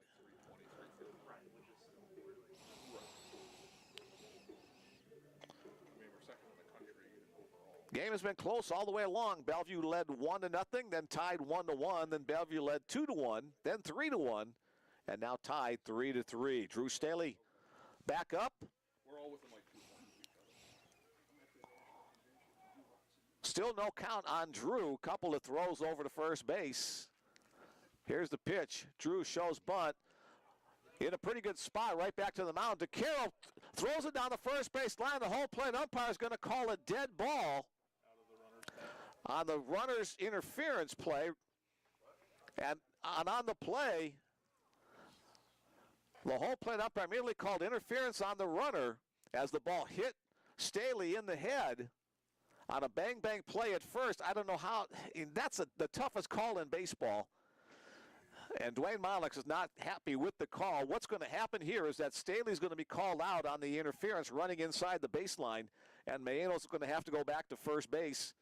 S1: Game has been close all the way along. Bellevue led 1-0, then tied 1-1, then Bellevue led 2-1, then 3-1, and now tied 3-3. Drew Staley back up.
S3: We're all within like 2 points of each other.
S1: Still no count on Drew. Couple of throws over to first base. Here's the pitch. Drew shows bunt. In a pretty good spot, right back to the mound. DeCaro throws it down the first base line. The home plate umpire is going to call a dead ball on the runner's interference play. And on the play, the home plate umpire immediately called interference on the runner as the ball hit Staley in the head on a bang-bang play at first. I don't know how. That's the toughest call in baseball. And Dwayne Molix is not happy with the call. What's going to happen here is that Staley's going to be called out on the interference running inside the baseline, and Mayano's going to have to go back to first base.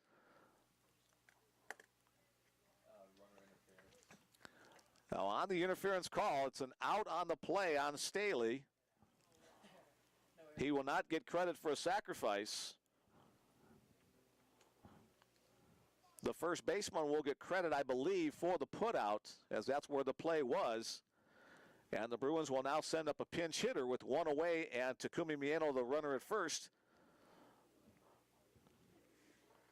S1: Now on the interference call, it's an out on the play on Staley. He will not get credit for a sacrifice. The first baseman will get credit, I believe, for the putout, as that's where the play was. And the Bruins will now send up a pinch hitter with 1 away, and Takumi Mieno, the runner at first.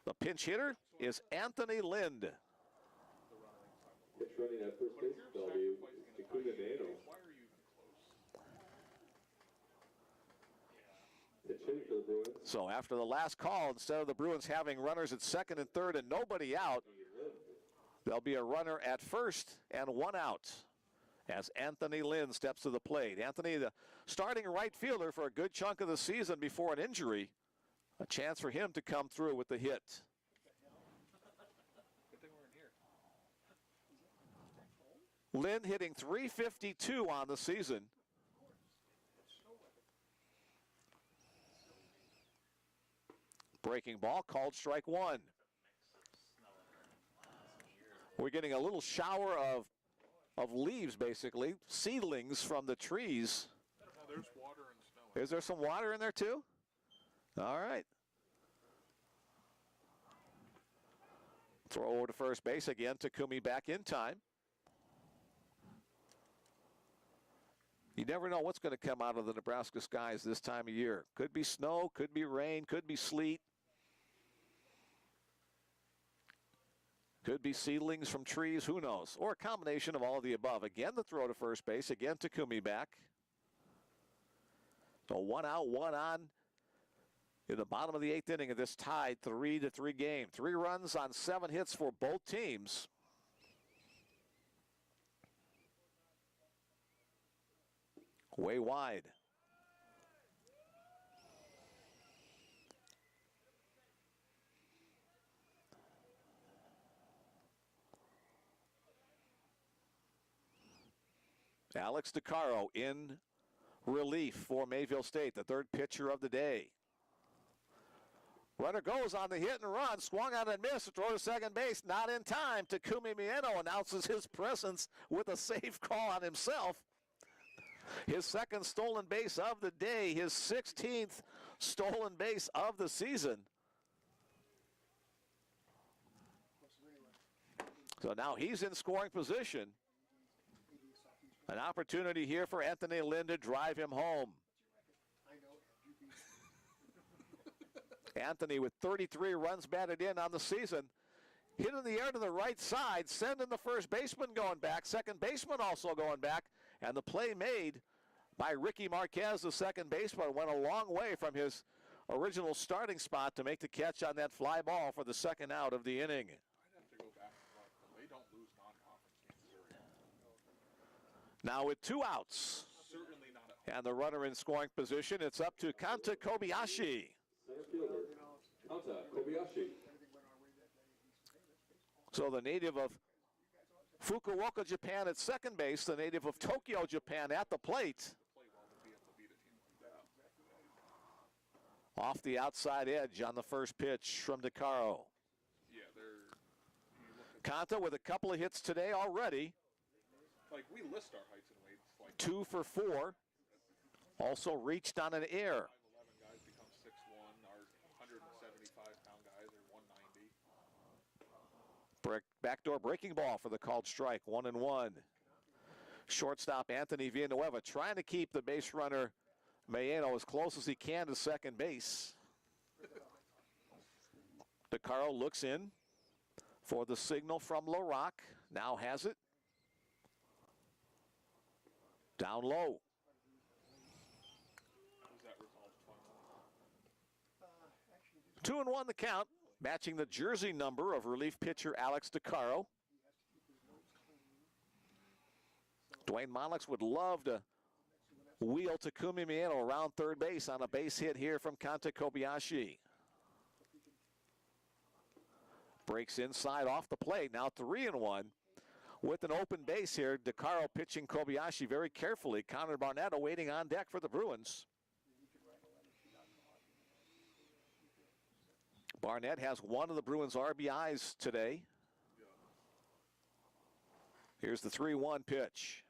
S1: The pinch hitter is Anthony Lind.
S2: Pitch running at first base, Bellevue. Takumi Mieno.
S3: Why are you even close?
S2: Pitch hitting for the Bruins.
S1: So after the last call, instead of the Bruins having runners at second and third and nobody out, there'll be a runner at first and 1 out as Anthony Lind steps to the plate. Anthony, the starting right fielder for a good chunk of the season before an injury. A chance for him to come through with the hit.
S3: Good thing we're in here.
S1: Lind hitting .352 on the season. Breaking ball called strike 1. We're getting a little shower of leaves, basically, seedlings from the trees.
S3: Oh, there's water and snow.
S1: Is there some water in there too? All right. Throw over to first base again. Takumi back in time. You never know what's going to come out of the Nebraska skies this time of year. Could be snow, could be rain, could be sleet. Could be seedlings from trees, who knows? Or a combination of all of the above. Again, the throw to first base. Again, Takumi back. So 1 out, 1 on in the bottom of the 8th inning of this tied 3-3 game. 3 runs on 7 hits for both teams. Way wide. Alex DeCaro in relief for Mayville State, the third pitcher of the day. Runner goes on the hit and run, swung on and missed, throw to second base, not in time. Takumi Mieno announces his presence with a safe call on himself. His second stolen base of the day, his 16th stolen base of the season. So now he's in scoring position. An opportunity here for Anthony Lynn to drive him home. Anthony with 33 runs batted in on the season. Hit in the air to the right side, sending the first baseman going back, second baseman also going back, and the play made by Ricky Marquez, the second baseman, went a long way from his original starting spot to make the catch on that fly ball for the second out of the inning.
S3: I'd have to go back and look, but they don't lose non-conference games very often.
S1: Now with 2 outs
S3: Certainly not at home.
S1: and the runner in scoring position, it's up to Kanta Kobayashi.
S2: Center fielder, Kanta Kobayashi.
S1: So the native of Fukuoka, Japan at second base, the native of Tokyo, Japan at the plate.
S3: Play well to be able to beat a team like that.
S1: Off the outside edge on the first pitch from DeCaro.
S3: Yeah, you look at,
S1: Kanta with a couple of hits today already.
S3: like, we list our heights and weights. Like,
S1: 2 for 4. Also reached on an air.
S3: 5'11" guys become 6'1". Our 175-pound guys are 190.
S1: Backdoor breaking ball for the called strike, 1-1. Shortstop Anthony Villanueva trying to keep the base runner Mayeno as close as he can to second base. DeCaro looks in for the signal from LaRock. Now has it. Down low.
S3: Was that result fun?
S1: 2-1 the count, matching the jersey number of relief pitcher Alex DeCaro. Dwayne Monlix would love to wheel Takumi Mieno around third base on a base hit here from Kanta Kobayashi. Breaks inside off the plate. Now 3-1 with an open base here. DeCaro pitching Kobayashi very carefully. Connor Barnett waiting on deck for the Bruins. Barnett has one of the Bruins' RBIs today. Here's the 3-1 pitch.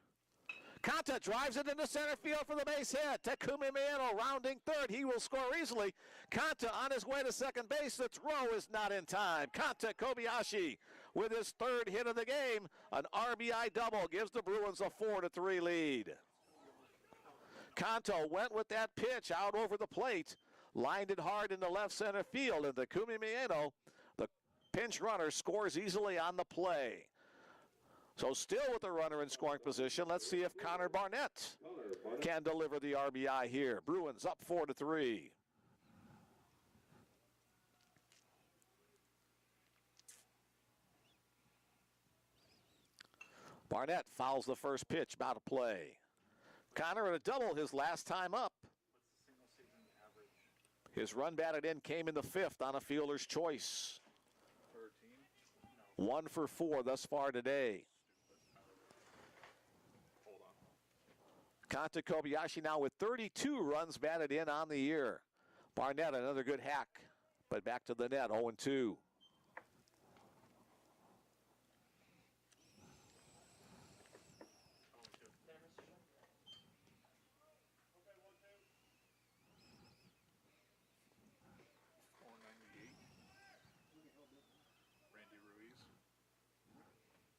S1: Kanta drives it into center field for the base hit. Takumi Mieno rounding third. He will score easily. Kanta on his way to second base. The throw is not in time. Kanta Kobayashi with his third hit of the game. An RBI double gives the Bruins a 4-3 lead. Kanta went with that pitch out over the plate. Lined it hard into left center field. And Takumi Mieno, the pinch runner, scores easily on the play. So still with the runner in scoring position, let's see if Connor Barnett can deliver the RBI here. Bruins up 4-3. Barnett fouls the first pitch, about to play. Connor at a double his last time up. His run batted in came in the 5th on a fielder's choice. 1 for 4 thus far today. Kanta Kobayashi now with 32 runs batted in on the year. Barnett another good hack, but back to the net, 0-2.
S3: Randy Ruiz.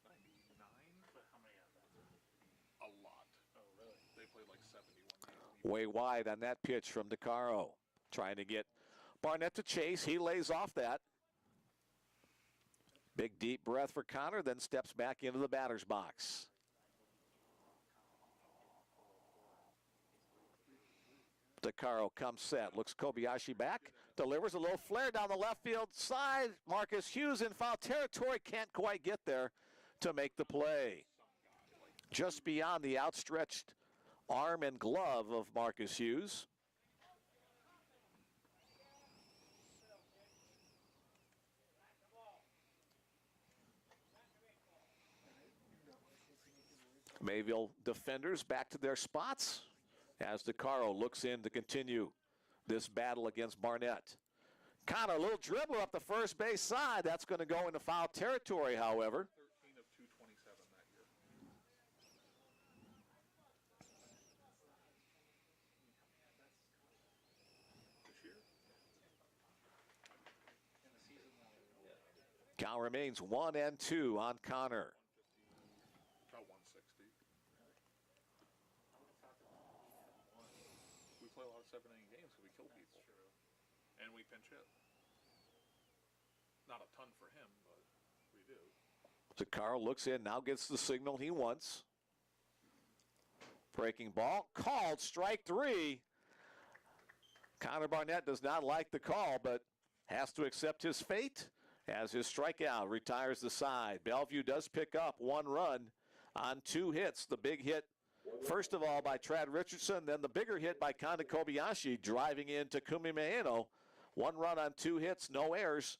S3: 99.
S5: But how many of that?
S3: A lot.
S5: Oh, really?
S3: They played like 71 games.
S1: Way wide on that pitch from DeCaro. Trying to get Barnett to chase. He lays off that. Big deep breath for Connor, then steps back into the batter's box. DeCaro comes set, looks Kobayashi back, delivers a little flare down the left field side. Marcus Hughes in foul territory, can't quite get there to make the play. Just beyond the outstretched arm and glove of Marcus Hughes. Mayville defenders back to their spots as DeCaro looks in to continue this battle against Barnett. Connor, a little dribbler up the first base side. That's going to go into foul territory, however.
S3: 13 of 227 that year. This year?
S1: Count remains 1-2 on Connor.
S3: About 160. We play a lot of 7-inning games because we kill people. And we pinch hit. Not a ton for him, but we do.
S1: Zakaro looks in, now gets the signal he wants. Breaking ball, called, strike 3. Connor Barnett does not like the call, but has to accept his fate as his strikeout retires the side. Bellevue does pick up 1 run on 2 hits. The big hit, first of all, by Trad Richardson, then the bigger hit by Kanda Kobayashi driving into Kumi Maeno. 1 run on 2 hits, no errors,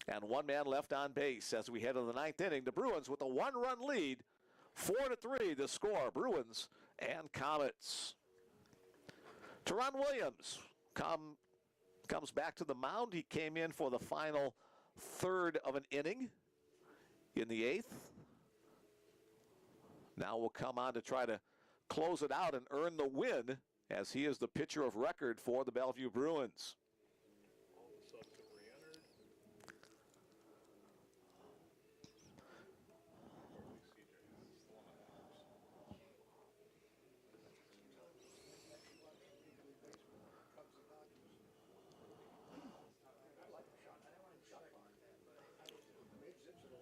S1: and 1 man left on base as we head to the 9th inning. The Bruins with a 1-run lead, 4-3 the score. Bruins and Comets. Teron Williams comes back to the mound. He came in for the final third of an inning in the 8th. Now will come on to try to close it out and earn the win, as he is the pitcher of record for the Bellevue Bruins.
S3: All the subs have re-entered.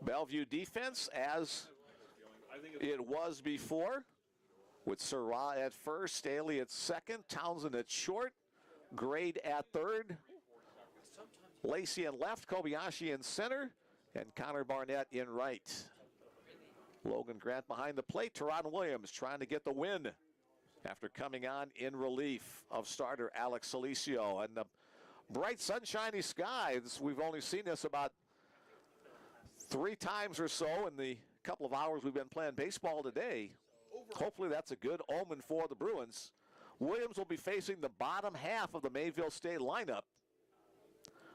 S1: Bellevue defense as it was before, with Surratt at first, Staley at second, Townsend at short, Grade at third, Lacey in left, Kobayashi in center, and Connor Barnett in right. Logan Grant behind the plate. Teron Williams trying to get the win after coming on in relief of starter Alex Salicio. And the bright sunshiny skies, we've only seen this about 3 times or so in the couple of hours we've been playing baseball today. Hopefully that's a good omen for the Bruins. Williams will be facing the bottom half of the Mayville State lineup.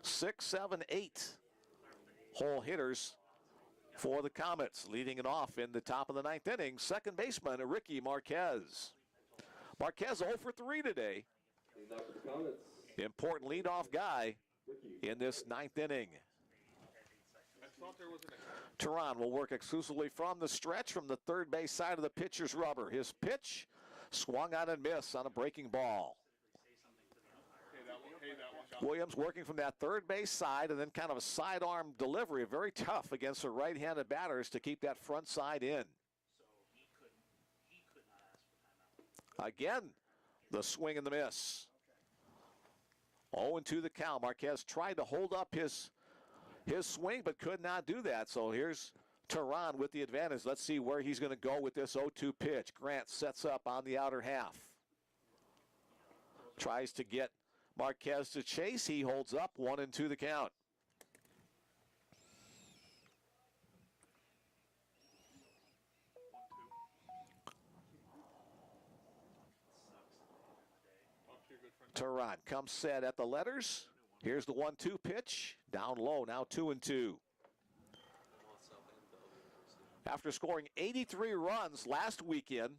S1: 6, 7, 8 hole hitters for the Comets. Leading it off in the top of the 9th inning, second baseman Ricky Marquez. Marquez 0 for 3 today.
S2: He's out for the Comets.
S1: Important leadoff guy in this 9th inning. Teron will work exclusively from the stretch from the third base side of the pitcher's rubber. His pitch swung on and missed on a breaking ball. Williams working from that third base side and then kind of a sidearm delivery. Very tough against the right-handed batters to keep that front side in. Again, the swing and the miss. 0-2 the count. Marquez tried to hold up his swing, but could not do that. So here's Teron with the advantage. Let's see where he's going to go with this 0-2 pitch. Grant sets up on the outer half. Tries to get Marquez to chase. He holds up. 1-2 the count. Teron comes set at the letters. Here's the 1-2 pitch. Down low, now 2-2. After scoring 83 runs last weekend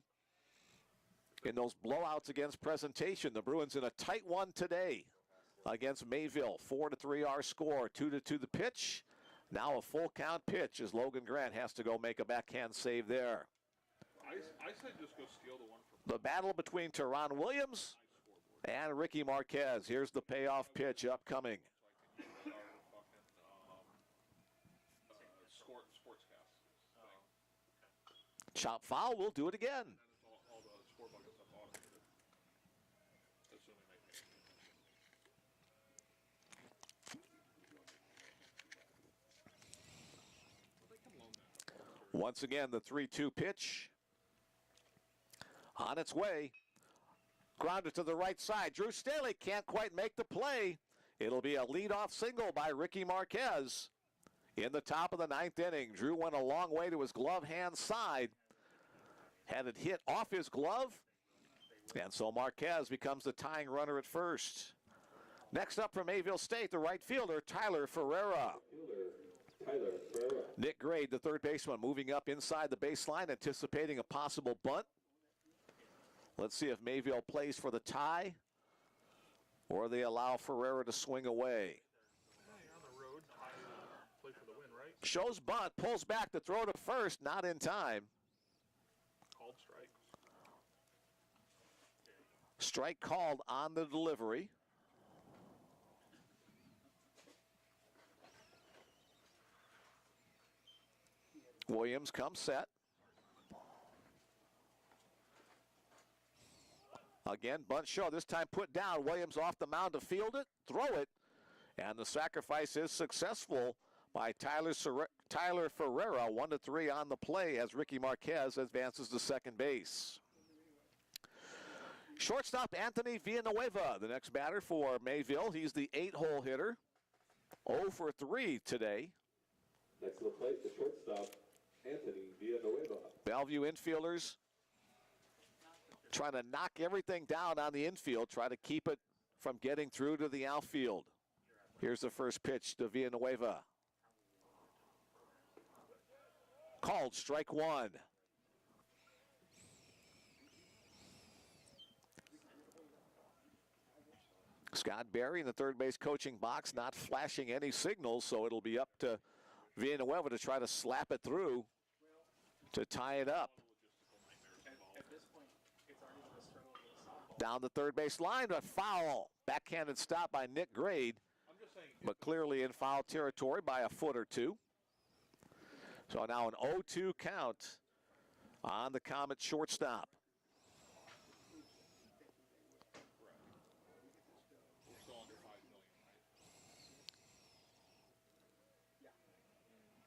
S1: in those blowouts against Presentation, the Bruins in a tight one today against Mayville. 4-3 our score, 2-2 the pitch. Now a full count pitch as Logan Grant has to go make a backhand save there.
S3: I said just go steal the one from
S1: The battle between Teron Williams and Ricky Marquez. Here's the payoff pitch upcoming.
S3: Sportscast.
S1: Chop foul, we'll do it again.
S3: All the score bucket stuff automated. Assuming they can.
S1: Once again, the 3-2 pitch. On its way. Grounded to the right side. Drew Staley can't quite make the play. It'll be a leadoff single by Ricky Marquez in the top of the 9th inning. Drew went a long way to his glove hand side. Had it hit off his glove. And so Marquez becomes the tying runner at first. Next up from Mayville State, the right fielder, Tyler Ferreira.
S2: Tyler Ferreira.
S1: Nick Grade, the third baseman, moving up inside the baseline, anticipating a possible bunt. Let's see if Mayville plays for the tie or they allow Ferreira to swing away.
S3: On the road, play for the win, right?
S1: Shows bunt, pulls back to throw to first, not in time.
S3: Called strike.
S1: Strike called on the delivery. Williams comes set. Again, bunt show, this time put down. Williams off the mound to field it, throw it, and the sacrifice is successful by Tyler Ferreira. 1-3 on the play as Ricky Marquez advances to second base. Shortstop Anthony Villanueva, the next batter for Mayville. He's the 8-hole hitter. 0 for 3 today.
S2: Next to the plate, the shortstop, Anthony Villanueva.
S1: Bellevue infielders trying to knock everything down on the infield, try to keep it from getting through to the outfield. Here's the first pitch to Villanueva. Called strike one. Scott Berry in the third base coaching box, not flashing any signals, so it'll be up to Villanueva to try to slap it through to tie it up. Down the third base line, but foul. Backhanded stop by Nick Grade, but clearly in foul territory by a foot or two. So now an 0-2 count on the Comet shortstop.
S3: We're still under $5 million, right?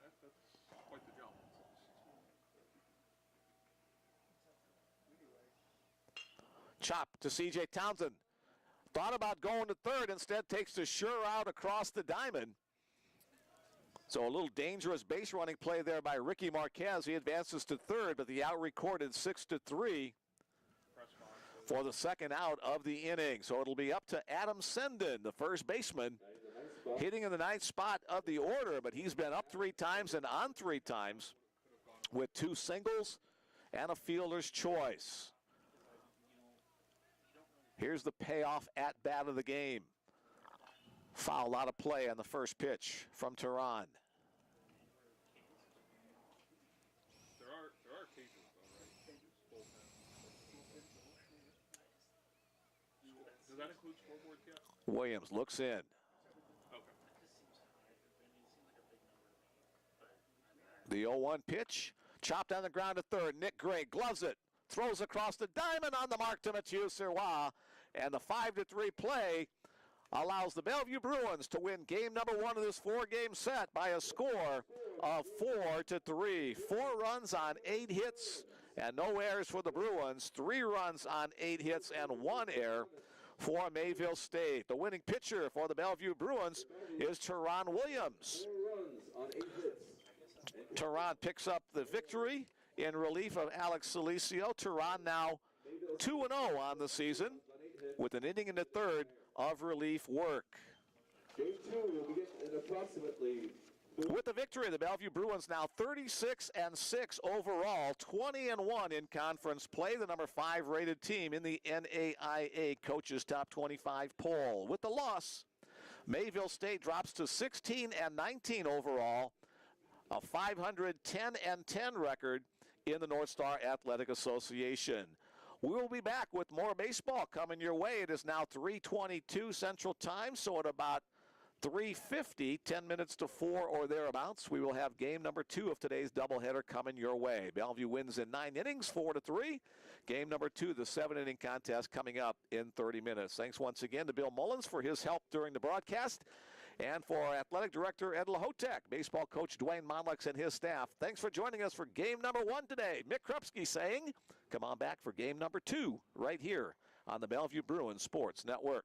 S3: That's quite the jump.
S1: Chop to C.J. Townsend. Thought about going to third, instead takes the sure out across the diamond. So a little dangerous base running play there by Ricky Marquez. He advances to third, but the out recorded 6-3 for the second out of the inning. So it'll be up to Adam Senden, the first baseman, hitting in the ninth spot of the order, but he's been up 3 times and on 3 times with 2 singles and a fielder's choice. Here's the payoff at bat of the game. Foul out of play on the first pitch from Tehran.
S3: There are cages though, right? Does that include scoreboard yet?
S1: Williams looks in.
S3: Okay.
S1: The 0-1 pitch. Chopped on the ground to third. Nick Gray gloves it. Throws across the diamond on the mark to Mathieu Sirois. And the 5-3 play allows the Bellevue Bruins to win game number 1 of this 4-game set by a score of 4-3. 4 runs on 8 hits and no errors for the Bruins. 3 runs on 8 hits and 1 error for Mayville State. The winning pitcher for the Bellevue Bruins is Tehran Williams.
S2: 4 runs on 8 hits.
S1: Tehran picks up the victory in relief of Alex Salicio. Tehran now 2-0 on the season with an inning in the third of relief work.
S2: Game 2 will begin in approximately.
S1: With the victory, the Bellevue Bruins now 36-6 overall, 20-1 in conference play, the number 5 rated team in the NAIA Coaches Top 25 poll. With the loss, Mayville State drops to 16-19 overall, a 510-10 record in the North Star Athletic Association. We will be back with more baseball coming your way. It is now 3:22 Central Time, so at about 3:50, 10 minutes to 4 or thereabouts, we will have game number 2 of today's doubleheader coming your way. Bellevue wins in 9 innings, 4-3. Game number 2, the 7-inning contest, coming up in 30 minutes. Thanks once again to Bill Mullins for his help during the broadcast, and for our athletic director, Ed Lahotek, baseball coach Dwayne Monlex and his staff. Thanks for joining us for game number 1 today. Mick Krupski saying, come on back for game number 2 right here on the Bellevue Bruins Sports Network.